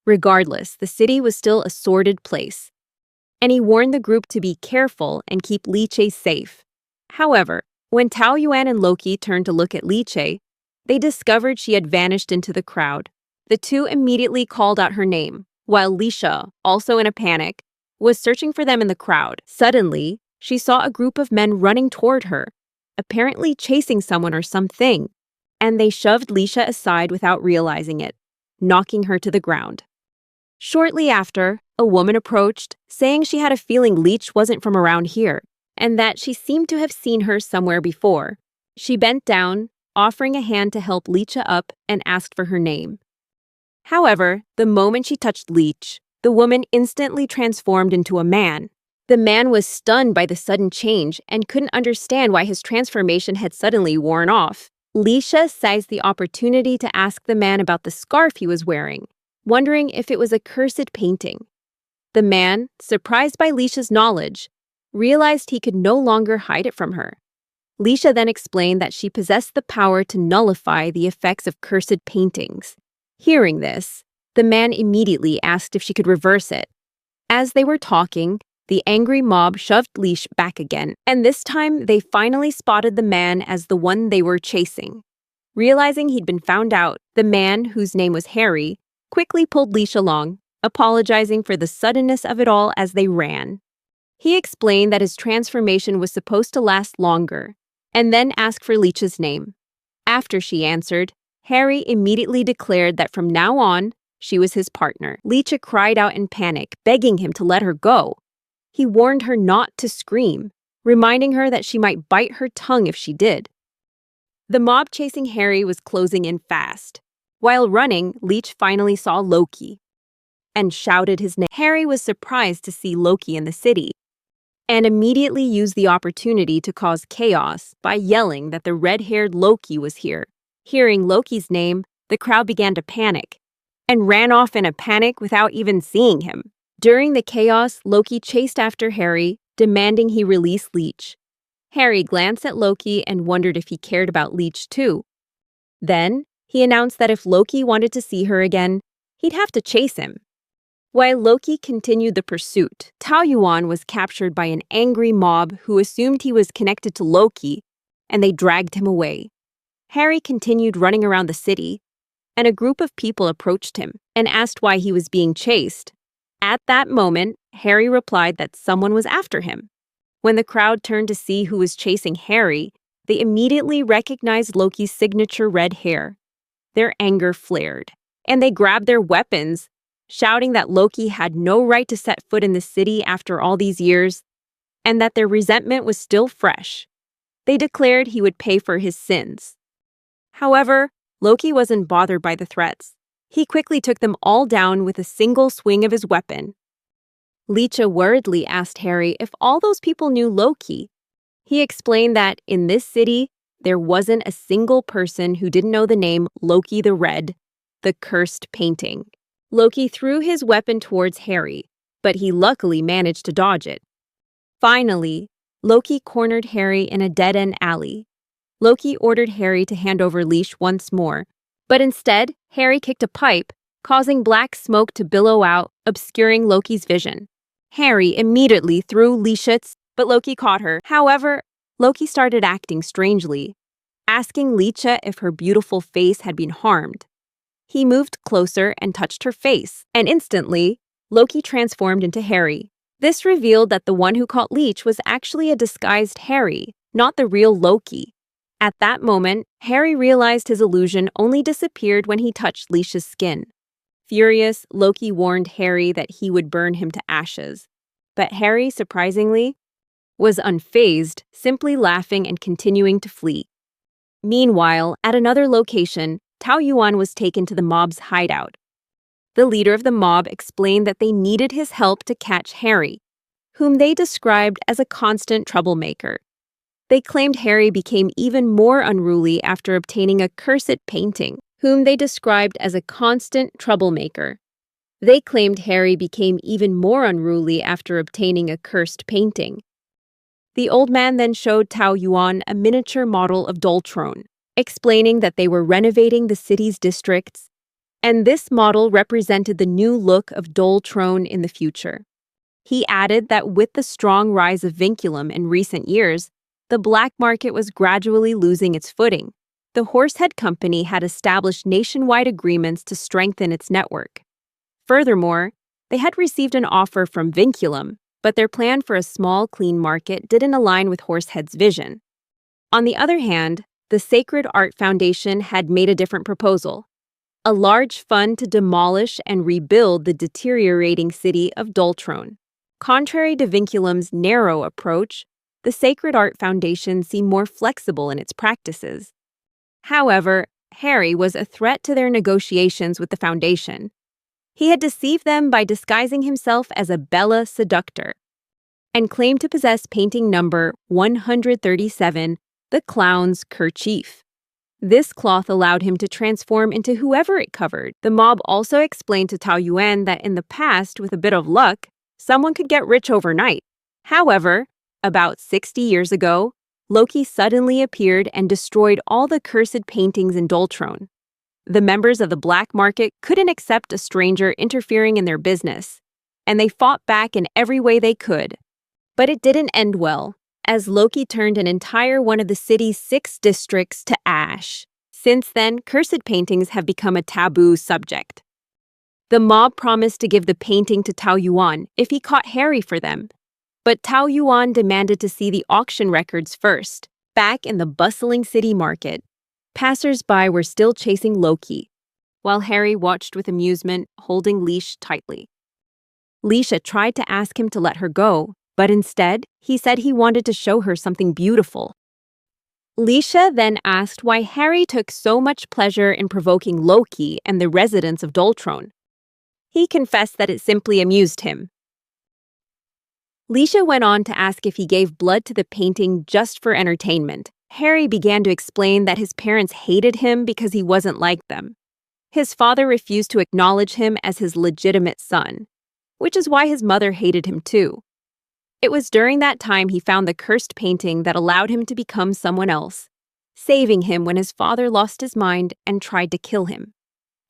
Regardless, the city was still a sordid place, and he warned the group to be careful and keep Liche safe. However, when Tao Yuan and Loki turned to look at Liche, they discovered she had vanished into the crowd. The two immediately called out her name, while Lisha, also in a panic, was searching for them in the crowd. Suddenly, she saw a group of men running toward her, apparently chasing someone or something, and they shoved Lisha aside without realizing it, knocking her to the ground. Shortly after, a woman approached, saying she had a feeling Leech wasn't from around here, and that she seemed to have seen her somewhere before. She bent down, offering a hand to help Leecha up, and asked for her name. However, the moment she touched Leech, the woman instantly transformed into a man. The man was stunned by the sudden change and couldn't understand why his transformation had suddenly worn off. Leisha seized the opportunity to ask the man about the scarf he was wearing, wondering if it was a cursed painting. The man, surprised by Leisha's knowledge, realized he could no longer hide it from her. Leisha then explained that she possessed the power to nullify the effects of cursed paintings. Hearing this, the man immediately asked if she could reverse it. As they were talking, the angry mob shoved Leash back again, and this time they finally spotted the man as the one they were chasing. Realizing he'd been found out, the man, whose name was Harry, quickly pulled Leash along, apologizing for the suddenness of it all as they ran. He explained that his transformation was supposed to last longer, and then asked for Leech's name. After she answered, Harry immediately declared that from now on, she was his partner. Leecha cried out in panic, begging him to let her go. He warned her not to scream, reminding her that she might bite her tongue if she did. The mob chasing Harry was closing in fast. While running, Leech finally saw Loki and shouted his name. Harry was surprised to see Loki in the city and immediately used the opportunity to cause chaos by yelling that the red-haired Loki was here. Hearing Loki's name, the crowd began to panic and ran off in a panic without even seeing him. During the chaos, Loki chased after Harry, demanding he release Leech. Harry glanced at Loki and wondered if he cared about Leech too. Then, he announced that if Loki wanted to see her again, he'd have to chase him. While Loki continued the pursuit, Tao Yuan was captured by an angry mob who assumed he was connected to Loki, and they dragged him away. Harry continued running around the city, and a group of people approached him and asked why he was being chased. At that moment, Harry replied that someone was after him. When the crowd turned to see who was chasing Harry, they immediately recognized Loki's signature red hair. Their anger flared, and they grabbed their weapons, shouting that Loki had no right to set foot in the city after all these years. and that their resentment was still fresh. They declared he would pay for his sins. However, Loki wasn't bothered by the threats. He quickly took them all down with a single swing of his weapon. Lecha worriedly asked Harry if all those people knew Loki. He explained that in this city, there wasn't a single person who didn't know the name Loki the Red, the cursed painting. Loki threw his weapon towards Harry, but he luckily managed to dodge it. Finally, Loki cornered Harry in a dead-end alley. Loki ordered Harry to hand over Leash once more, but instead, Harry kicked a pipe, causing black smoke to billow out, obscuring Loki's vision. Harry immediately threw Leash, but Loki caught her. However, Loki started acting strangely, asking Lecha if her beautiful face had been harmed. He moved closer and touched her face, and instantly, Loki transformed into Harry. This revealed that the one who caught Leech was actually a disguised Harry, not the real Loki. At that moment, Harry realized his illusion only disappeared when he touched Leech's skin. Furious, Loki warned Harry that he would burn him to ashes. But Harry, surprisingly, was unfazed, simply laughing and continuing to flee. Meanwhile, at another location, Tao Yuan was taken to the mob's hideout. The leader of the mob explained that they needed his help to catch Harry, whom they described as a constant troublemaker. They claimed Harry became even more unruly after obtaining a cursed painting, whom they described as a constant troublemaker. They claimed Harry became even more unruly after obtaining a cursed painting. The old man then showed Tao Yuan a miniature model of Doltron, explaining that they were renovating the city's districts, and this model represented the new look of Doltron in the future. He added that with the strong rise of vinculum in recent years, the black market was gradually losing its footing. The Horsehead Company had established nationwide agreements to strengthen its network. Furthermore, they had received an offer from Vinculum, but their plan for a small, clean market didn't align with Horsehead's vision. On the other hand, the Sacred Art Foundation had made a different proposal: a large fund to demolish and rebuild the deteriorating city of Doltron. Contrary to Vinculum's narrow approach, the Sacred Art Foundation seemed more flexible in its practices. However, Harry was a threat to their negotiations with the Foundation. He had deceived them by disguising himself as a Bella seductor and claimed to possess painting number 137, the Clown's Kerchief. This cloth allowed him to transform into whoever it covered. The mob also explained to Tao Yuan that in the past, with a bit of luck, someone could get rich overnight. However, about 60 years ago, Loki suddenly appeared and destroyed all the cursed paintings in Doltron. The members of the black market couldn't accept a stranger interfering in their business, and they fought back in every way they could. But it didn't end well, as Loki turned an entire one of the city's 6 districts to ash. Since then, cursed paintings have become a taboo subject. The mob promised to give the painting to Tao Yuan if he caught Harry for them. But Tao Yuan demanded to see the auction records first. Back in the bustling city market, passers-by were still chasing Loki, while Harry watched with amusement, holding Leash tightly. Leisha tried to ask him to let her go, but instead, he said he wanted to show her something beautiful. Leisha then asked why Harry took so much pleasure in provoking Loki and the residents of Doltron. He confessed that it simply amused him. Leisha went on to ask if he gave blood to the painting just for entertainment. Harry began to explain that his parents hated him because he wasn't like them. His father refused to acknowledge him as his legitimate son, which is why his mother hated him too. It was during that time he found the cursed painting that allowed him to become someone else, saving him when his father lost his mind and tried to kill him.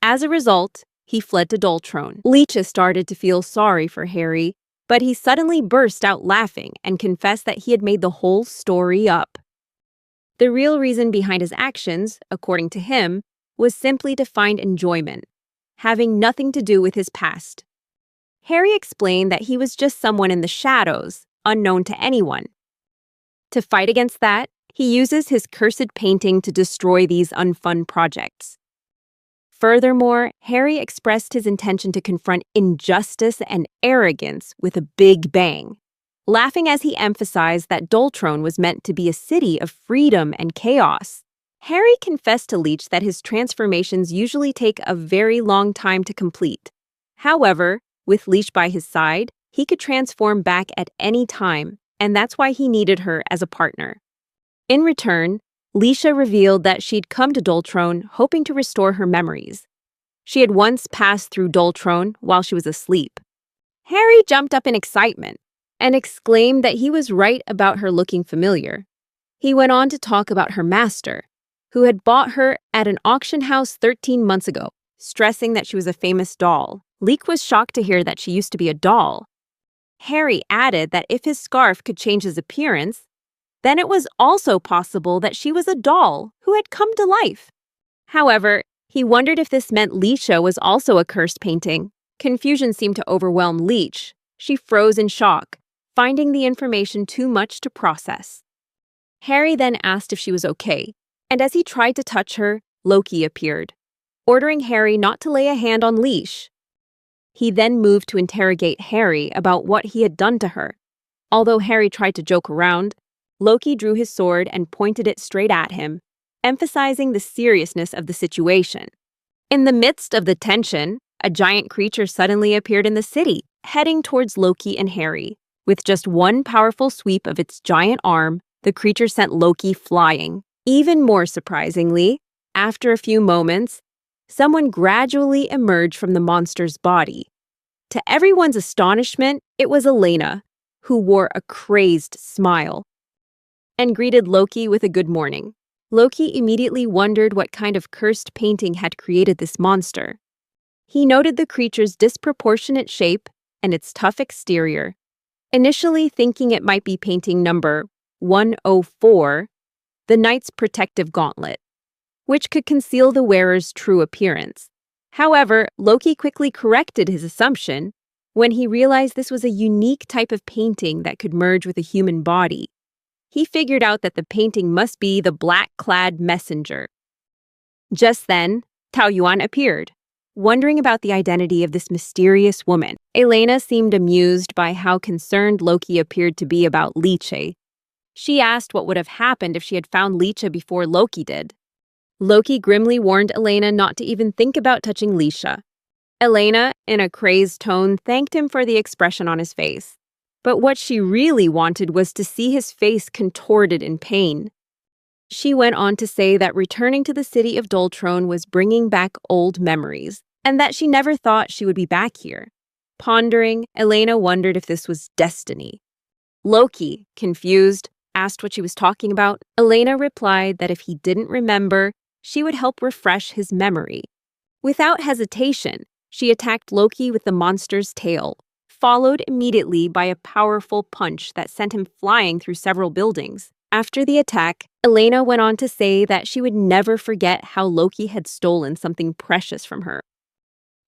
As a result, he fled to Doltron. Leecha started to feel sorry for Harry, but he suddenly burst out laughing and confessed that he had made the whole story up. The real reason behind his actions, according to him, was simply to find enjoyment, having nothing to do with his past. Harry explained that he was just someone in the shadows, unknown to anyone. To fight against that, he uses his cursed painting to destroy these unfun projects. Furthermore, Harry expressed his intention to confront injustice and arrogance with a big bang. laughing as he emphasized that Doltrone was meant to be a city of freedom and chaos. Harry confessed to Leech that his transformations usually take a very long time to complete. However, with Leech by his side, he could transform back at any time, and that's why he needed her as a partner. In return, Leisha revealed that she'd come to Doltrone hoping to restore her memories. She had once passed through Doltrone while she was asleep. Harry jumped up in excitement and exclaimed that he was right about her looking familiar. He went on to talk about her master, who had bought her at an auction house 13 months ago, stressing that she was a famous doll. Leek was shocked to hear that she used to be a doll. Harry added that if his scarf could change his appearance, then it was also possible that she was a doll who had come to life. However, he wondered if this meant Leisha was also a cursed painting. Confusion seemed to overwhelm Leech. She froze in shock, finding the information too much to process. Harry then asked if she was okay, and as he tried to touch her, Loki appeared, ordering Harry not to lay a hand on Leash. He then moved to interrogate Harry about what he had done to her. Although Harry tried to joke around, Loki drew his sword and pointed it straight at him, emphasizing the seriousness of the situation. In the midst of the tension, a giant creature suddenly appeared in the city, heading towards Loki and Harry. With just one powerful sweep of its giant arm, the creature sent Loki flying. Even more surprisingly, after a few moments, someone gradually emerged from the monster's body. To everyone's astonishment, it was Elena, who wore a crazed smile and greeted Loki with a good morning. Loki immediately wondered what kind of cursed painting had created this monster. He noted the creature's disproportionate shape and its tough exterior, initially thinking it might be painting number 104, the Knight's Protective Gauntlet, which could conceal the wearer's true appearance. However, Loki quickly corrected his assumption when he realized this was a unique type of painting that could merge with a human body. He figured out that the painting must be the black-clad messenger. Just then, Tao Yuan appeared, wondering about the identity of this mysterious woman. Elena seemed amused by how concerned Loki appeared to be about Liche. She asked what would have happened if she had found Liche before Loki did. Loki grimly warned Elena not to even think about touching Leisha. Elena, in a crazed tone, thanked him for the expression on his face. But what she really wanted was to see his face contorted in pain. She went on to say that returning to the city of Doltrone was bringing back old memories, and that she never thought she would be back here. Pondering, Elena wondered if this was destiny. Loki, confused, asked what she was talking about. Elena replied that if he didn't remember, she would help refresh his memory. Without hesitation, she attacked Loki with the monster's tail, followed immediately by a powerful punch that sent him flying through several buildings. After the attack, Elena went on to say that she would never forget how Loki had stolen something precious from her,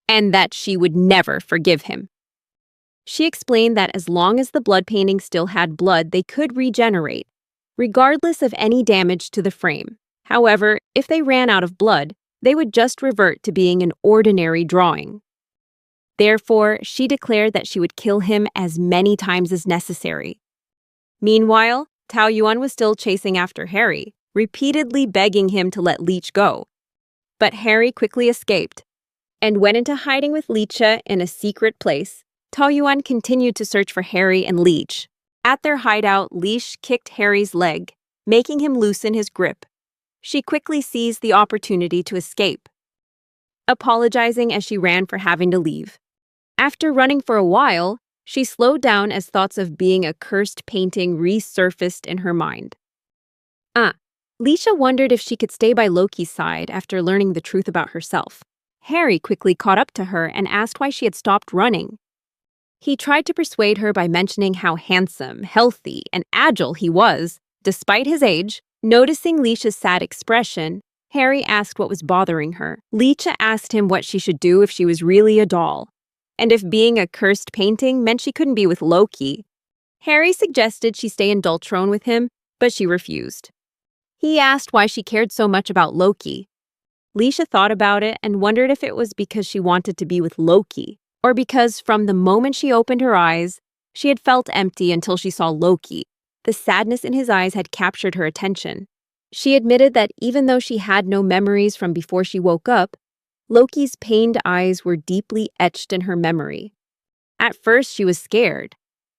and that she would never forgive him. She explained that as long as the blood painting still had blood, they could regenerate, regardless of any damage to the frame. However, if they ran out of blood, they would just revert to being an ordinary drawing. Therefore, she declared that she would kill him as many times as necessary. Meanwhile, Tao Yuan was still chasing after Harry, repeatedly begging him to let Leech go. But Harry quickly escaped and went into hiding with Leecha in a secret place. Tao Yuan continued to search for Harry and Leech. At their hideout, Leech kicked Harry's leg, making him loosen his grip. She quickly seized the opportunity to escape, apologizing as she ran for having to leave. After running for a while, she slowed down as thoughts of being a cursed painting resurfaced in her mind. Leisha wondered if she could stay by Loki's side after learning the truth about herself. Harry quickly caught up to her and asked why she had stopped running. He tried to persuade her by mentioning how handsome, healthy, and agile he was, despite his age. Noticing Leisha's sad expression, Harry asked what was bothering her. Leisha asked him what she should do if she was really a doll, and if being a cursed painting meant she couldn't be with Loki. Harry suggested she stay in Doltrone with him, but she refused. He asked why she cared so much about Loki. Leisha thought about it and wondered if it was because she wanted to be with Loki, or because from the moment she opened her eyes, She had felt empty until she saw Loki. The sadness in his eyes had captured her attention. She admitted that even though she had no memories from before she woke up, Loki's pained eyes were deeply etched in her memory. At first, she was scared,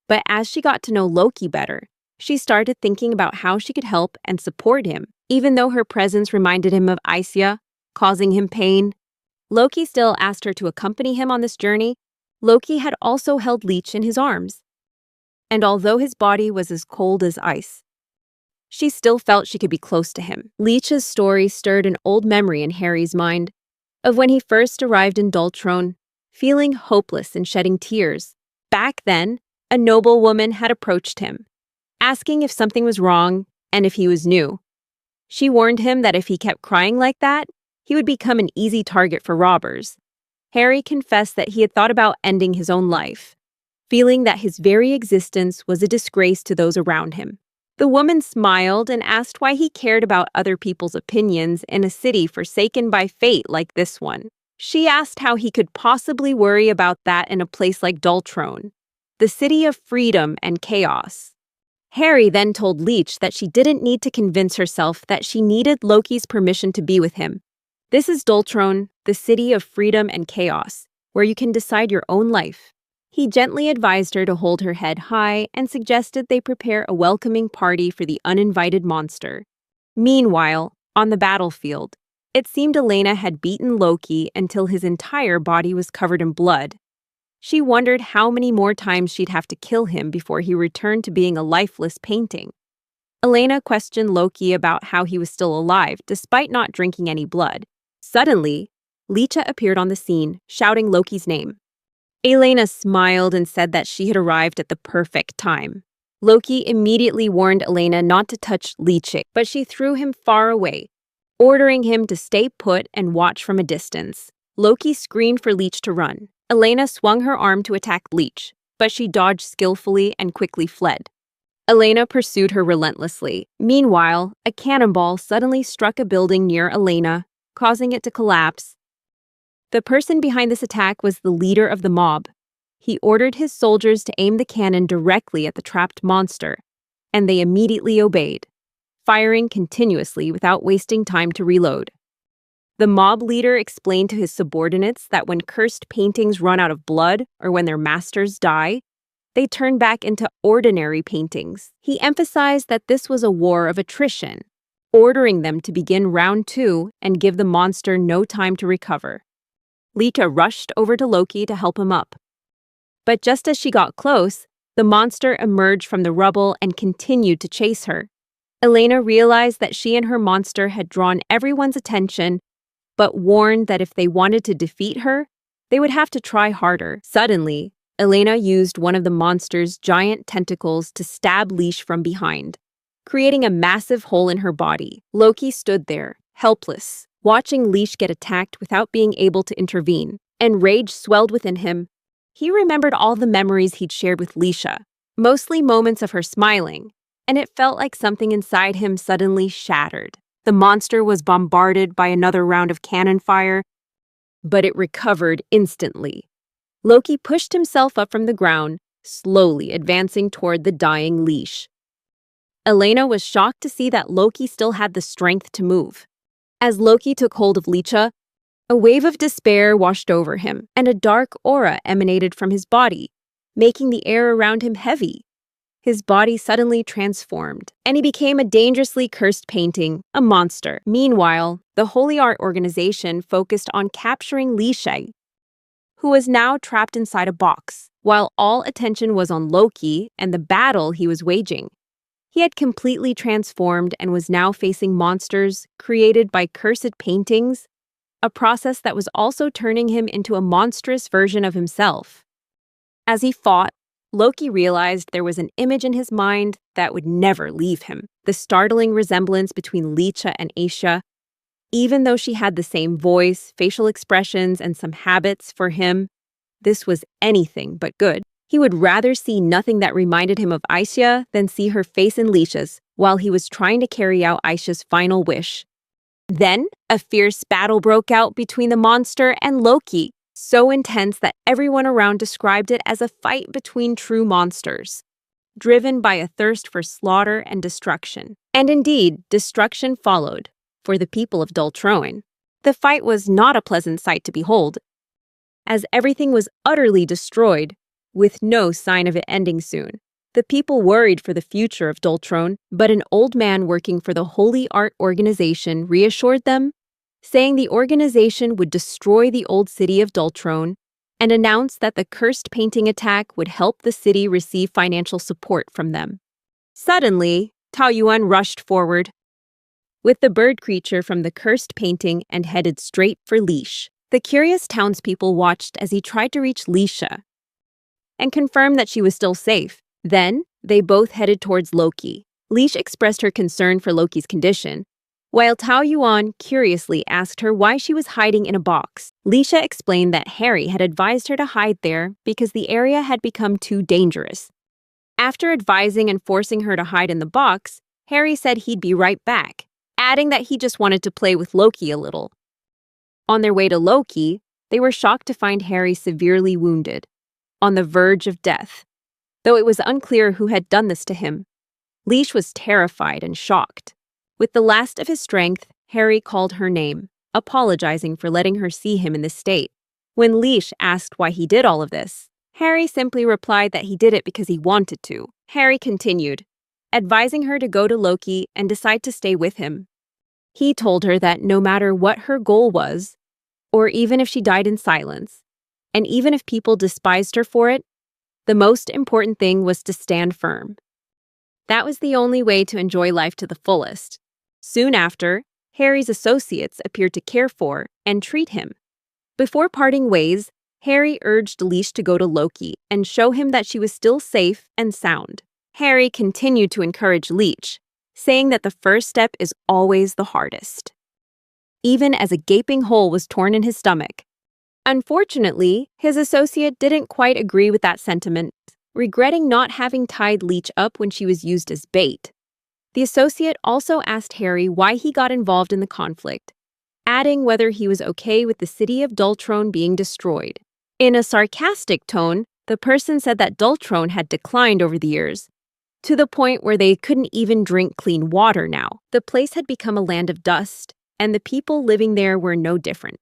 but as she got to know Loki better, she started thinking about how she could help and support him, even though her presence reminded him of Aisha, causing him pain. Loki still asked her to accompany him on this journey. Loki had also held Leech in his arms. And although his body was as cold as ice, she still felt she could be close to him. Leech's story stirred an old memory in Harry's mind of when he first arrived in Dultrone, feeling hopeless and shedding tears. Back then, a noblewoman had approached him, asking if something was wrong and if he was new. She warned him that if he kept crying like that, he would become an easy target for robbers. Harry confessed that he had thought about ending his own life, feeling that his very existence was a disgrace to those around him. The woman smiled and asked why he cared about other people's opinions in a city forsaken by fate like this one. She asked how he could possibly worry about that in a place like Dultrone, the city of freedom and chaos. Harry then told Leech that she didn't need to convince herself that she needed Loki's permission to be with him. This is Dultrone, the city of freedom and chaos, where you can decide your own life. He gently advised her to hold her head high and suggested they prepare a welcoming party for the uninvited monster. Meanwhile, on the battlefield, it seemed Elena had beaten Loki until his entire body was covered in blood. She wondered how many more times she'd have to kill him before he returned to being a lifeless painting. Elena questioned Loki about how he was still alive despite not drinking any blood. Suddenly, Lecha appeared on the scene, shouting Loki's name. Elena smiled and said that she had arrived at the perfect time. Loki immediately warned Elena not to touch Leech, but she threw him far away, ordering him to stay put and watch from a distance. Loki screamed for Leech to run. Elena swung her arm to attack Leech, but she dodged skillfully and quickly fled. Elena pursued her relentlessly. Meanwhile, a cannonball suddenly struck a building near Elena, causing it to collapse. The person behind this attack was the leader of the mob. He ordered his soldiers to aim the cannon directly at the trapped monster, and they immediately obeyed, firing continuously without wasting time to reload. The mob leader explained to his subordinates that when cursed paintings run out of blood or when their masters die, they turn back into ordinary paintings. He emphasized that this was a war of attrition, ordering them to begin round 2 and give the monster no time to recover. Lecha rushed over to Loki to help him up. But just as she got close, the monster emerged from the rubble and continued to chase her. Elena realized that she and her monster had drawn everyone's attention, but warned that if they wanted to defeat her, they would have to try harder. Suddenly, Elena used one of the monster's giant tentacles to stab Leech from behind, creating a massive hole in her body. Loki stood there, helpless, watching Leech get attacked without being able to intervene, and rage swelled within him. He remembered all the memories he'd shared with Leisha, mostly moments of her smiling, and it felt like something inside him suddenly shattered. The monster was bombarded by another round of cannon fire, but it recovered instantly. Loki pushed himself up from the ground, slowly advancing toward the dying Leech. Elena was shocked to see that Loki still had the strength to move. As Loki took hold of Lecha, a wave of despair washed over him, and a dark aura emanated from his body, making the air around him heavy. His body suddenly transformed, and he became a dangerously cursed painting, a monster. Meanwhile, the Holy Art organization focused on capturing Li Shai, who was now trapped inside a box, while all attention was on Loki and the battle he was waging. He had completely transformed and was now facing monsters created by cursed paintings, a process that was also turning him into a monstrous version of himself. As he fought, Loki realized there was an image in his mind that would never leave him. The startling resemblance between Lecha and Aisha. Even though she had the same voice, facial expressions, and some habits, for him, this was anything but good. He would rather see nothing that reminded him of Aisha than see her face in Leisha's while he was trying to carry out Aisha's final wish. Then, a fierce battle broke out between the monster and Loki. so intense that everyone around described it as a fight between true monsters, driven by a thirst for slaughter and destruction. And indeed, destruction followed for the people of Dultroin. The fight was not a pleasant sight to behold, as everything was utterly destroyed, with no sign of it ending soon. The people worried for the future of Dultron, but an old man working for the Holy Art Organization reassured them, saying the organization would destroy the old city of Dultron and announced that the cursed painting attack would help the city receive financial support from them. Suddenly, Tao Yuan rushed forward with the bird creature from the cursed painting and headed straight for Leash. The curious townspeople watched as he tried to reach Leisha and confirmed that she was still safe. Then, they both headed towards Loki. Leash expressed her concern for Loki's condition, while Tao Yuan curiously asked her why she was hiding in a box. Leisha explained that Harry had advised her to hide there because the area had become too dangerous. After advising and forcing her to hide in the box, Harry said he'd be right back, adding that he just wanted to play with Loki a little. On their way to Loki, they were shocked to find Harry severely wounded, on the verge of death, though it was unclear who had done this to him. Leash was terrified and shocked. With the last of his strength, Harry called her name, apologizing for letting her see him in this state. When Leash asked why he did all of this, Harry simply replied that he did it because he wanted to. Harry continued, advising her to go to Loki and decide to stay with him. He told her that no matter what her goal was, or even if she died in silence, and even if people despised her for it, the most important thing was to stand firm. That was the only way to enjoy life to the fullest. Soon after, Harry's associates appeared to care for and treat him. Before parting ways, Harry urged Leash to go to Loki and show him that she was still safe and sound. Harry continued to encourage Leash, saying that the first step is always the hardest, even as a gaping hole was torn in his stomach. Unfortunately, his associate didn't quite agree with that sentiment, regretting not having tied Leash up when she was used as bait. The associate also asked Harry why he got involved in the conflict, adding whether he was okay with the city of Dultron being destroyed. In a sarcastic tone, the person said that Dultron had declined over the years, to the point where they couldn't even drink clean water now. The place had become a land of dust, and the people living there were no different.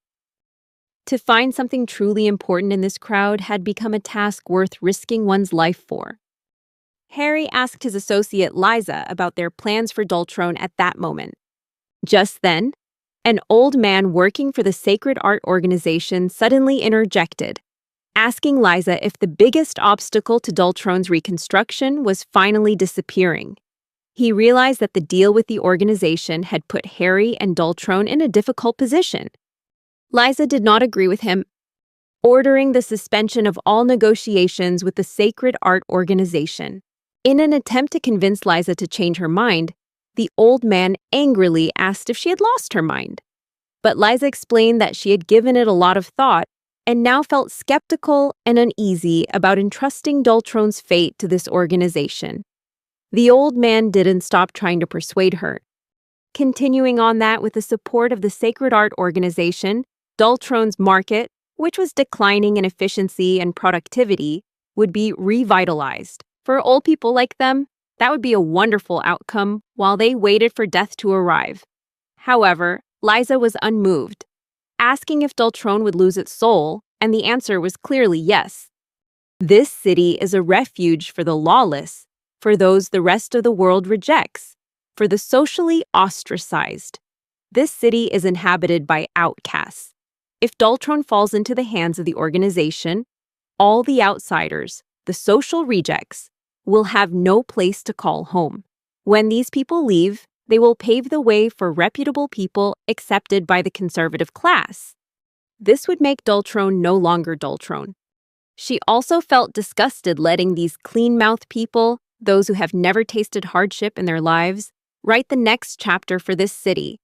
To find something truly important in this crowd had become a task worth risking one's life for. Harry asked his associate Liza about their plans for Dultron at that moment. Just then, an old man working for the Sacred Art Organization suddenly interjected, asking Liza if the biggest obstacle to Dultron's reconstruction was finally disappearing. He realized that the deal with the organization had put Harry and Dultron in a difficult position. Liza did not agree with him, ordering the suspension of all negotiations with the Sacred Art Organization. In an attempt to convince Liza to change her mind, the old man angrily asked if she had lost her mind. But Liza explained that she had given it a lot of thought and now felt skeptical and uneasy about entrusting Dultron's fate to this organization. The old man didn't stop trying to persuade her. Continuing on that with the support of the Sacred Art Organization, Dultron's market, which was declining in efficiency and productivity, would be revitalized. For old people like them, that would be a wonderful outcome while they waited for death to arrive. However, Liza was unmoved, asking if Dultron would lose its soul, and the answer was clearly yes. This city is a refuge for the lawless, for those the rest of the world rejects, for the socially ostracized. This city is inhabited by outcasts. If Dultron falls into the hands of the organization, all the outsiders, the social rejects, will have no place to call home. When these people leave, they will pave the way for reputable people accepted by the conservative class. This would make Dultron no longer Dultron. She also felt disgusted letting these clean-mouthed people, those who have never tasted hardship in their lives, write the next chapter for this city.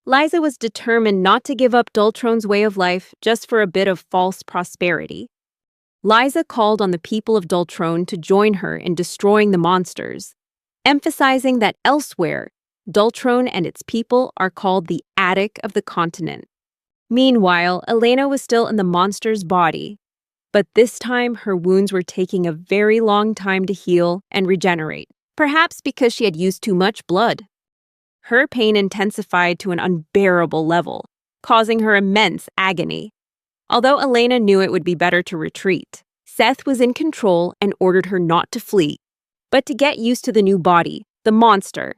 Liza was determined not to give up Dultron's way of life just for a bit of false prosperity. Liza called on the people of Dultron to join her in destroying the monsters, emphasizing that elsewhere, Dultron and its people are called the attic of the continent. Meanwhile, Elena was still in the monster's body, but this time her wounds were taking a very long time to heal and regenerate, perhaps because she had used too much blood. Her pain intensified to an unbearable level, causing her immense agony. Although Elena knew it would be better to retreat, Seth was in control and ordered her not to flee, but to get used to the new body, the monster.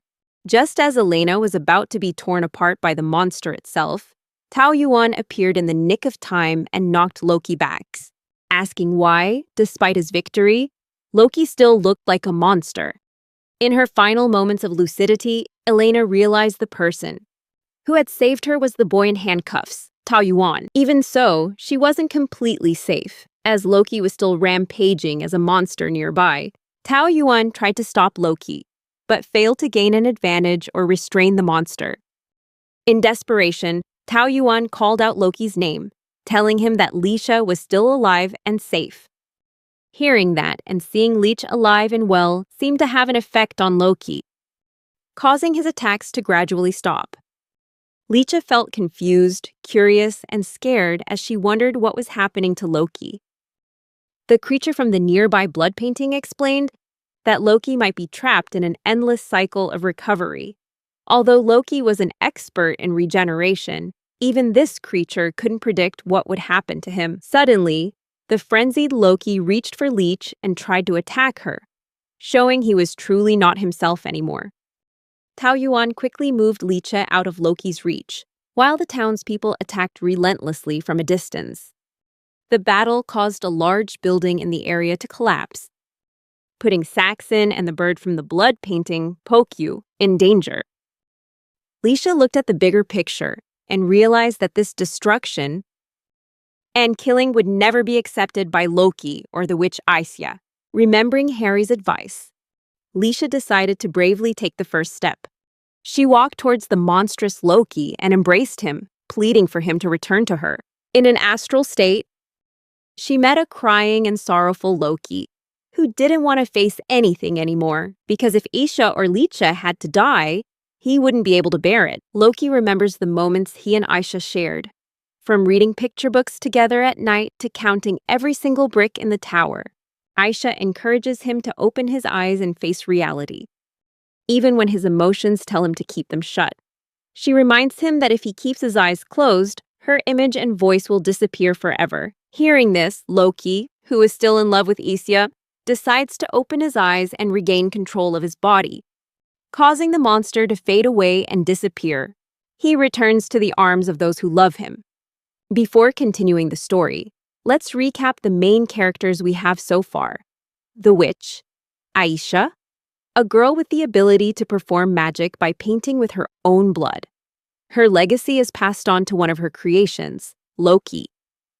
Just as Elena was about to be torn apart by the monster itself, Tao Yuan appeared in the nick of time and knocked Loki back. Asking why, despite his victory, Loki still looked like a monster. In her final moments of lucidity, Elena realized the person who had saved her was the boy in handcuffs, Tao Yuan. Even so, she wasn't completely safe, as Loki was still rampaging as a monster nearby. Tao Yuan tried to stop Loki, but failed to gain an advantage or restrain the monster. In desperation, Tao Yuan called out Loki's name, telling him that Lisha was still alive and safe. Hearing that and seeing Leech alive and well seemed to have an effect on Loki, causing his attacks to gradually stop. Leecha felt confused, curious, and scared as she wondered what was happening to Loki. The creature from the nearby blood painting explained that Loki might be trapped in an endless cycle of recovery. Although Loki was an expert in regeneration, even this creature couldn't predict what would happen to him. Suddenly, the frenzied Loki reached for Leech and tried to attack her, showing he was truly not himself anymore. Tao Yuan quickly moved Leecha out of Loki's reach, while the townspeople attacked relentlessly from a distance. The battle caused a large building in the area to collapse, putting Saxon and the bird from the blood painting, Pokyu, in danger. Leecha looked at the bigger picture and realized that this destruction and killing would never be accepted by Loki or the witch Aisya. Remembering Harry's advice, Leecha decided to bravely take the first step. She walked towards the monstrous Loki and embraced him, pleading for him to return to her. In an astral state, she met a crying and sorrowful Loki, who didn't want to face anything anymore, because if Isha or Leecha had to die, he wouldn't be able to bear it. Loki remembers the moments he and Aisha shared, from reading picture books together at night to counting every single brick in the tower. Aisha encourages him to open his eyes and face reality, even when his emotions tell him to keep them shut. She reminds him that if he keeps his eyes closed, her image and voice will disappear forever. Hearing this, Loki, who is still in love with Isya, decides to open his eyes and regain control of his body, causing the monster to fade away and disappear. He returns to the arms of those who love him. Before continuing the story, let's recap the main characters we have so far. The witch, Aisha, a girl with the ability to perform magic by painting with her own blood. Her legacy is passed on to one of her creations, Loki.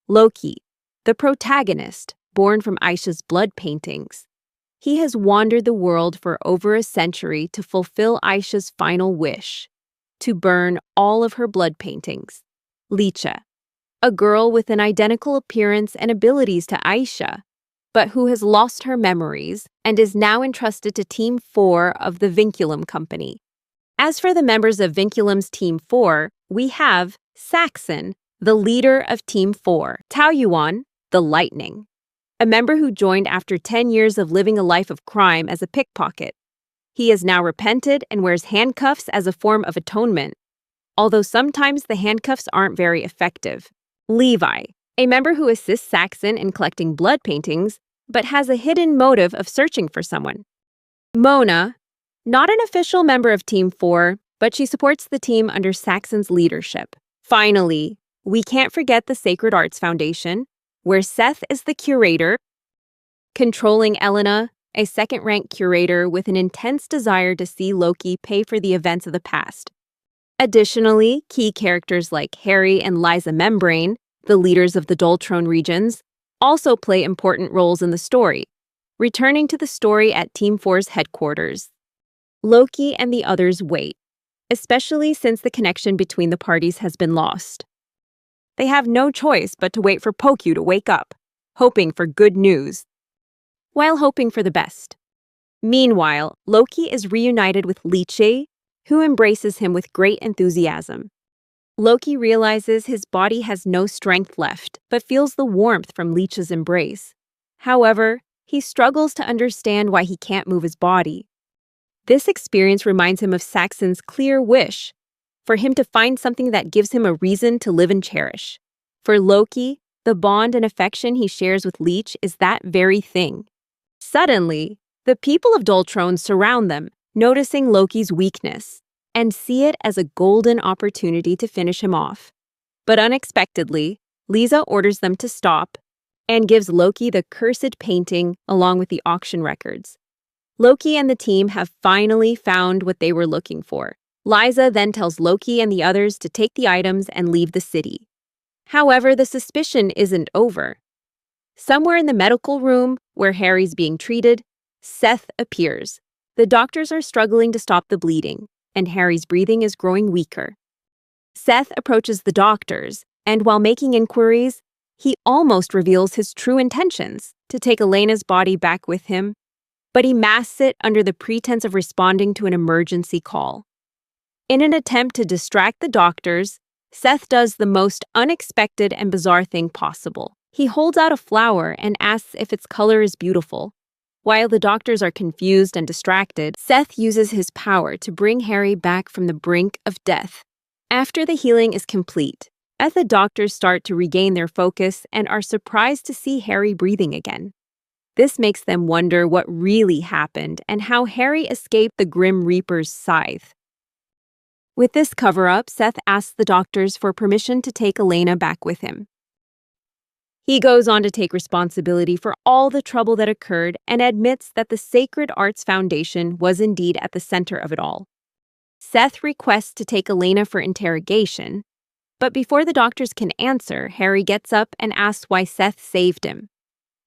Loki, the protagonist, born from Aisha's blood paintings. He has wandered the world for over a century to fulfill Aisha's final wish, to burn all of her blood paintings. Leecha, a girl with an identical appearance and abilities to Aisha, but who has lost her memories and is now entrusted to Team 4 of the Vinculum Company. As for the members of Vinculum's Team 4, we have Saxon, the leader of Team 4, Tao Yuan, the Lightning, a member who joined after 10 years of living a life of crime as a pickpocket. He has now repented and wears handcuffs as a form of atonement, although sometimes the handcuffs aren't very effective. Levi, a member who assists Saxon in collecting blood paintings, but has a hidden motive of searching for someone. Mona, not an official member of Team 4, but she supports the team under Saxon's leadership. Finally, we can't forget the Sacred Arts Foundation, where Seth is the curator, controlling Elena, a second-rank curator with an intense desire to see Loki pay for the events of the past. Additionally, key characters like Harry and Liza Membrane, the leaders of the Doltrone regions, also play important roles in the story, returning to the story at Team 4's headquarters. Loki and the others wait, especially since the connection between the parties has been lost. They have no choice but to wait for Pokyu to wake up, hoping for good news, while hoping for the best. Meanwhile, Loki is reunited with Liche, who embraces him with great enthusiasm. Loki realizes his body has no strength left, but feels the warmth from Leech's embrace. However, he struggles to understand why he can't move his body. This experience reminds him of Saxon's clear wish for him to find something that gives him a reason to live and cherish. For Loki, the bond and affection he shares with Leech is that very thing. Suddenly, the people of Doltrone surround them, noticing Loki's weakness, and see it as a golden opportunity to finish him off. But unexpectedly, Lisa orders them to stop and gives Loki the cursed painting along with the auction records. Loki and the team have finally found what they were looking for. Liza then tells Loki and the others to take the items and leave the city. However, the suspicion isn't over. Somewhere in the medical room, where Harry's being treated, Seth appears. The doctors are struggling to stop the bleeding, and Harry's breathing is growing weaker. Seth approaches the doctors, and while making inquiries, he almost reveals his true intentions to take Elena's body back with him, but he masks it under the pretense of responding to an emergency call. In an attempt to distract the doctors, Seth does the most unexpected and bizarre thing possible. He holds out a flower and asks if its color is beautiful. While the doctors are confused and distracted, Seth uses his power to bring Harry back from the brink of death. After the healing is complete, the doctors start to regain their focus and are surprised to see Harry breathing again. This makes them wonder what really happened and how Harry escaped the Grim Reaper's scythe. With this cover-up, Seth asks the doctors for permission to take Elena back with him. He goes on to take responsibility for all the trouble that occurred and admits that the Sacred Arts Foundation was indeed at the center of it all. Seth requests to take Elena for interrogation, but before the doctors can answer, Harry gets up and asks why Seth saved him.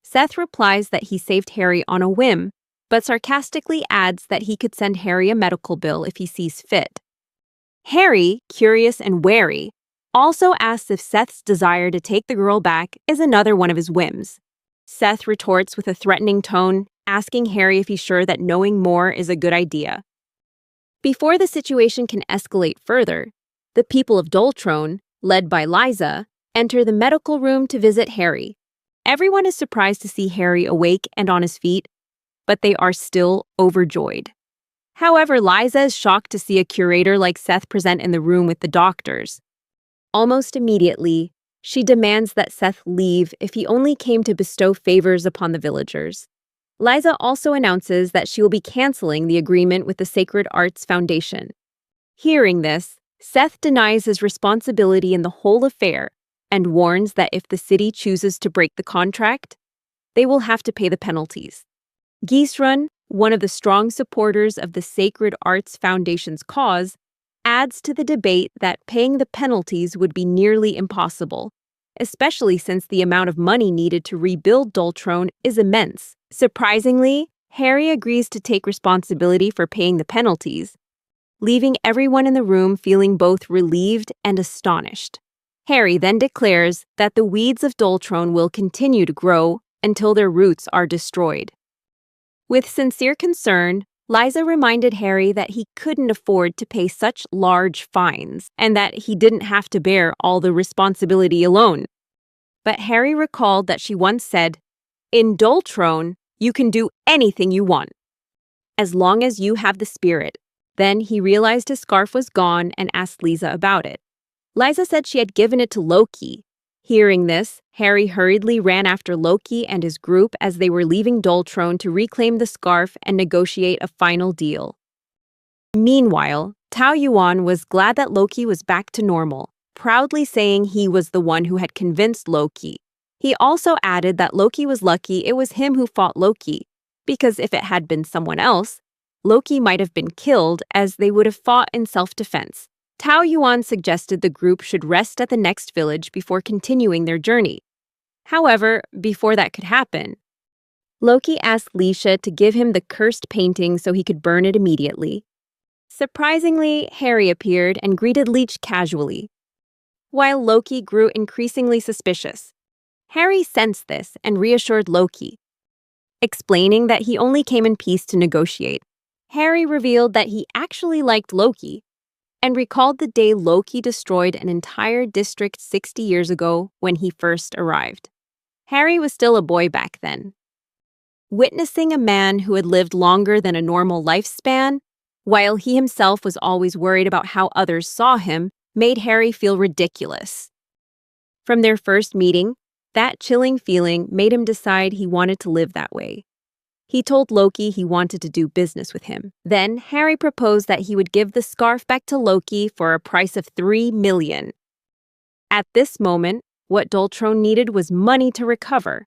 Seth replies that he saved Harry on a whim, but sarcastically adds that he could send Harry a medical bill if he sees fit. Harry, curious and wary, also asks if Seth's desire to take the girl back is another one of his whims. Seth retorts with a threatening tone, asking Harry if he's sure that knowing more is a good idea. Before the situation can escalate further, the people of Doltrone, led by Liza, enter the medical room to visit Harry. Everyone is surprised to see Harry awake and on his feet, but they are still overjoyed. However, Liza is shocked to see a curator like Seth present in the room with the doctors. Almost immediately, she demands that Seth leave if he only came to bestow favors upon the villagers. Liza also announces that she will be canceling the agreement with the Sacred Arts Foundation. Hearing this, Seth denies his responsibility in the whole affair and warns that if the city chooses to break the contract, they will have to pay the penalties. Gisrun, one of the strong supporters of the Sacred Arts Foundation's cause, adds to the debate that paying the penalties would be nearly impossible, especially since the amount of money needed to rebuild Doltrone is immense. Surprisingly, Harry agrees to take responsibility for paying the penalties, leaving everyone in the room feeling both relieved and astonished. Harry then declares that the weeds of Doltrone will continue to grow until their roots are destroyed. With sincere concern, Liza reminded Harry that he couldn't afford to pay such large fines and that he didn't have to bear all the responsibility alone. But Harry recalled that she once said, "In Doltrone, you can do anything you want, as long as you have the spirit." Then he realized his scarf was gone and asked Liza about it. Liza said she had given it to Loki. Hearing this, Harry hurriedly ran after Loki and his group as they were leaving Doltrone to reclaim the scarf and negotiate a final deal. Meanwhile, Tao Yuan was glad that Loki was back to normal, proudly saying he was the one who had convinced Loki. He also added that Loki was lucky it was him who fought Loki, because if it had been someone else, Loki might have been killed as they would have fought in self-defense. Tao Yuan suggested the group should rest at the next village before continuing their journey. However, before that could happen, Loki asked Leisha to give him the cursed painting so he could burn it immediately. Surprisingly, Harry appeared and greeted Leech casually, while Loki grew increasingly suspicious. Harry sensed this and reassured Loki, explaining that he only came in peace to negotiate. Harry revealed that he actually liked Loki, and recalled the day Loki destroyed an entire district 60 years ago when he first arrived. Harry was still a boy back then. Witnessing a man who had lived longer than a normal lifespan, while he himself was always worried about how others saw him, made Harry feel ridiculous. From their first meeting, that chilling feeling made him decide he wanted to live that way. He told Loki he wanted to do business with him. Then Harry proposed that he would give the scarf back to Loki for a price of 3 million. At this moment, what Doltrone needed was money to recover,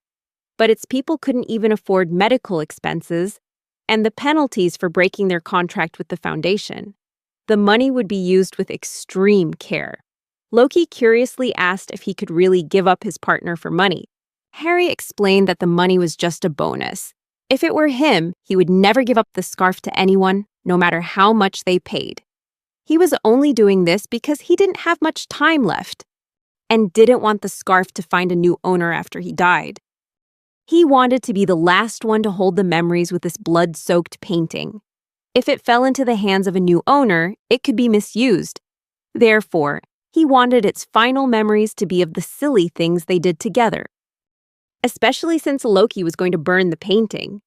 but its people couldn't even afford medical expenses and the penalties for breaking their contract with the Foundation. The money would be used with extreme care. Loki curiously asked if he could really give up his partner for money. Harry explained that the money was just a bonus. If it were him, he would never give up the scarf to anyone, no matter how much they paid. He was only doing this because he didn't have much time left and didn't want the scarf to find a new owner after he died. He wanted to be the last one to hold the memories with this blood-soaked painting. If it fell into the hands of a new owner, it could be misused. Therefore, he wanted its final memories to be of the silly things they did together. Especially since Loki was going to burn the painting,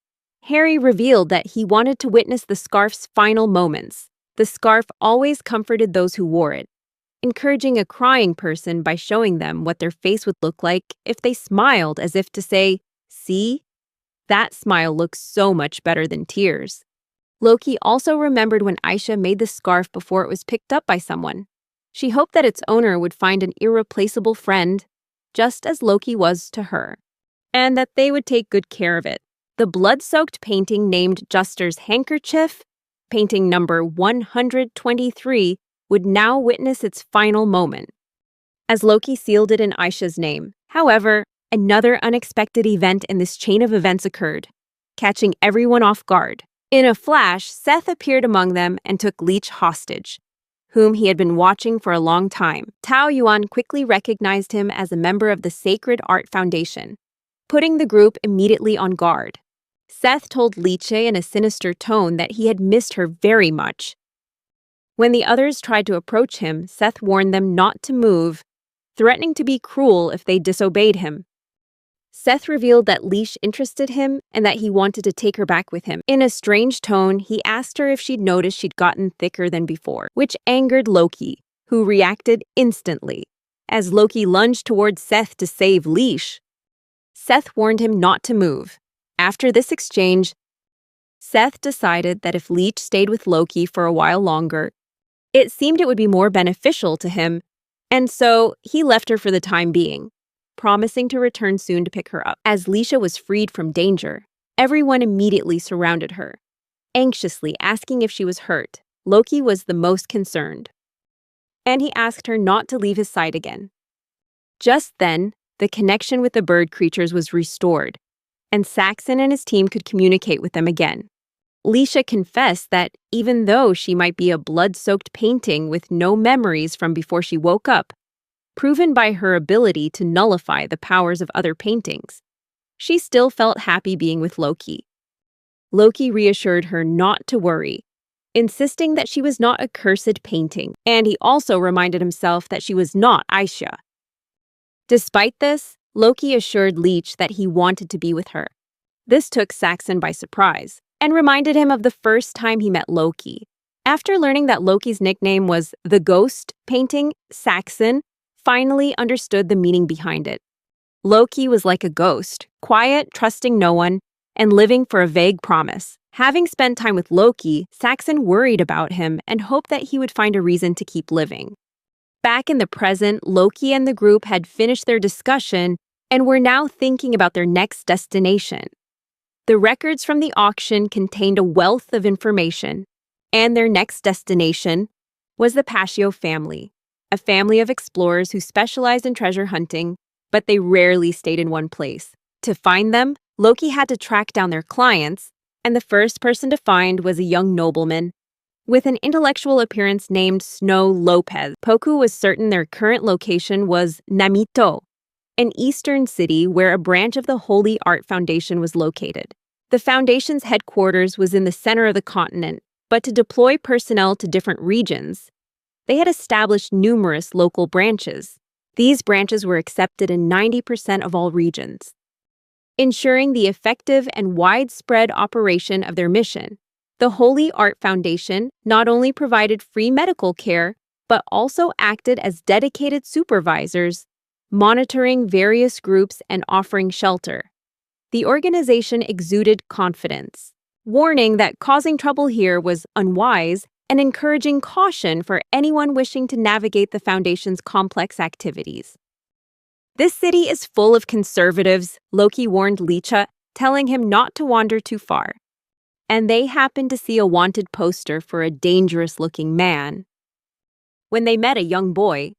Harry revealed that he wanted to witness the scarf's final moments. The scarf always comforted those who wore it, encouraging a crying person by showing them what their face would look like if they smiled, as if to say, "See? That smile looks so much better than tears." Loki also remembered when Aisha made the scarf before it was picked up by someone. She hoped that its owner would find an irreplaceable friend, just as Loki was to her, and that they would take good care of it. The blood-soaked painting named Juster's Handkerchief, painting number 123, would now witness its final moment, as Loki sealed it in Aisha's name. However, another unexpected event in this chain of events occurred, catching everyone off guard. In a flash, Seth appeared among them and took Leech hostage, whom he had been watching for a long time. Tao Yuan quickly recognized him as a member of the Sacred Art Foundation, putting the group immediately on guard. Seth told Liche in a sinister tone that he had missed her very much. When the others tried to approach him, Seth warned them not to move, threatening to be cruel if they disobeyed him. Seth revealed that Leash interested him and that he wanted to take her back with him. In a strange tone, he asked her if she'd noticed she'd gotten thicker than before, which angered Loki, who reacted instantly. As Loki lunged towards Seth to save Leash, Seth warned him not to move. After this exchange, Seth decided that if Leech stayed with Loki for a while longer, it seemed it would be more beneficial to him, and so he left her for the time being, promising to return soon to pick her up. As Leisha was freed from danger, everyone immediately surrounded her, anxiously asking if she was hurt. Loki was the most concerned, and he asked her not to leave his side again. Just then, the connection with the bird creatures was restored, and Saxon and his team could communicate with them again. Leisha confessed that even though she might be a blood-soaked painting with no memories from before she woke up, proven by her ability to nullify the powers of other paintings, she still felt happy being with Loki. Loki reassured her not to worry, insisting that she was not a cursed painting, and he also reminded himself that she was not Aisha. Despite this, Loki assured Leech that he wanted to be with her. This took Saxon by surprise, and reminded him of the first time he met Loki. After learning that Loki's nickname was the Ghost painting, Saxon finally understood the meaning behind it. Loki was like a ghost, quiet, trusting no one, and living for a vague promise. Having spent time with Loki, Saxon worried about him and hoped that he would find a reason to keep living. Back in the present, Loki and the group had finished their discussion and were now thinking about their next destination. The records from the auction contained a wealth of information, and their next destination was the Pascio family, a family of explorers who specialized in treasure hunting, but they rarely stayed in one place. To find them, Loki had to track down their clients, and the first person to find was a young nobleman with an intellectual appearance named Snow Lopez. Poku was certain their current location was Namito, an eastern city where a branch of the Holy Art Foundation was located. The foundation's headquarters was in the center of the continent, but to deploy personnel to different regions, They had established numerous local branches. These branches were accepted in 90% of all regions, ensuring the effective and widespread operation of their mission. The Holy Art Foundation not only provided free medical care, but also acted as dedicated supervisors, monitoring various groups and offering shelter. The organization exuded confidence, warning that causing trouble here was unwise and encouraging caution for anyone wishing to navigate the Foundation's complex activities. This city is full of conservatives, Loki warned Licha, telling him not to wander too far. And they happened to see a wanted poster for a dangerous-looking man. When they met a young boy,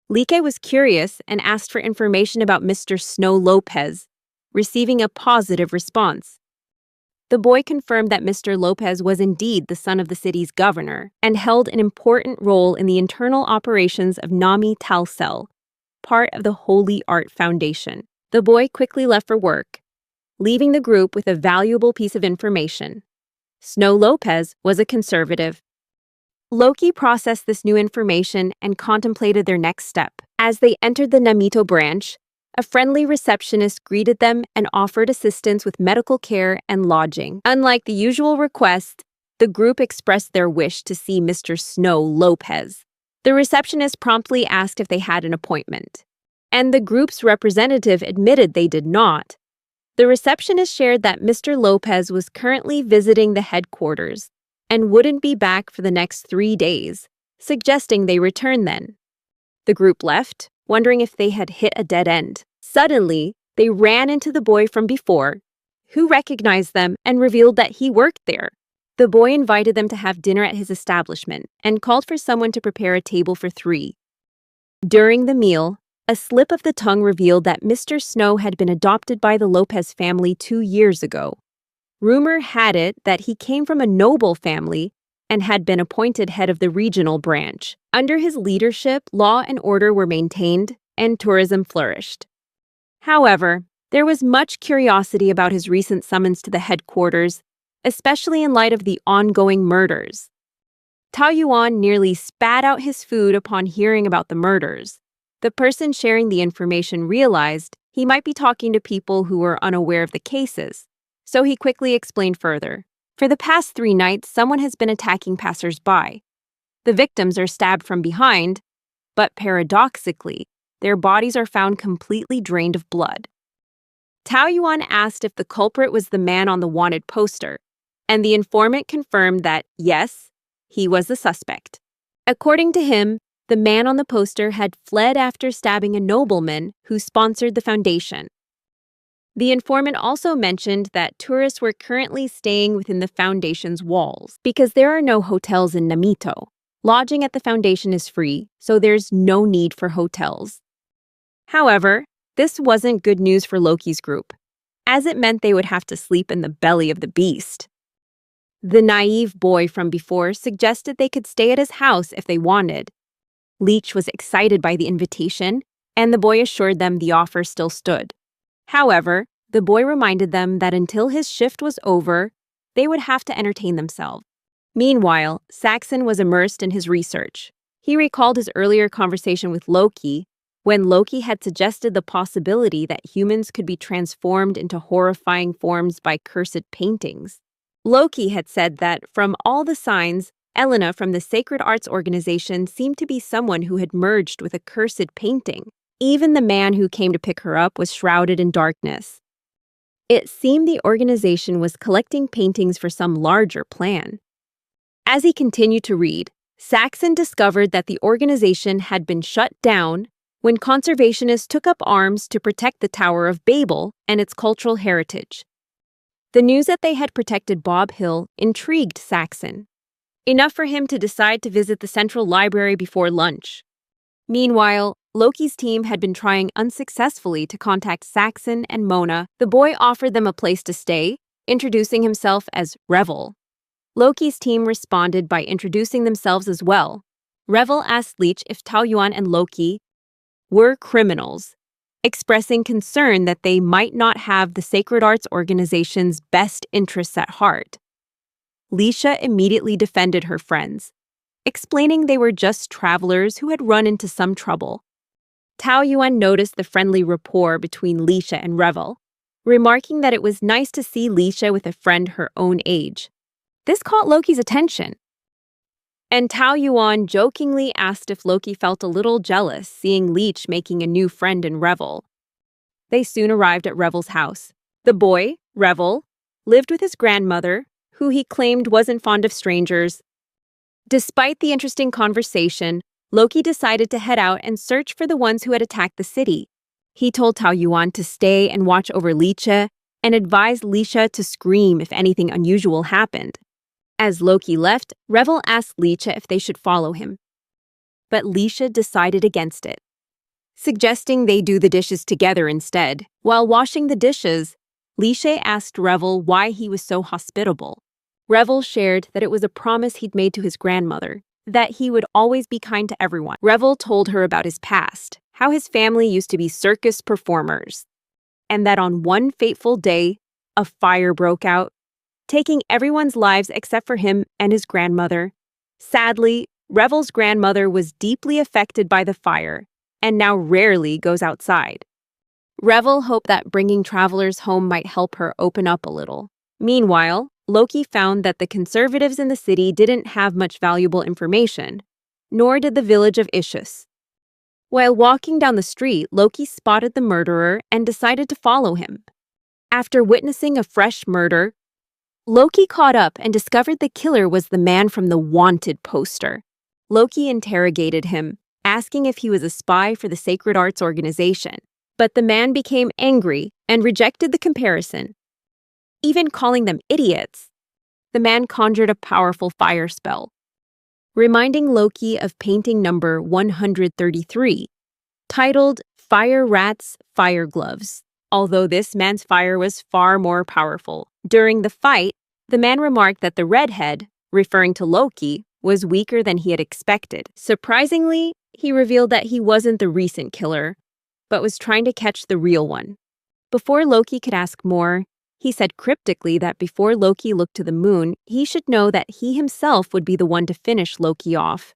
Like was curious and asked for information about Mr. Snow Lopez, receiving a positive response. The boy confirmed that Mr. Lopez was indeed the son of the city's governor and held an important role in the internal operations of Nami Talcel, part of the Holy Art Foundation. The boy quickly left for work, leaving the group with a valuable piece of information. Snow Lopez was a conservative. Loki processed this new information and contemplated their next step. As they entered the Namito branch, a friendly receptionist greeted them and offered assistance with medical care and lodging. Unlike the usual request, the group expressed their wish to see Mr. Snow Lopez. The receptionist promptly asked if they had an appointment, and the group's representative admitted they did not. The receptionist shared that Mr. Lopez was currently visiting the headquarters and wouldn't be back for the next 3 days, suggesting they return then. The group left, wondering if they had hit a dead end. Suddenly, they ran into the boy from before, who recognized them and revealed that he worked there. The boy invited them to have dinner at his establishment and called for someone to prepare a table for 3. During the meal, a slip of the tongue revealed that Mr. Snow had been adopted by the Lopez family 2 years ago. Rumor had it that he came from a noble family and had been appointed head of the regional branch. Under his leadership, law and order were maintained and tourism flourished. However, there was much curiosity about his recent summons to the headquarters, especially in light of the ongoing murders. Tao Yuan nearly spat out his food upon hearing about the murders. The person sharing the information realized he might be talking to people who were unaware of the cases, so he quickly explained further. For the past 3 nights, someone has been attacking passers-by. The victims are stabbed from behind, but paradoxically, their bodies are found completely drained of blood. Tao Yuan asked if the culprit was the man on the wanted poster, and the informant confirmed that, yes, he was the suspect. According to him, the man on the poster had fled after stabbing a nobleman who sponsored the foundation. The informant also mentioned that tourists were currently staying within the foundation's walls because there are no hotels in Namito. Lodging at the foundation is free, so there's no need for hotels. However, this wasn't good news for Loki's group, as it meant they would have to sleep in the belly of the beast. The naive boy from before suggested they could stay at his house if they wanted. Leech was excited by the invitation, and the boy assured them the offer still stood. However, the boy reminded them that until his shift was over, they would have to entertain themselves. Meanwhile, Saxon was immersed in his research. He recalled his earlier conversation with Loki, when Loki had suggested the possibility that humans could be transformed into horrifying forms by cursed paintings. Loki had said that, from all the signs, Elena from the Sacred Arts Organization seemed to be someone who had merged with a cursed painting. Even the man who came to pick her up was shrouded in darkness. It seemed the organization was collecting paintings for some larger plan. As he continued to read, Saxon discovered that the organization had been shut down when conservationists took up arms to protect the Tower of Babel and its cultural heritage. The news that they had protected Bob Hill intrigued Saxon, enough for him to decide to visit the Central Library before lunch. Meanwhile, Loki's team had been trying unsuccessfully to contact Saxon and Mona. The boy offered them a place to stay, introducing himself as Revel. Loki's team responded by introducing themselves as well. Revel asked Leech if Tao Yuan and Loki were criminals, expressing concern that they might not have the Sacred Arts Organization's best interests at heart. Leisha immediately defended her friends, explaining they were just travelers who had run into some trouble. Tao Yuan noticed the friendly rapport between Lisha and Revel, remarking that it was nice to see Lisha with a friend her own age. This caught Loki's attention. And Tao Yuan jokingly asked if Loki felt a little jealous seeing Leech making a new friend in Revel. They soon arrived at Revel's house. The boy, Revel, lived with his grandmother, who he claimed wasn't fond of strangers. Despite the interesting conversation, Loki decided to head out and search for the ones who had attacked the city. He told Tao Yuan to stay and watch over Lisha and advised Lisha to scream if anything unusual happened. As Loki left, Revel asked Lisha if they should follow him. But Lisha decided against it, suggesting they do the dishes together instead. While washing the dishes, Lisha asked Revel why he was so hospitable. Revel shared that it was a promise he'd made to his grandmother, that he would always be kind to everyone. Revel told her about his past, how his family used to be circus performers, and that on one fateful day, a fire broke out, taking everyone's lives except for him and his grandmother. Sadly, Revel's grandmother was deeply affected by the fire and now rarely goes outside. Revel hoped that bringing travelers home might help her open up a little. Meanwhile, Loki found that the conservatives in the city didn't have much valuable information, nor did the village of Ishus. While walking down the street, Loki spotted the murderer and decided to follow him. After witnessing a fresh murder, Loki caught up and discovered the killer was the man from the wanted poster. Loki interrogated him, asking if he was a spy for the Sacred Arts organization, but the man became angry and rejected the comparison, even calling them idiots. The man conjured a powerful fire spell, reminding Loki of painting number 133, titled Fire Rats, Fire Gloves, although this man's fire was far more powerful. During the fight, the man remarked that the redhead, referring to Loki, was weaker than he had expected. Surprisingly, he revealed that he wasn't the recent killer, but was trying to catch the real one. Before Loki could ask more, he said cryptically that before Loki looked to the moon, he should know that he himself would be the one to finish Loki off.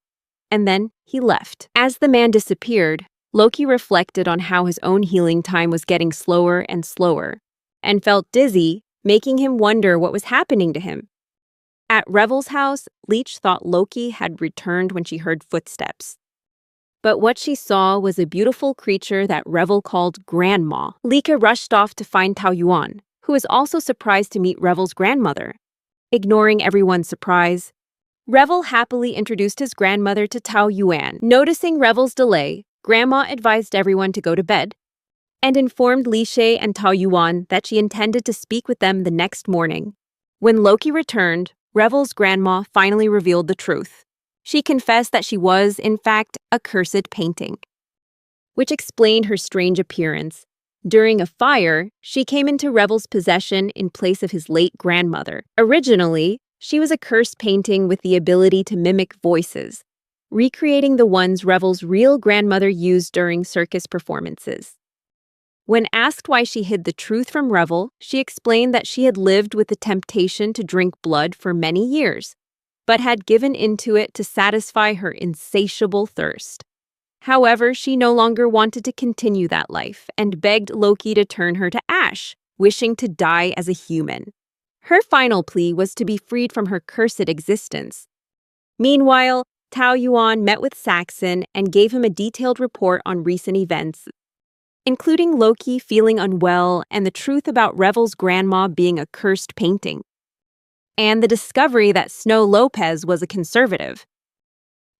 And then he left. As the man disappeared, Loki reflected on how his own healing time was getting slower and slower, and felt dizzy, making him wonder what was happening to him. At Revel's house, Leech thought Loki had returned when she heard footsteps. But what she saw was a beautiful creature that Revel called Grandma. Lika rushed off to find Tao Yuan, who was also surprised to meet Revel's grandmother. Ignoring everyone's surprise, Revel happily introduced his grandmother to Tao Yuan. Noticing Revel's delay, Grandma advised everyone to go to bed and informed Li Shay and Tao Yuan that she intended to speak with them the next morning. When Loki returned, Revel's grandma finally revealed the truth. She confessed that she was, in fact, a cursed painting, which explained her strange appearance. During a fire, she came into Revel's possession in place of his late grandmother. Originally, she was a cursed painting with the ability to mimic voices, recreating the ones Revel's real grandmother used during circus performances. When asked why she hid the truth from Revel, she explained that she had lived with the temptation to drink blood for many years, but had given into it to satisfy her insatiable thirst. However, she no longer wanted to continue that life and begged Loki to turn her to ash, wishing to die as a human. Her final plea was to be freed from her cursed existence. Meanwhile, Tao Yuan met with Saxon and gave him a detailed report on recent events, including Loki feeling unwell and the truth about Revel's grandma being a cursed painting, and the discovery that Snow Lopez was a conservative.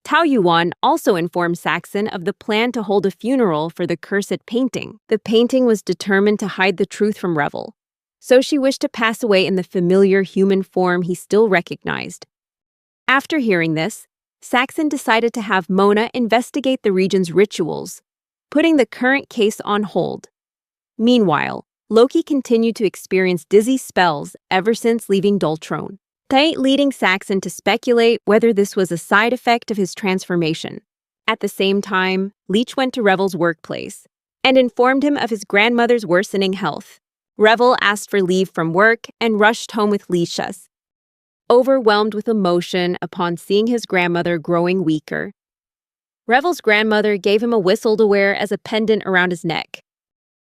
Tao Yuan also informed Saxon of the plan to hold a funeral for the cursed painting. The painting was determined to hide the truth from Revel, so she wished to pass away in the familiar human form he still recognized. After hearing this, Saxon decided to have Mona investigate the region's rituals, putting the current case on hold. Meanwhile, Loki continued to experience dizzy spells ever since leaving Doltrone, leading Saxon to speculate whether this was a side effect of his transformation. At the same time, Leech went to Revel's workplace and informed him of his grandmother's worsening health. Revel asked for leave from work and rushed home with Leisha's. overwhelmed with emotion upon seeing his grandmother growing weaker. Revel's grandmother gave him a whistle to wear as a pendant around his neck.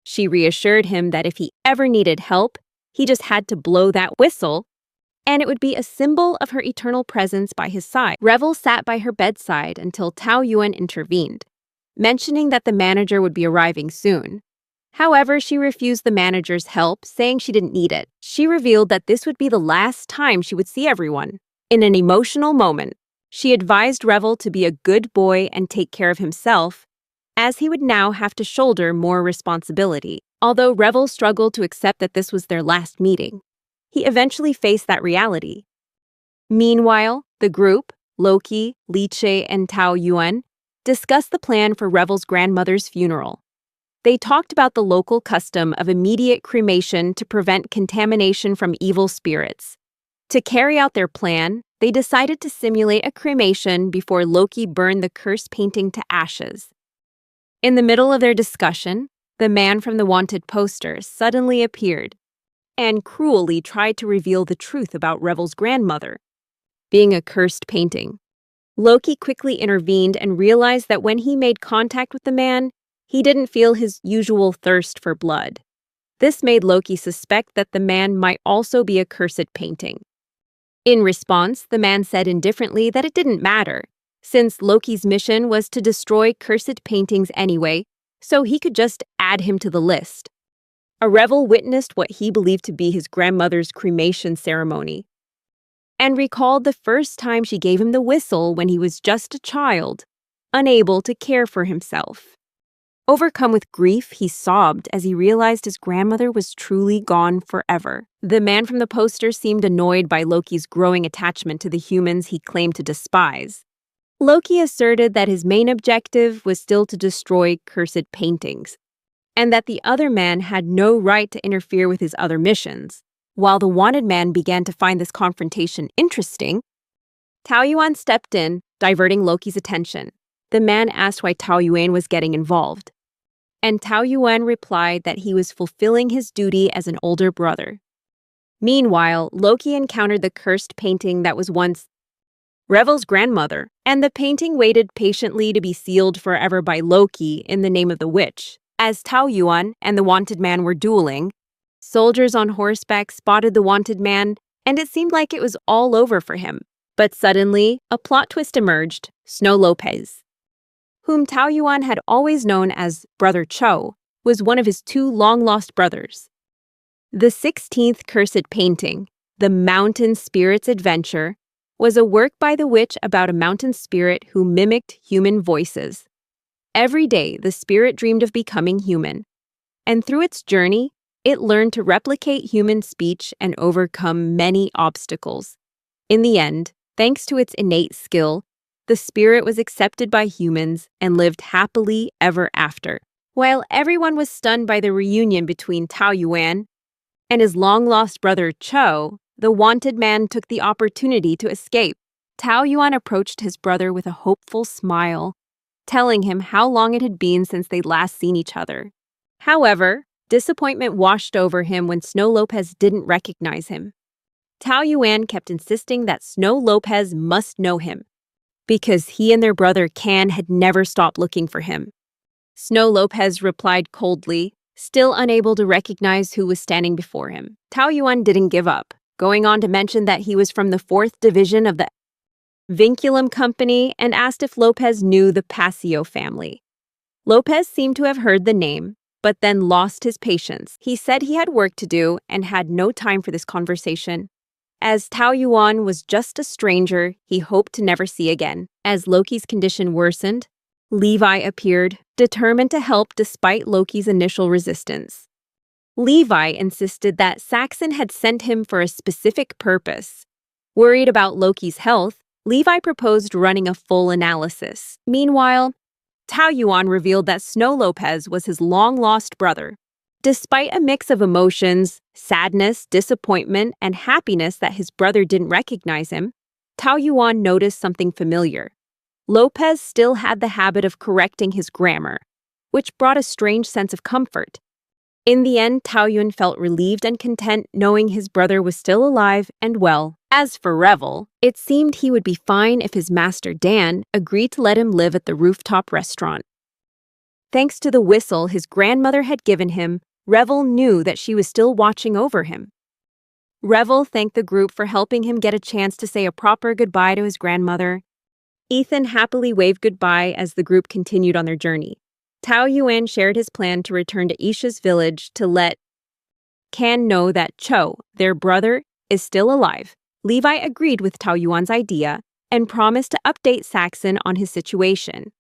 She reassured him that if he ever needed help, he just had to blow that whistle, and it would be a symbol of her eternal presence by his side. Revel sat by her bedside until Tao Yuan intervened, mentioning that the manager would be arriving soon. However, she refused the manager's help, saying she didn't need it. She revealed that this would be the last time she would see everyone. In an emotional moment, she advised Revel to be a good boy and take care of himself, as he would now have to shoulder more responsibility. Although Revel struggled to accept that this was their last meeting, he eventually faced that reality. Meanwhile, the group, Loki, Liche, and Tao Yuan, discussed the plan for Revel's grandmother's funeral. They talked about the local custom of immediate cremation to prevent contamination from evil spirits. To carry out their plan, they decided to simulate a cremation before Loki burned the cursed painting to ashes. In the middle of their discussion, the man from the wanted poster suddenly appeared and cruelly tried to reveal the truth about Revel's grandmother being a cursed painting. Loki quickly intervened and realized that when he made contact with the man, he didn't feel his usual thirst for blood. This made Loki suspect that the man might also be a cursed painting. In response, the man said indifferently that it didn't matter, since Loki's mission was to destroy cursed paintings anyway, so he could just add him to the list. A Revel witnessed what he believed to be his grandmother's cremation ceremony, and recalled the first time she gave him the whistle when he was just a child, unable to care for himself. Overcome with grief, he sobbed as he realized his grandmother was truly gone forever. The man from the poster seemed annoyed by Loki's growing attachment to the humans he claimed to despise. Loki asserted that his main objective was still to destroy cursed paintings, and that the other man had no right to interfere with his other missions. While the wanted man began to find this confrontation interesting, Tao Yuan stepped in, diverting Loki's attention. The man asked why Tao Yuan was getting involved, and Tao Yuan replied that he was fulfilling his duty as an older brother. Meanwhile, Loki encountered the cursed painting that was once Revel's grandmother, and the painting waited patiently to be sealed forever by Loki in the name of the witch. As Tao Yuan and the wanted man were dueling, soldiers on horseback spotted the wanted man, and it seemed like it was all over for him. But suddenly, a plot twist emerged: Snow Lopez, whom Tao Yuan had always known as Brother Cho, was one of his two long-lost brothers. The 16th cursed painting, The Mountain Spirit's Adventure, was a work by the witch about a mountain spirit who mimicked human voices. Every day, the spirit dreamed of becoming human, and through its journey, it learned to replicate human speech and overcome many obstacles. In the end, thanks to its innate skill, the spirit was accepted by humans and lived happily ever after. While everyone was stunned by the reunion between Tao Yuan and his long-lost brother Cho, the wanted man took the opportunity to escape. Tao Yuan approached his brother with a hopeful smile, telling him how long it had been since they'd last seen each other. However, disappointment washed over him when Snow Lopez didn't recognize him. Tao Yuan kept insisting that Snow Lopez must know him, because he and their brother Can had never stopped looking for him. Snow Lopez replied coldly, still unable to recognize who was standing before him. Tao Yuan didn't give up, going on to mention that he was from the 4th Division of the Vinculum Company and asked if Lopez knew the Pasio family. Lopez seemed to have heard the name, but then lost his patience. He said he had work to do and had no time for this conversation. As Tao Yuan was just a stranger he hoped to never see again. As Loki's condition worsened, Levi appeared, determined to help despite Loki's initial resistance. Levi insisted that Saxon had sent him for a specific purpose. Worried about Loki's health, Levi proposed running a full analysis. Meanwhile, Tao Yuan revealed that Snow Lopez was his long-lost brother. Despite a mix of emotions, sadness, disappointment, and happiness that his brother didn't recognize him, Tao Yuan noticed something familiar. Lopez still had the habit of correcting his grammar, which brought a strange sense of comfort. In the end, Tao Yuan felt relieved and content knowing his brother was still alive and well. As for Revel, it seemed he would be fine if his master Dan agreed to let him live at the rooftop restaurant. Thanks to the whistle his grandmother had given him, Revel knew that she was still watching over him. Revel thanked the group for helping him get a chance to say a proper goodbye to his grandmother. Ethan happily waved goodbye as the group continued on their journey. Tao Yuan shared his plan to return to Isha's village to let Can know that Cho, their brother, is still alive. Levi agreed with Tao Yuan's idea and promised to update Saxon on his situation.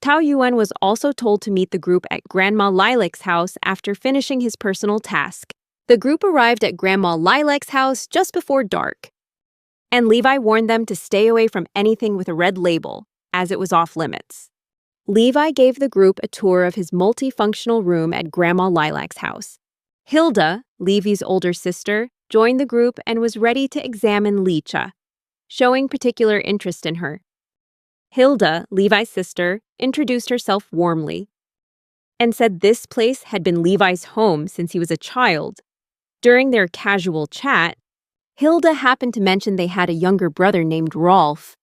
Tao Yuan was also told to meet the group at Grandma Lilac's house after finishing his personal task. The group arrived at Grandma Lilac's house just before dark, and Levi warned them to stay away from anything with a red label, as it was off-limits. Levi gave the group a tour of his multifunctional room at Grandma Lilac's house. Hilda, Levi's older sister, joined the group and was ready to examine Licha, showing particular interest in her. Hilda, Levi's sister, introduced herself warmly and said this place had been Levi's home since he was a child. During their casual chat, Hilda happened to mention they had a younger brother named Rolf.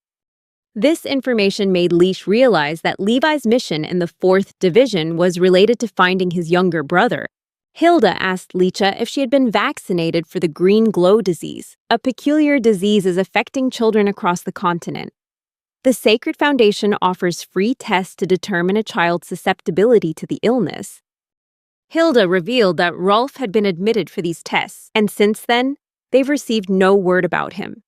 This information made Leash realize that Levi's mission in the 4th Division was related to finding his younger brother. Hilda asked Licha if she had been vaccinated for the green glow disease, a peculiar disease affecting children across the continent. The Sacred Foundation offers free tests to determine a child's susceptibility to the illness. Hilda revealed that Rolf had been admitted for these tests, and since then, they've received no word about him.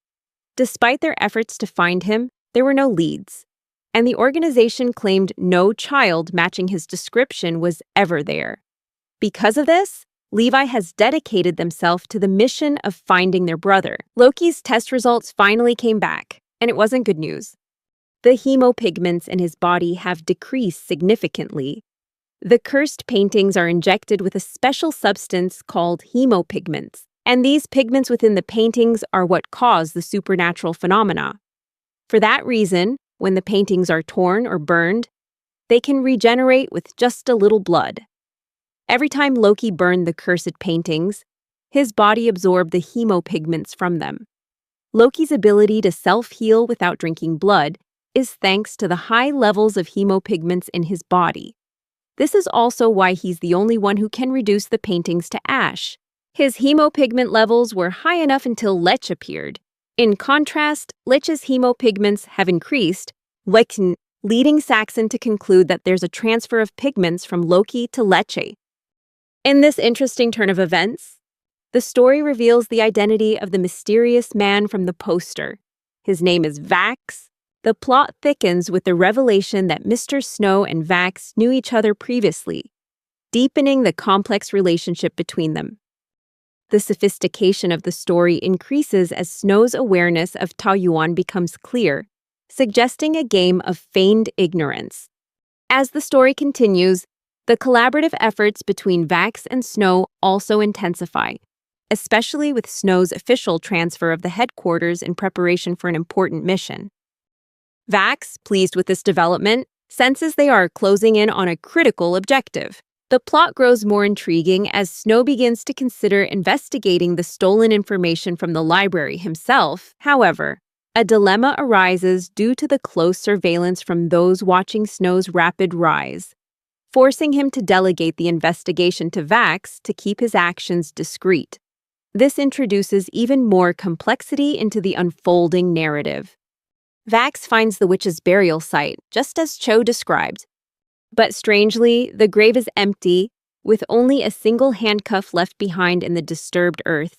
Despite their efforts to find him, there were no leads, and the organization claimed no child matching his description was ever there. Because of this, Levi has dedicated themselves to the mission of finding their brother. Loki's test results finally came back, and it wasn't good news. The hemopigments in his body have decreased significantly. The cursed paintings are injected with a special substance called hemopigments, and these pigments within the paintings are what cause the supernatural phenomena. For that reason, when the paintings are torn or burned, they can regenerate with just a little blood. Every time Loki burned the cursed paintings, his body absorbed the hemopigments from them. Loki's ability to self-heal without drinking blood is thanks to the high levels of hemopigments in his body. This is also why he's the only one who can reduce the paintings to ash. His hemopigment levels were high enough until Lech appeared. In contrast, Lech's hemopigments have increased, leading Saxon to conclude that there's a transfer of pigments from Loki to Leche. In this interesting turn of events, the story reveals the identity of the mysterious man from the poster. His name is Vax. The plot thickens with the revelation that Mr. Snow and Vax knew each other previously, deepening the complex relationship between them. The sophistication of the story increases as Snow's awareness of Tao Yuan becomes clear, suggesting a game of feigned ignorance. As the story continues, the collaborative efforts between Vax and Snow also intensify, especially with Snow's official transfer of the headquarters in preparation for an important mission. Vax, pleased with this development, senses they are closing in on a critical objective. The plot grows more intriguing as Snow begins to consider investigating the stolen information from the library himself. However, a dilemma arises due to the close surveillance from those watching Snow's rapid rise, forcing him to delegate the investigation to Vax to keep his actions discreet. This introduces even more complexity into the unfolding narrative. Vax finds the witch's burial site, just as Cho described. But strangely, the grave is empty, with only a single handcuff left behind in the disturbed earth.